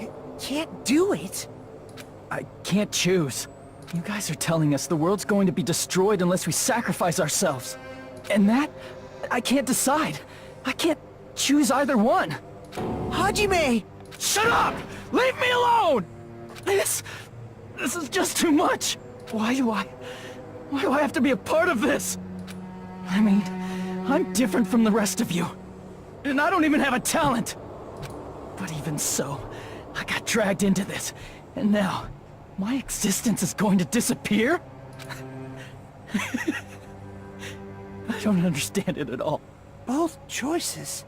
You can't do it? I can't choose. You guys are telling us the world's going to be destroyed unless we sacrifice ourselves. And that, I can't decide. I can't choose either one. Hajime! Shut up! Leave me alone! This is just too much. Why do I have to be a part of this? I mean, I'm different from the rest of you. And I don't even have a talent. But even so, I got dragged into this. And now, my existence is going to disappear? I don't understand it at all. Both choices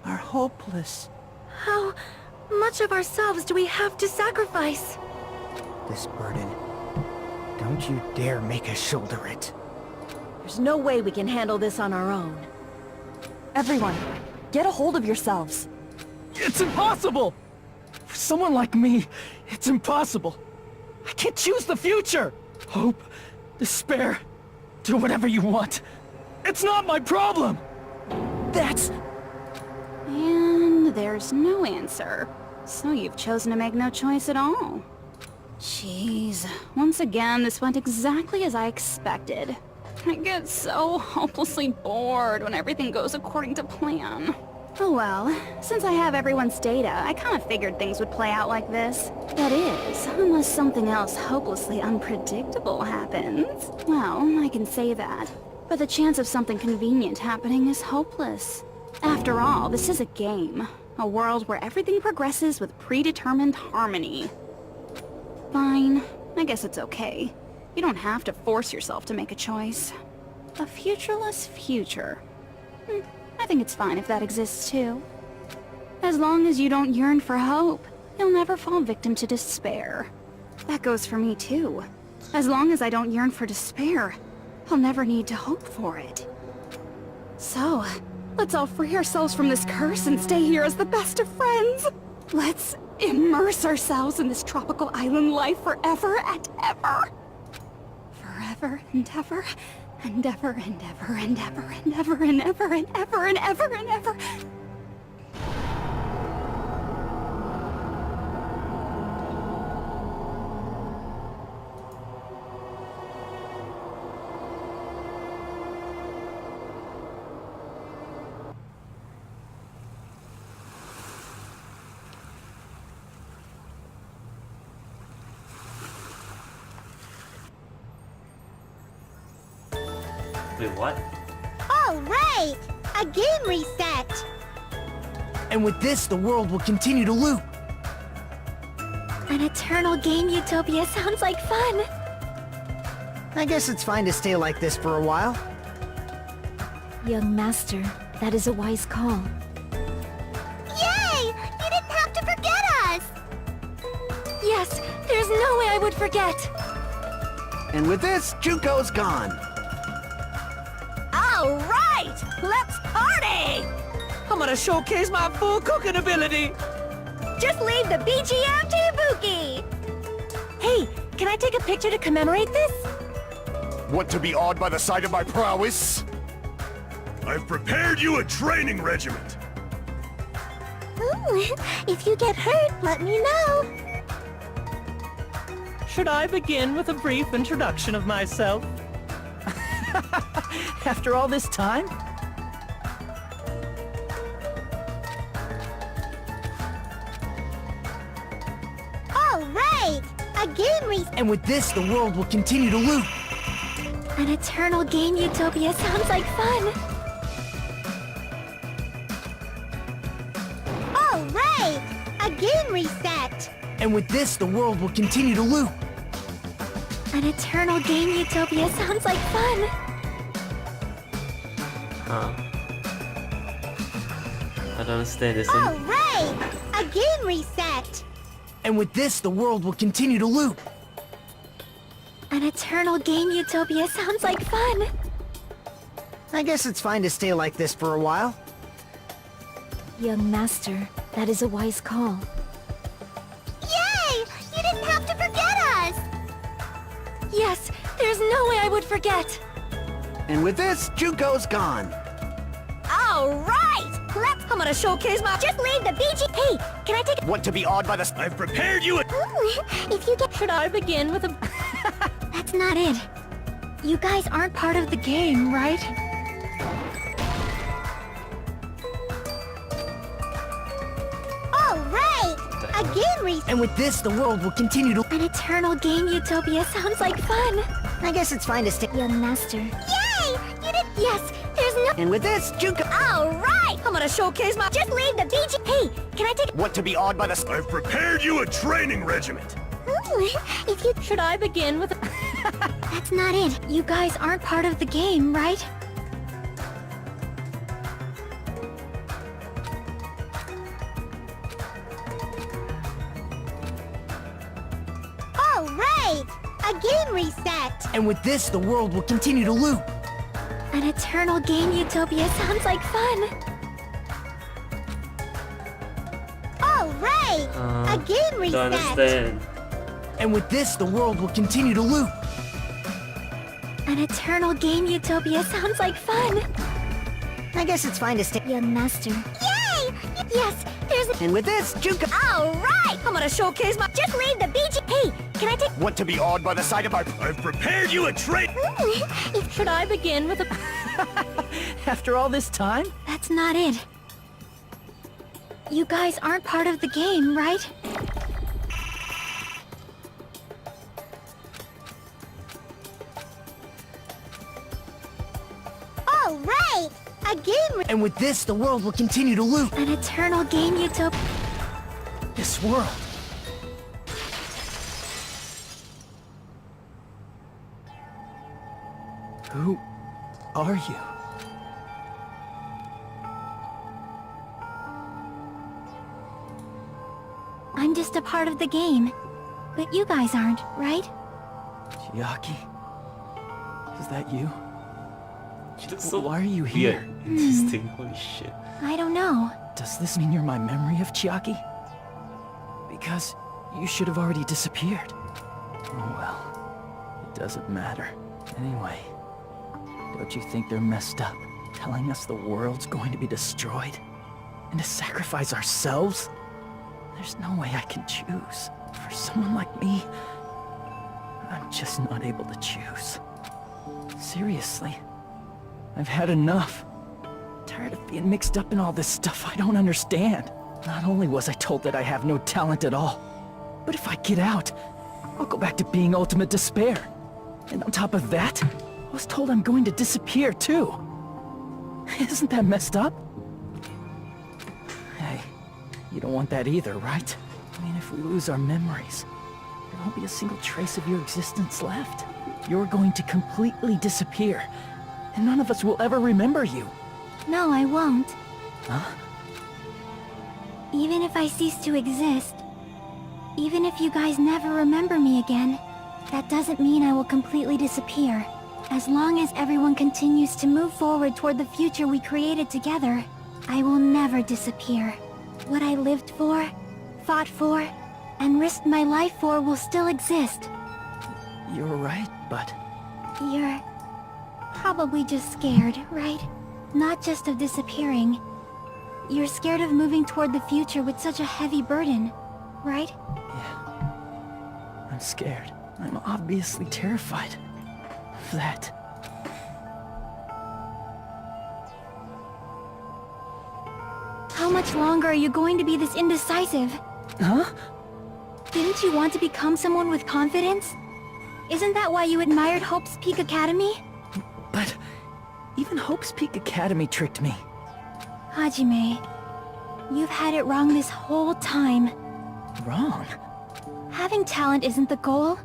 are hopeless. How much of ourselves do we have to sacrifice? This burden, don't you dare make us shoulder it. There's no way we can handle this on our own. Everyone, get a hold of yourselves. It's impossible! For someone like me, it's impossible. I can't choose the future! Hope, despair, do whatever you want. It's not my problem! That's... And there's no answer. So you've chosen to make no choice at all. Jeez, once again, this went exactly as I expected. I get so hopelessly bored when everything goes according to plan. Oh well, since I have everyone's data, I kind of figured things would play out like this. That is, unless something else hopelessly unpredictable happens. Well, I can say that. But the chance of something convenient happening is hopeless. After all, this is a game. A world where everything progresses with predetermined harmony. Fine, I guess it's okay. You don't have to force yourself to make a choice. A futureless future. I think it's fine if that exists too. As long as you don't yearn for hope, you'll never fall victim to despair. That goes for me too. As long as I don't yearn for despair, I'll never need to hope for it. So, let's all free ourselves from this curse and stay here as the best of friends. Let's immerse ourselves in this tropical island life forever and ever. Forever and ever. And ever and ever and ever and ever and ever and ever and ever and ever. Wait, what? All right! A game reset! And with this, the world will continue to loop. An eternal game utopia sounds like fun. I guess it's fine to stay like this for a while. Young master, that is a wise call. Yay! You didn't have to forget us! Yes, there's no way I would forget. And with this, Juko's gone. All right! Let's party! I'm gonna showcase my full cooking ability. Just leave the BGM to Ibuki! Hey, can I take a picture to commemorate this? Want to be awed by the sight of my prowess? I've prepared you a training regiment. Ooh, if you get hurt, let me know. Should I begin with a brief introduction of myself? After all this time? All right! A game And with this, the world will continue to loop. An eternal game utopia sounds like fun. All right! A game reset! And with this, the world will continue to loop. An eternal game utopia sounds like fun. Huh? I don't understand this. All right! A game reset! And with this, the world will continue to loop. An eternal game utopia sounds like fun. I guess it's fine to stay like this for a while. Young master, that is a wise call. Yay! You didn't have to forget us! Yes, there's no way I would forget. And with this, Juko's gone. All right! I'm gonna showcase my... Just leave the BG... Hey, can I take... Want to be awed by the... I've prepared you a... Ooh, if you get... Should I begin with a... That's not it. You guys aren't part of the game, right? All right! A game reset! And with this, the world will continue to... An eternal game utopia sounds like fun. I guess it's fine to stay... Young master. Yay! You didn't... Yes, there's no... And with this, Juko... All right! I'm gonna showcase my... Just leave the BG... Hey, can I take... Want to be awed by the... I've prepared you a training regiment. Ooh, if you... Should I begin with a... That's not it. You guys aren't part of the game, right? All right! A game reset! And with this, the world will continue to loop. An eternal game utopia sounds like fun. All right! A game reset! Don't understand. And with this, the world will continue to loop. An eternal game utopia sounds like fun. I guess it's fine to stay... Young master. Yay! Yes, there's... And with this, Juko... All right! I'm gonna showcase my... Just leave the BG... Hey, can I take... Want to be awed by the sight of my... I've prepared you a train... Ooh, if... Should I begin with a... After all this time? That's not it. You guys aren't part of the game, right? All right! A game... And with this, the world will continue to loop. An eternal game utopia... This world. Who are you? I'm just a part of the game. But you guys aren't, right? Chiaki? Is that you? That's so Why are you weird. here? Interesting. Holy shit. I don't know. Does this mean you're my memory of Chiaki? Because you should have already disappeared. Oh well, it doesn't matter. Anyway, don't you think they're messed up, telling us the world's going to be destroyed? And to sacrifice ourselves? There's no way I can choose. For someone like me, I'm just not able to choose. Seriously, I've had enough. Tired of being mixed up in all this stuff I don't understand. Not only was I told that I have no talent at all, but if I get out, I'll go back to being ultimate despair. And on top of that, I was told I'm going to disappear too. Isn't that messed up? Hey, You don't want that either, right? I mean, if we lose our memories, there won't be a single trace of your existence left. You're going to completely disappear, and none of us will ever remember you. No, I won't. Huh? Even if I cease to exist, even if you guys never remember me again, that doesn't mean I will completely disappear. As long as everyone continues to move forward toward the future we created together, I will never disappear. What I lived for, fought for, and risked my life for will still exist. You're right, but... You're probably just scared, right? Not just of disappearing. You're scared of moving toward the future with such a heavy burden, right? Yeah. I'm scared. I'm obviously terrified of that. How much longer are you going to be this indecisive? Huh? Didn't you want to become someone with confidence? Isn't that why you admired Hope's Peak Academy? But even Hope's Peak Academy tricked me. Hajime, you've had it wrong this whole time. Wrong? Having talent isn't the goal.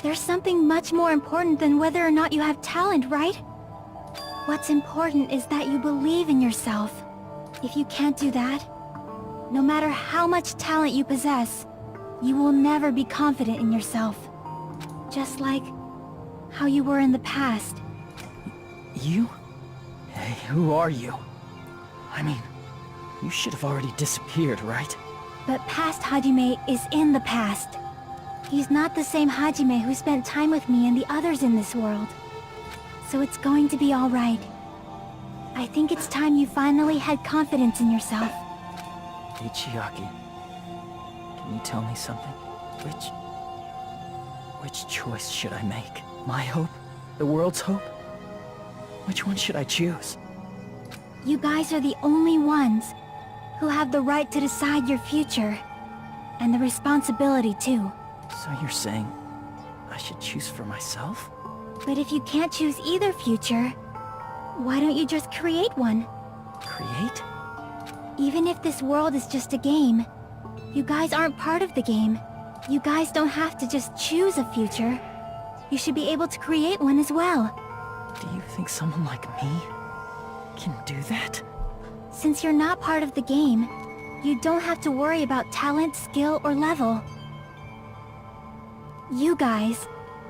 There's something much more important than whether or not you have talent, right? What's important is that you believe in yourself. If you can't do that, no matter how much talent you possess, you will never be confident in yourself. Just like how you were in the past. You? Hey, who are you? I mean, you should have already disappeared, right? But past Hajime is in the past. He's not the same Hajime who spent time with me and the others in this world. So it's going to be all right. I think it's time you finally had confidence in yourself. Hey, Chiaki. Can you tell me something? Which choice should I make? My hope? The world's hope? Which one should I choose? You guys are the only ones who have the right to decide your future. And the responsibility, too. So you're saying I should choose for myself? But if you can't choose either future, why don't you just create one? Create? Even if this world is just a game, you guys aren't part of the game. You guys don't have to just choose a future. You should be able to create one as well. Do you think someone like me can do that? Since you're not part of the game, you don't have to worry about talent, skill, or level. You guys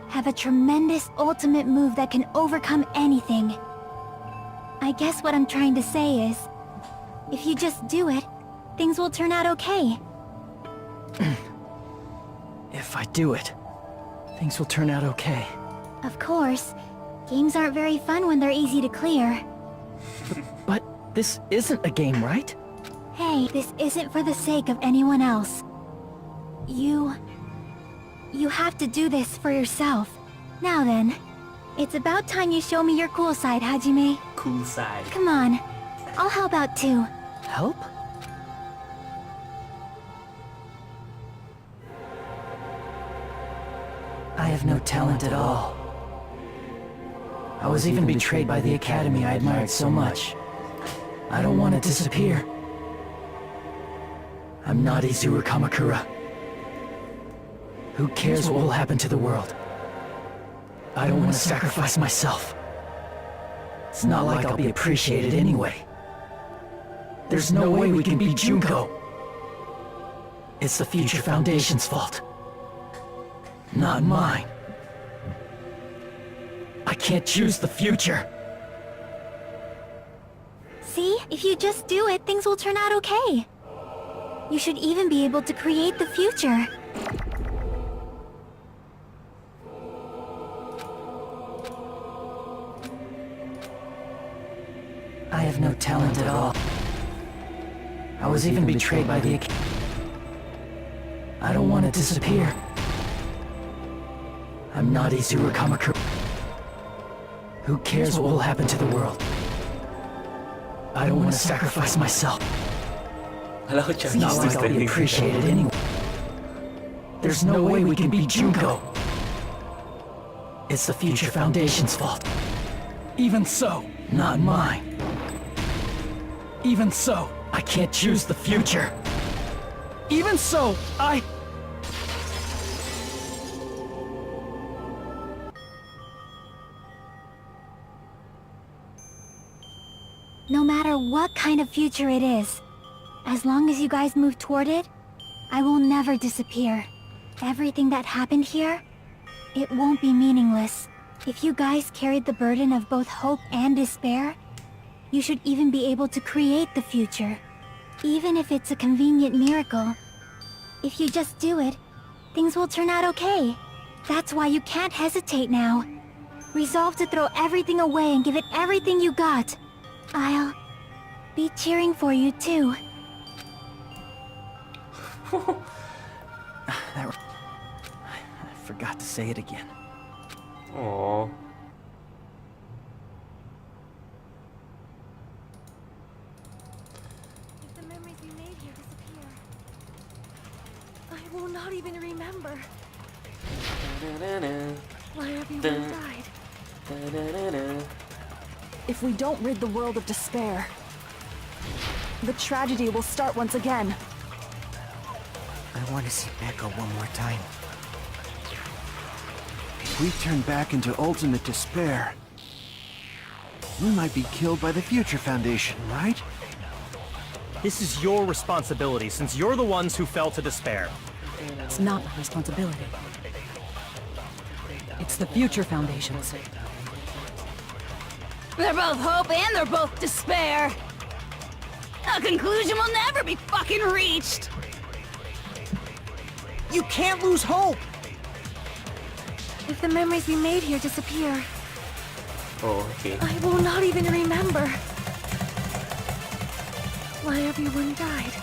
have a tremendous ultimate move that can overcome anything. I guess what I'm trying to say is, if you just do it, things will turn out okay. If I do it, things will turn out okay. Of course, games aren't very fun when they're easy to clear. But this isn't a game, right? Hey, this isn't for the sake of anyone else. You have to do this for yourself. Now then, it's about time you show me your cool side, Hajime. Cool side. Come on, I'll help out too. Help? I have no talent at all. I was even betrayed by the academy I admired so much. I don't want to disappear. I'm not Izuru Kamakura. Who cares what will happen to the world? I don't want to sacrifice myself. It's not like I'll be appreciated anyway. There's no way we can beat Junko. It's the Future Foundation's fault. Not mine. I can't choose the future. See? If you just do it, things will turn out okay. You should even be able to create the future. I have no talent at all. I was even betrayed by the academy. I don't want to disappear. I'm not Izuru Kamakura. Who cares what will happen to the world? I don't want to sacrifice myself. It's not like I'll be appreciated anyway. There's no way we can beat Junko. It's the Future Foundation's fault. Even so, not mine. Even so, I can't choose the future. Even so, No matter what kind of future it is, as long as you guys move toward it, I will never disappear. Everything that happened here, it won't be meaningless. If you guys carried the burden of both hope and despair, you should even be able to create the future. Even if it's a convenient miracle. If you just do it, things will turn out okay. That's why you can't hesitate now. Resolve to throw everything away and give it everything you got. I'll be cheering for you too. I forgot to say it again. Aww. If the memories we made here disappear, I will not even remember why everyone died. If we don't rid the world of despair, the tragedy will start once again. I want to see Becca one more time. If we turn back into ultimate despair, we might be killed by the Future Foundation, right? This is your responsibility, since you're the ones who fell to despair. It's not my responsibility. It's the Future Foundation's. They're both hope and they're both despair. A conclusion will never be fucking reached. You can't lose hope! If the memories we made here disappear, Oh, okay. I will not even remember why everyone died.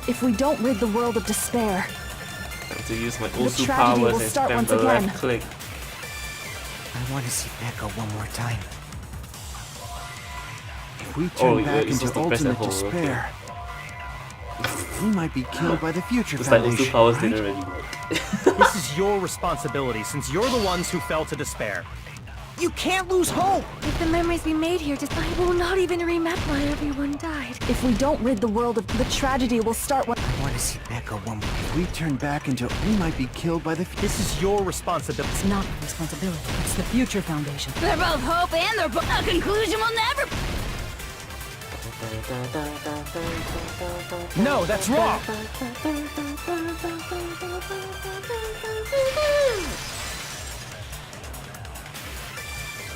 If we don't rid the world of despair, I have to use my the Osu tragedy will powers and start spam once the again. left click. I want to see Becca one more time. If we turn back you're into supposed to press that ultimate whole, despair, we might be killed by the Future It's like Foundation, Osu powers right? didn't really work. This is your responsibility, since you're the ones who fell to despair. You can't lose hope! If the memories we made here I will not even remember why everyone died. if we don't rid the world of the tragedy will start when I want to see Becca one more. If we turn back into, we might be killed by the. This is your responsibility. It's not my responsibility. It's the Future Foundation. They're both hope and they're both... A conclusion will never... No, that's wrong!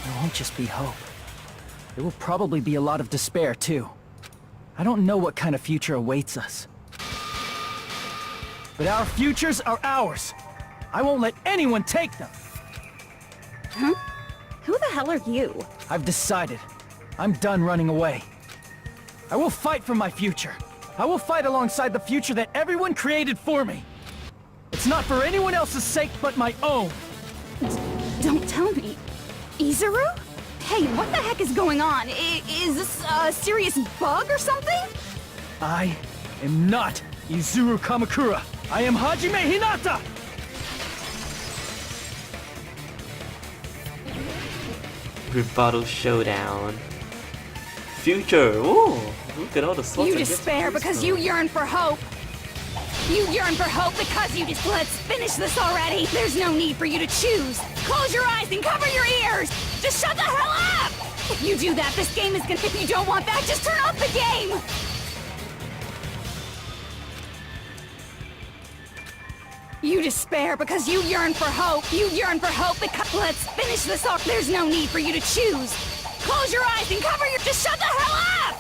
It won't just be hope. There will probably be a lot of despair, too. I don't know what kind of future awaits us. But our futures are ours. I won't let anyone take them. Huh? Who the hell are you? I've decided. I'm done running away. I will fight for my future. I will fight alongside the future that everyone created for me. It's not for anyone else's sake but my own. Don't tell me. Izuru? Hey, what the heck is going on? Is this a serious bug or something? I am not Izuru Kamakura. I am Hajime Hinata! Rebuttal showdown. Future. Ooh, look at all the swords. You I get to despair use because now. you yearn for hope. You yearn for hope because you just... Let's finish this already. There's no need for you to choose. Close your eyes and cover your ears. Just shut the hell up. If you do that, this game is gonna... If you don't want that, just turn off the game. You despair because you yearn for hope. You yearn for hope because... Let's finish this off. There's no need for you to choose. Close your eyes and cover your... Just shut the hell up!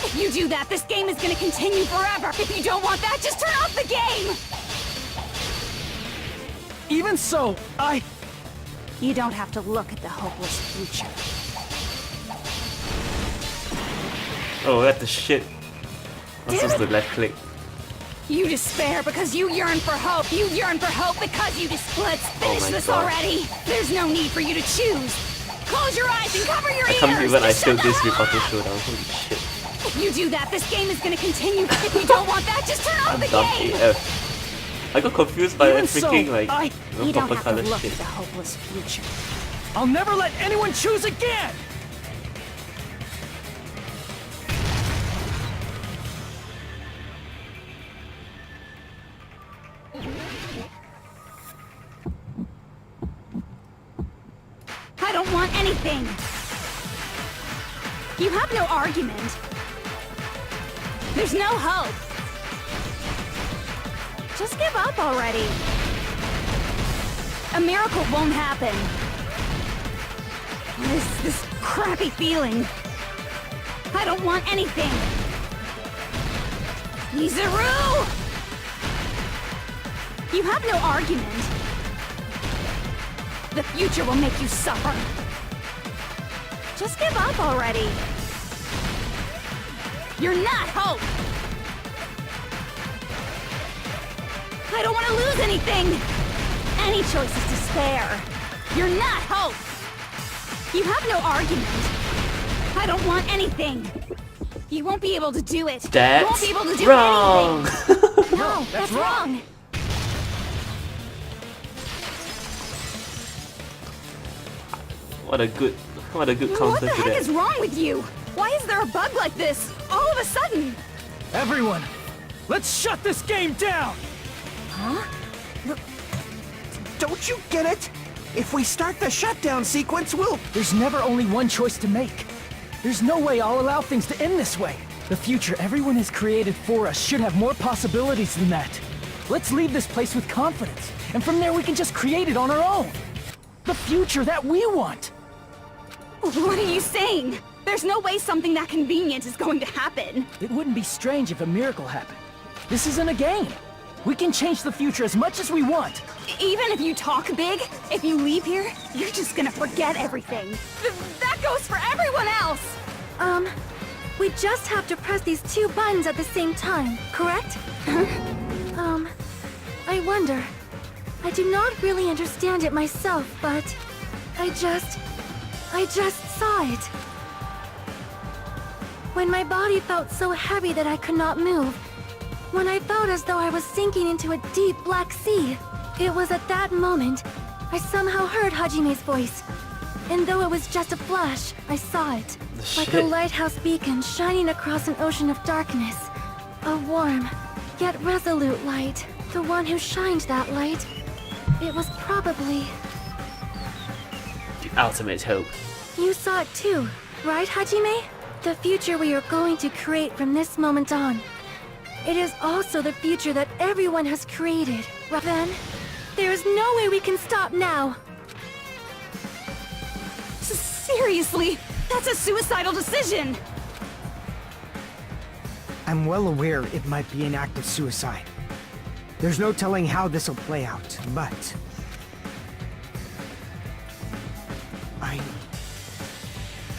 If you do that, this game is gonna continue forever. If you don't want that, just turn off the game! Even so, You don't have to look at the hopeless future. Oh, that's the shit. This is the left click. You despair because you yearn for hope. You yearn for hope because you just... Let's finish my this God. already. There's no need for you to choose. Close your eyes and cover your I ears. can't believe when I Just still shut the this hell rebuttal up. showdown. Holy shit. If you do that, this game is gonna continue. If you don't want that, just turn off I'm the dumb game. AF. I got confused by that Even so, freaking like You don't purple have color to look shit. at the hopeless future. I'll never let anyone choose again! want anything. You have no argument. There's no hope. Just give up already. A miracle won't happen. What is this crappy feeling? I don't want anything. Yuzuru! You have no argument. The future will make you suffer. Just give up already. You're not hope. I don't want to lose anything. Any choice is despair. You're not hope. You have no argument. I don't want anything. You won't be able to do it. That's you won't be able to do wrong. anything. No, that's wrong. What a good What counter the to heck that. is wrong with you? Why is there a bug like this all of a sudden? Everyone, let's shut this game down! Huh? Don't you get it? If we start the shutdown sequence, we'll... There's never only one choice to make. There's no way I'll allow things to end this way. The future everyone has created for us should have more possibilities than that. Let's leave this place with confidence, and from there we can just create it on our own. The future that we want. What are you saying? There's no way something that convenient is going to happen. It wouldn't be strange if a miracle happened. This isn't a game. We can change the future as much as we want. Even if you talk big, if you leave here, you're just gonna forget everything. That goes for everyone else! We just have to press these two buttons at the same time, correct? I wonder. I do not really understand it myself, but I just saw it. When my body felt so heavy that I could not move, when I felt as though I was sinking into a deep black sea, it was at that moment I somehow heard Hajime's voice. And though it was just a flash, I saw it. Like a lighthouse beacon shining across an ocean of darkness. A warm, yet resolute light. The one who shined that light. It was probably... The ultimate hope. You saw it too, right, Hajime? The future we are going to create from this moment on. It is also the future that everyone has created. Then, there is no way we can stop now. Seriously, that's a suicidal decision. I'm well aware it might be an act of suicide. There's no telling how this'll play out, but...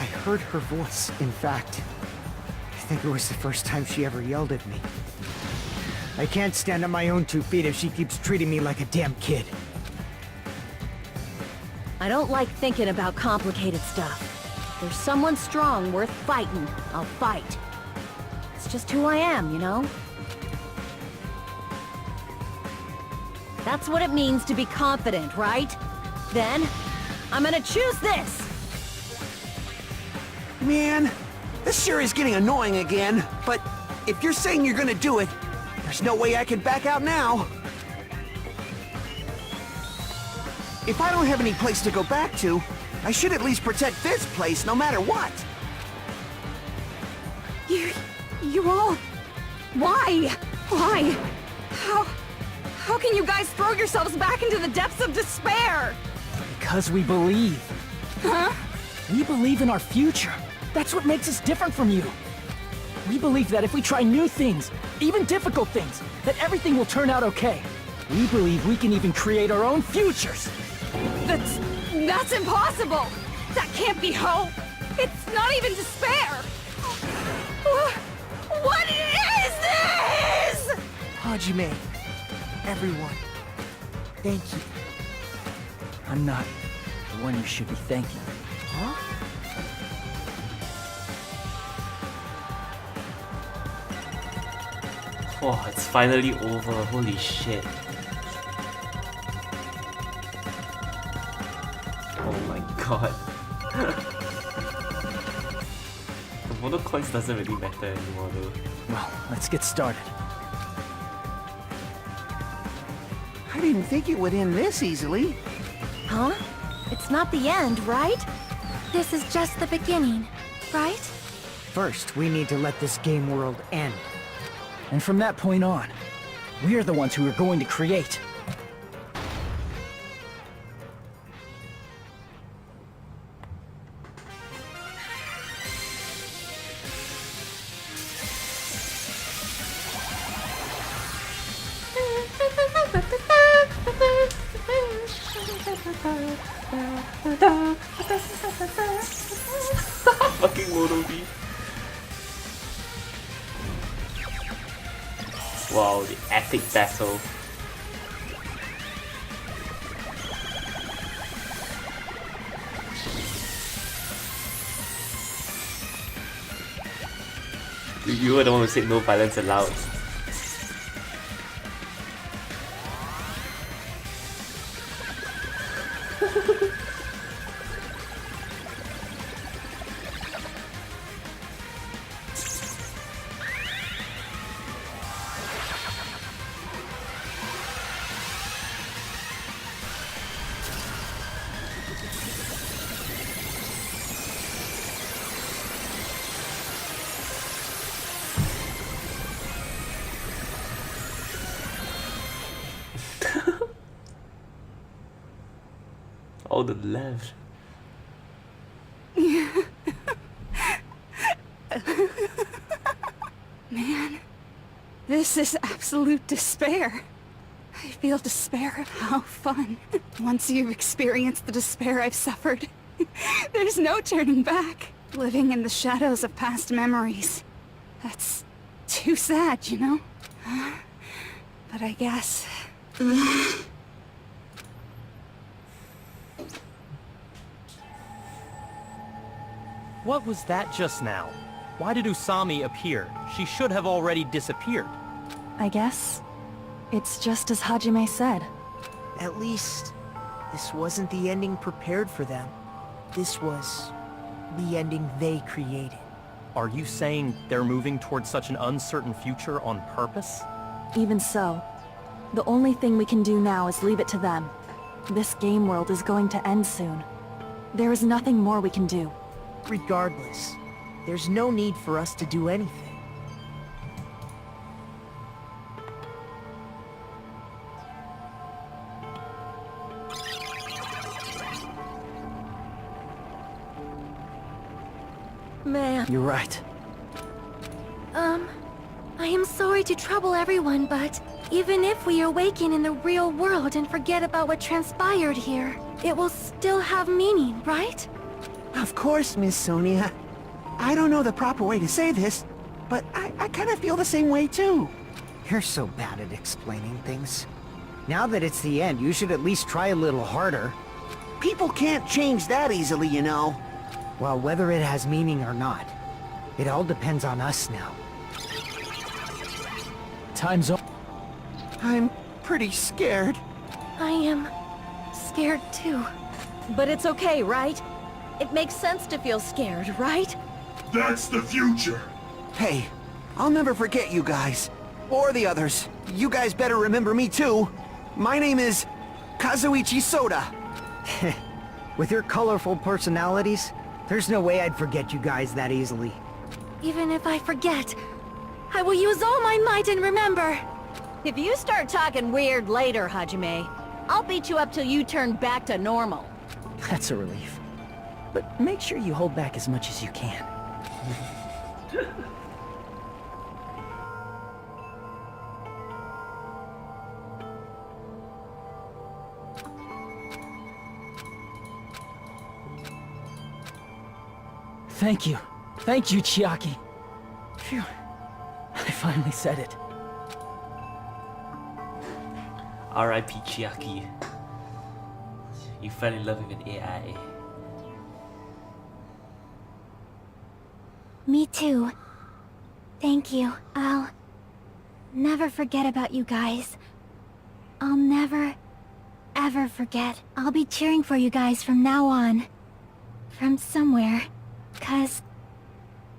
I heard her voice, in fact. I think it was the first time she ever yelled at me. I can't stand on my own 2 feet if she keeps treating me like a damn kid. I don't like thinking about complicated stuff. If there's someone strong worth fighting, I'll fight. It's just who I am, you know? That's what it means to be confident, right? Then, I'm gonna choose this! Man, this sure is getting annoying again. But if you're saying you're gonna do it, there's no way I can back out now. If I don't have any place to go back to, I should at least protect this place no matter what. You all... Why? Why? How can you guys throw yourselves back into the depths of despair? Because we believe. Huh? We believe in our future. That's what makes us different from you. We believe that if we try new things, even difficult things, that everything will turn out okay. We believe we can even create our own futures. That's impossible! That can't be hope! It's not even despair! What is this?! Hajime, everyone, thank you. I'm not the one you should be thanking. Huh? Oh, it's finally over. Holy shit. Oh my god. The model coins doesn't really matter anymore though. Well, let's get started. I didn't think it would end this easily. Huh? It's not the end, right? this is just the beginning, right? First, we need to let this game world end. And from that point on, we are the ones who are going to create. Fucking Mono Beef. Wow, the epic battle. You were the one who said no violence allowed. Oh, the left. Man, this is absolute despair. I feel despair. How fun. Once you've experienced the despair I've suffered, there's no turning back. Living in the shadows of past memories. That's too sad, you know? But I guess... What was that just now? Why did Usami appear? She should have already disappeared. I guess it's just as Hajime said. At least, this wasn't the ending prepared for them. This was the ending they created. Are you saying they're moving towards such an uncertain future on purpose? Even so, the only thing we can do now is leave it to them. This game world is going to end soon. There is nothing more we can do. Regardless, there's no need for us to do anything. Man. You're right. I am sorry to trouble everyone, but even if we awaken in the real world and forget about what transpired here, it will still have meaning, right? Of course, Miss Sonia. I don't know the proper way to say this, but I kind of feel the same way too. You're so bad at explaining things. Now that it's the end, you should at least try a little harder. People can't change that easily, you know. Well, whether it has meaning or not, it all depends on us now. Time's up. I'm pretty scared. I am scared too. But it's okay, right? It makes sense to feel scared, right? That's the future. Hey, I'll never forget you guys. Or the others. You guys better remember me too. My name is Kazuichi Soda. With your colorful personalities, there's no way I'd forget you guys that easily. Even if I forget, I will use all my might and remember. If you start talking weird later, Hajime, I'll beat you up till you turn back to normal. That's a relief. But make sure you hold back as much as you can. Thank you. Thank you, Chiaki. Phew. I finally said it. R.I.P. Chiaki. You fell in love with an AI. Me too. Thank you. I'll never forget about you guys. I'll never, ever forget. I'll be cheering for you guys from now on. From somewhere. 'Cause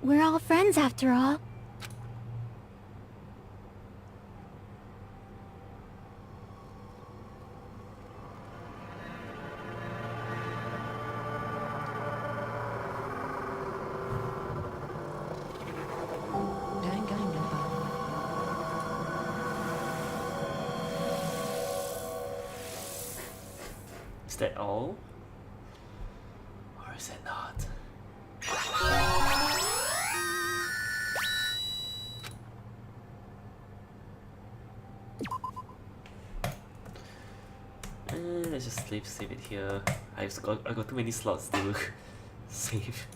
we're all friends after all. Is that all? Or is it not? Let's just save it here. I got too many slots to save.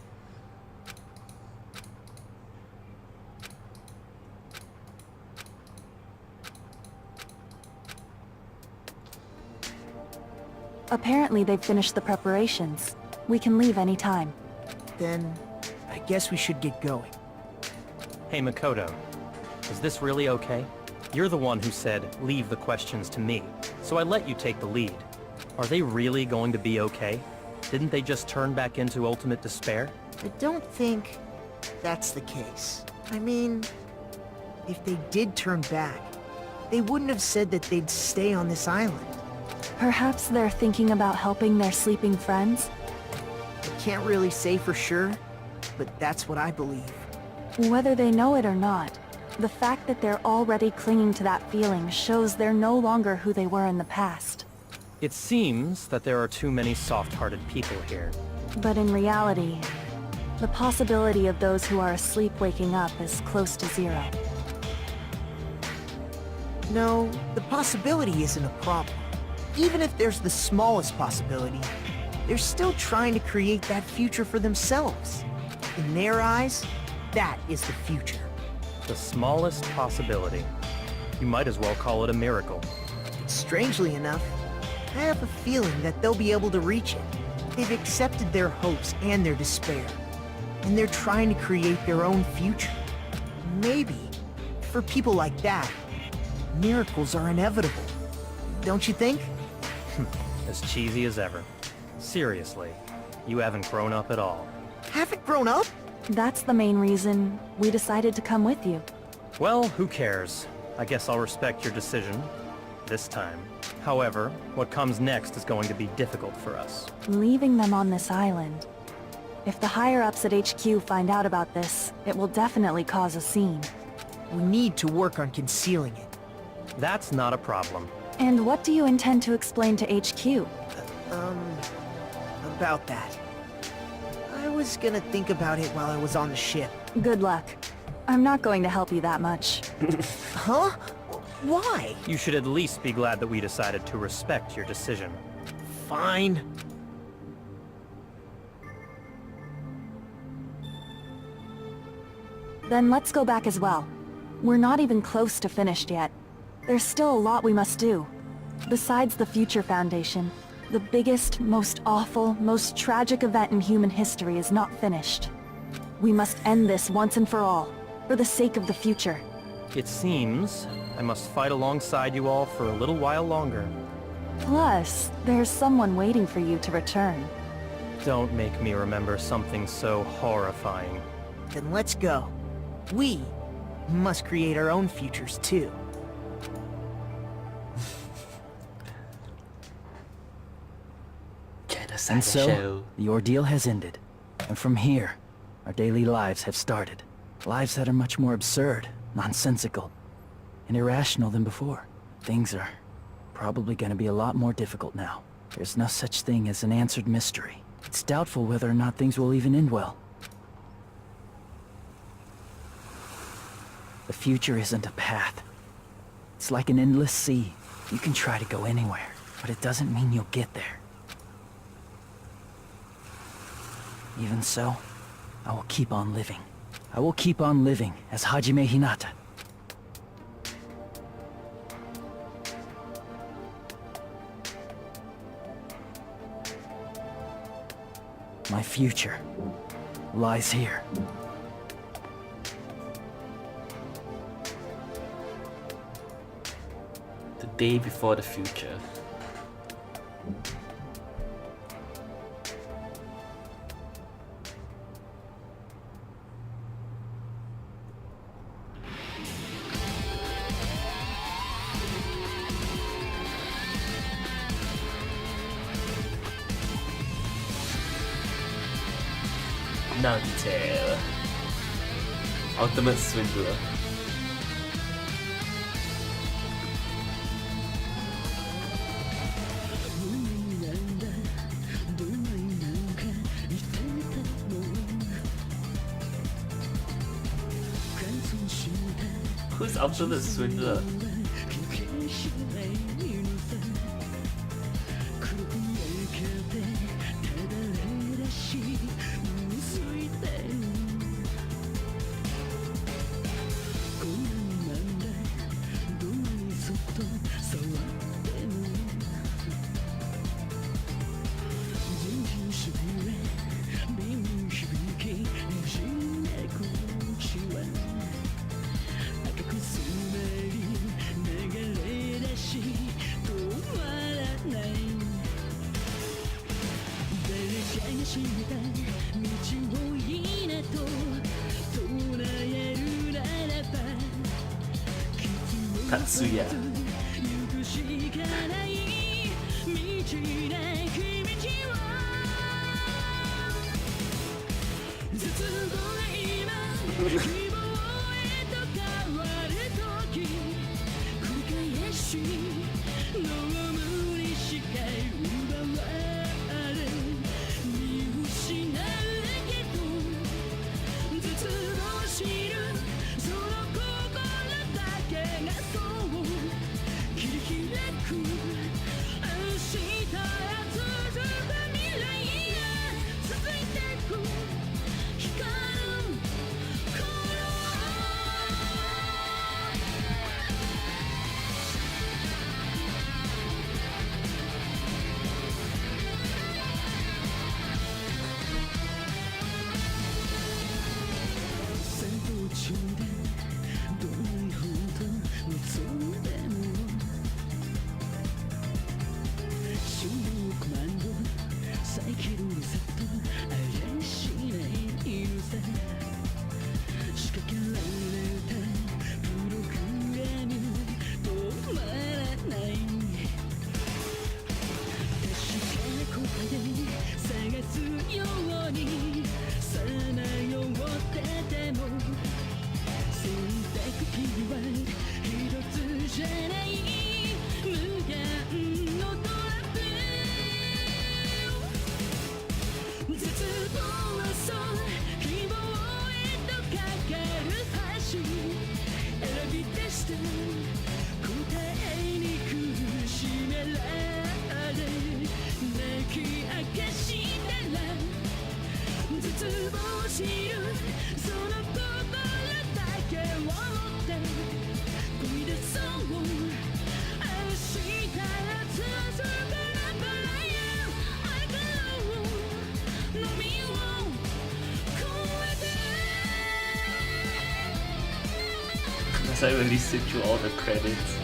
Apparently they've finished the preparations. We can leave any time. Then, I guess we should get going. Hey Makoto, is this really okay? You're the one who said, leave the questions to me, so I let you take the lead. Are they really going to be okay? Didn't they just turn back into ultimate despair? I don't think that's the case. I mean, if they did turn back, they wouldn't have said that they'd stay on this island. Perhaps they're thinking about helping their sleeping friends? I can't really say for sure, but that's what I believe. Whether they know it or not, the fact that they're already clinging to that feeling shows they're no longer who they were in the past. It seems that there are too many soft-hearted people here. But in reality, the possibility of those who are asleep waking up is close to zero. No, the possibility isn't a problem. Even if there's the smallest possibility, they're still trying to create that future for themselves. In their eyes, that is the future. The smallest possibility. You might as well call it a miracle. Strangely enough, I have a feeling that they'll be able to reach it. They've accepted their hopes and their despair, and they're trying to create their own future. Maybe, for people like that, miracles are inevitable. Don't you think? As cheesy as ever. Seriously, you haven't grown up at all. Haven't grown up? That's the main reason we decided to come with you. Well, who cares? I guess I'll respect your decision. This time. However, what comes next is going to be difficult for us. Leaving them on this island. If the higher-ups at HQ find out about this, it will definitely cause a scene. We need to work on concealing it. That's not a problem. And what do you intend to explain to HQ? About that. I was gonna think about it while I was on the ship. Good luck. I'm not going to help you that much. Huh? Why? You should at least be glad that we decided to respect your decision. Fine. Then let's go back as well. We're not even close to finished yet. There's still a lot we must do. Besides the Future Foundation, the biggest, most awful, most tragic event in human history is not finished. We must end this once and for all, for the sake of the future. It seems I must fight alongside you all for a little while longer. Plus, there's someone waiting for you to return. Don't make me remember something so horrifying. Then let's go. We must create our own futures too. And so, the ordeal has ended. And from here, our daily lives have started. Lives that are much more absurd, nonsensical, and irrational than before. Things are probably gonna be a lot more difficult now. There's no such thing as an answered mystery. It's doubtful whether or not things will even end well. The future isn't a path. It's like an endless sea. You can try to go anywhere, but it doesn't mean you'll get there. Even so, I will keep on living. I will keep on living as Hajime Hinata. My future lies here. The day before the future. Nantail. Ultimate Swindler. It's after the swindler. Tatsuya. I really sit through all the credits.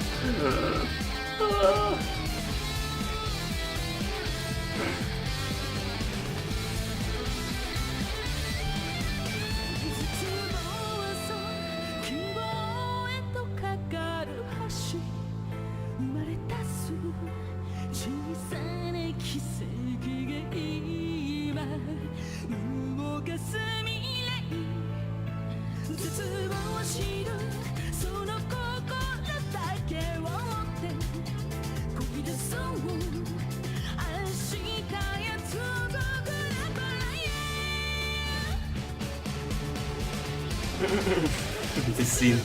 This scene.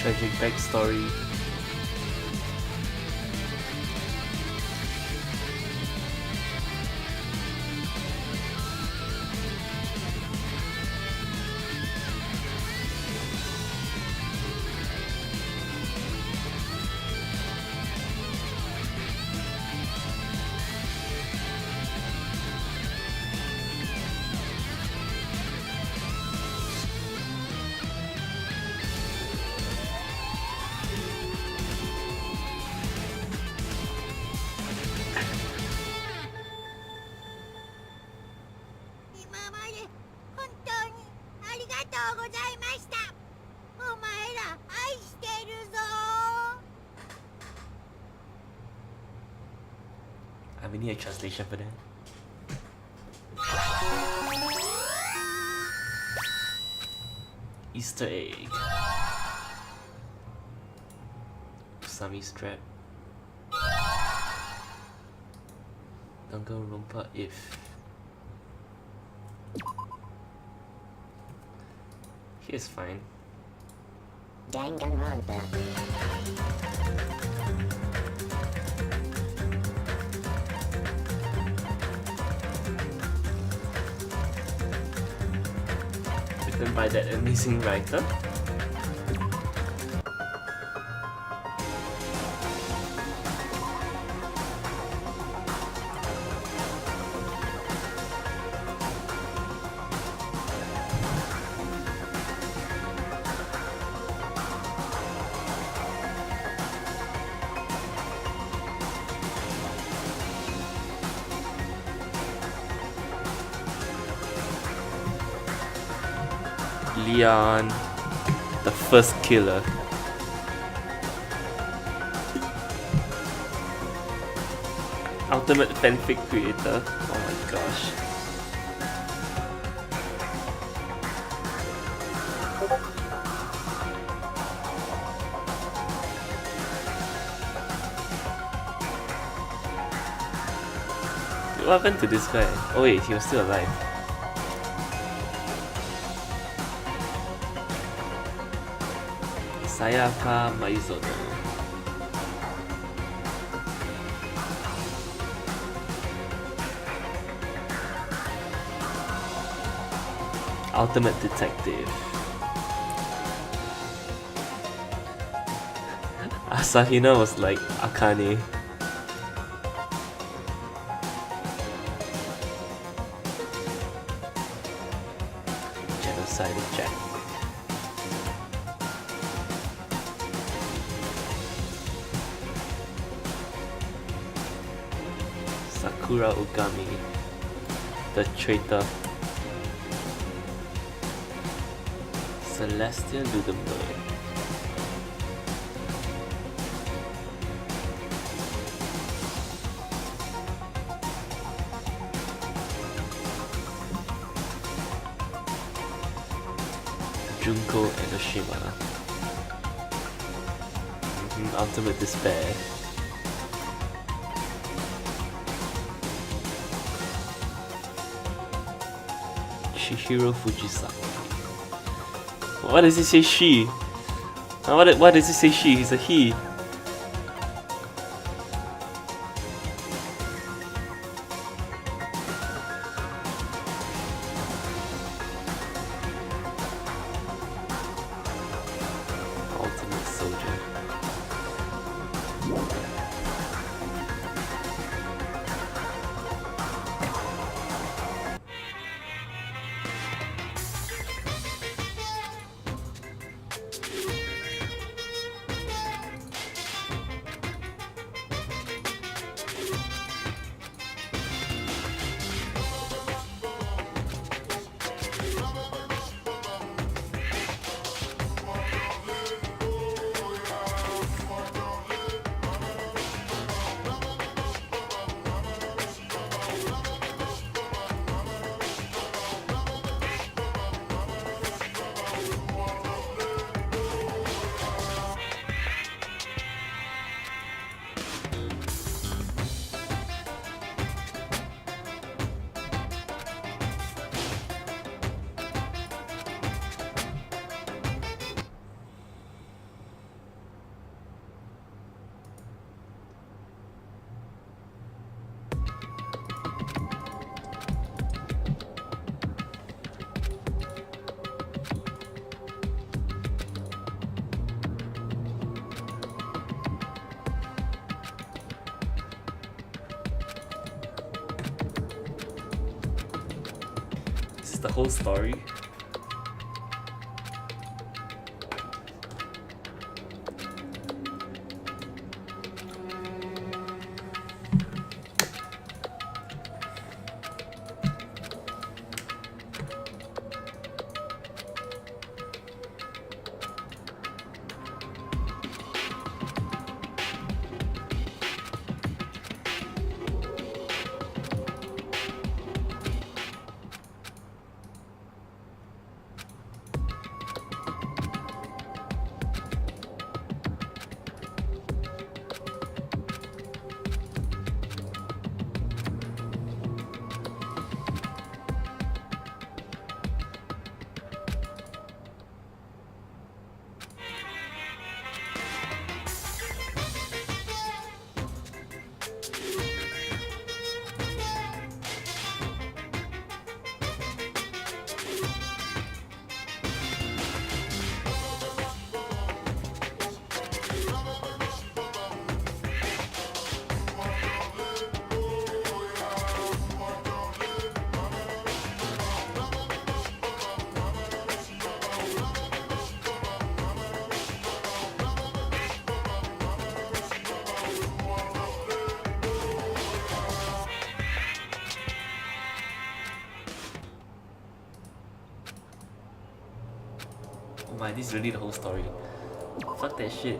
Tragic backstory. 本当にありがとうございました。お前ら愛してるぞ。 we need a translation for that. Easter egg. Usami strap. Danganronpa if. Here's fine. Danganronpa. Written by that amazing writer. Leon, the first killer. Ultimate fanfic creator. Oh my gosh. What happened to this guy? Oh wait, he was still alive. Sayaka Maizono. Ultimate Detective. Asahina was like Akane. Genocidal Jack. Sakura Ogami, the traitor. Celestial Ludendorff. Junko Enoshima. Ultimate Despair. Shihiro Fujisaki. Why does he say she? Why does he say she? He's a he. Ultimate Soldier. This is the whole story. mind. This is really the whole story. Fuck that shit.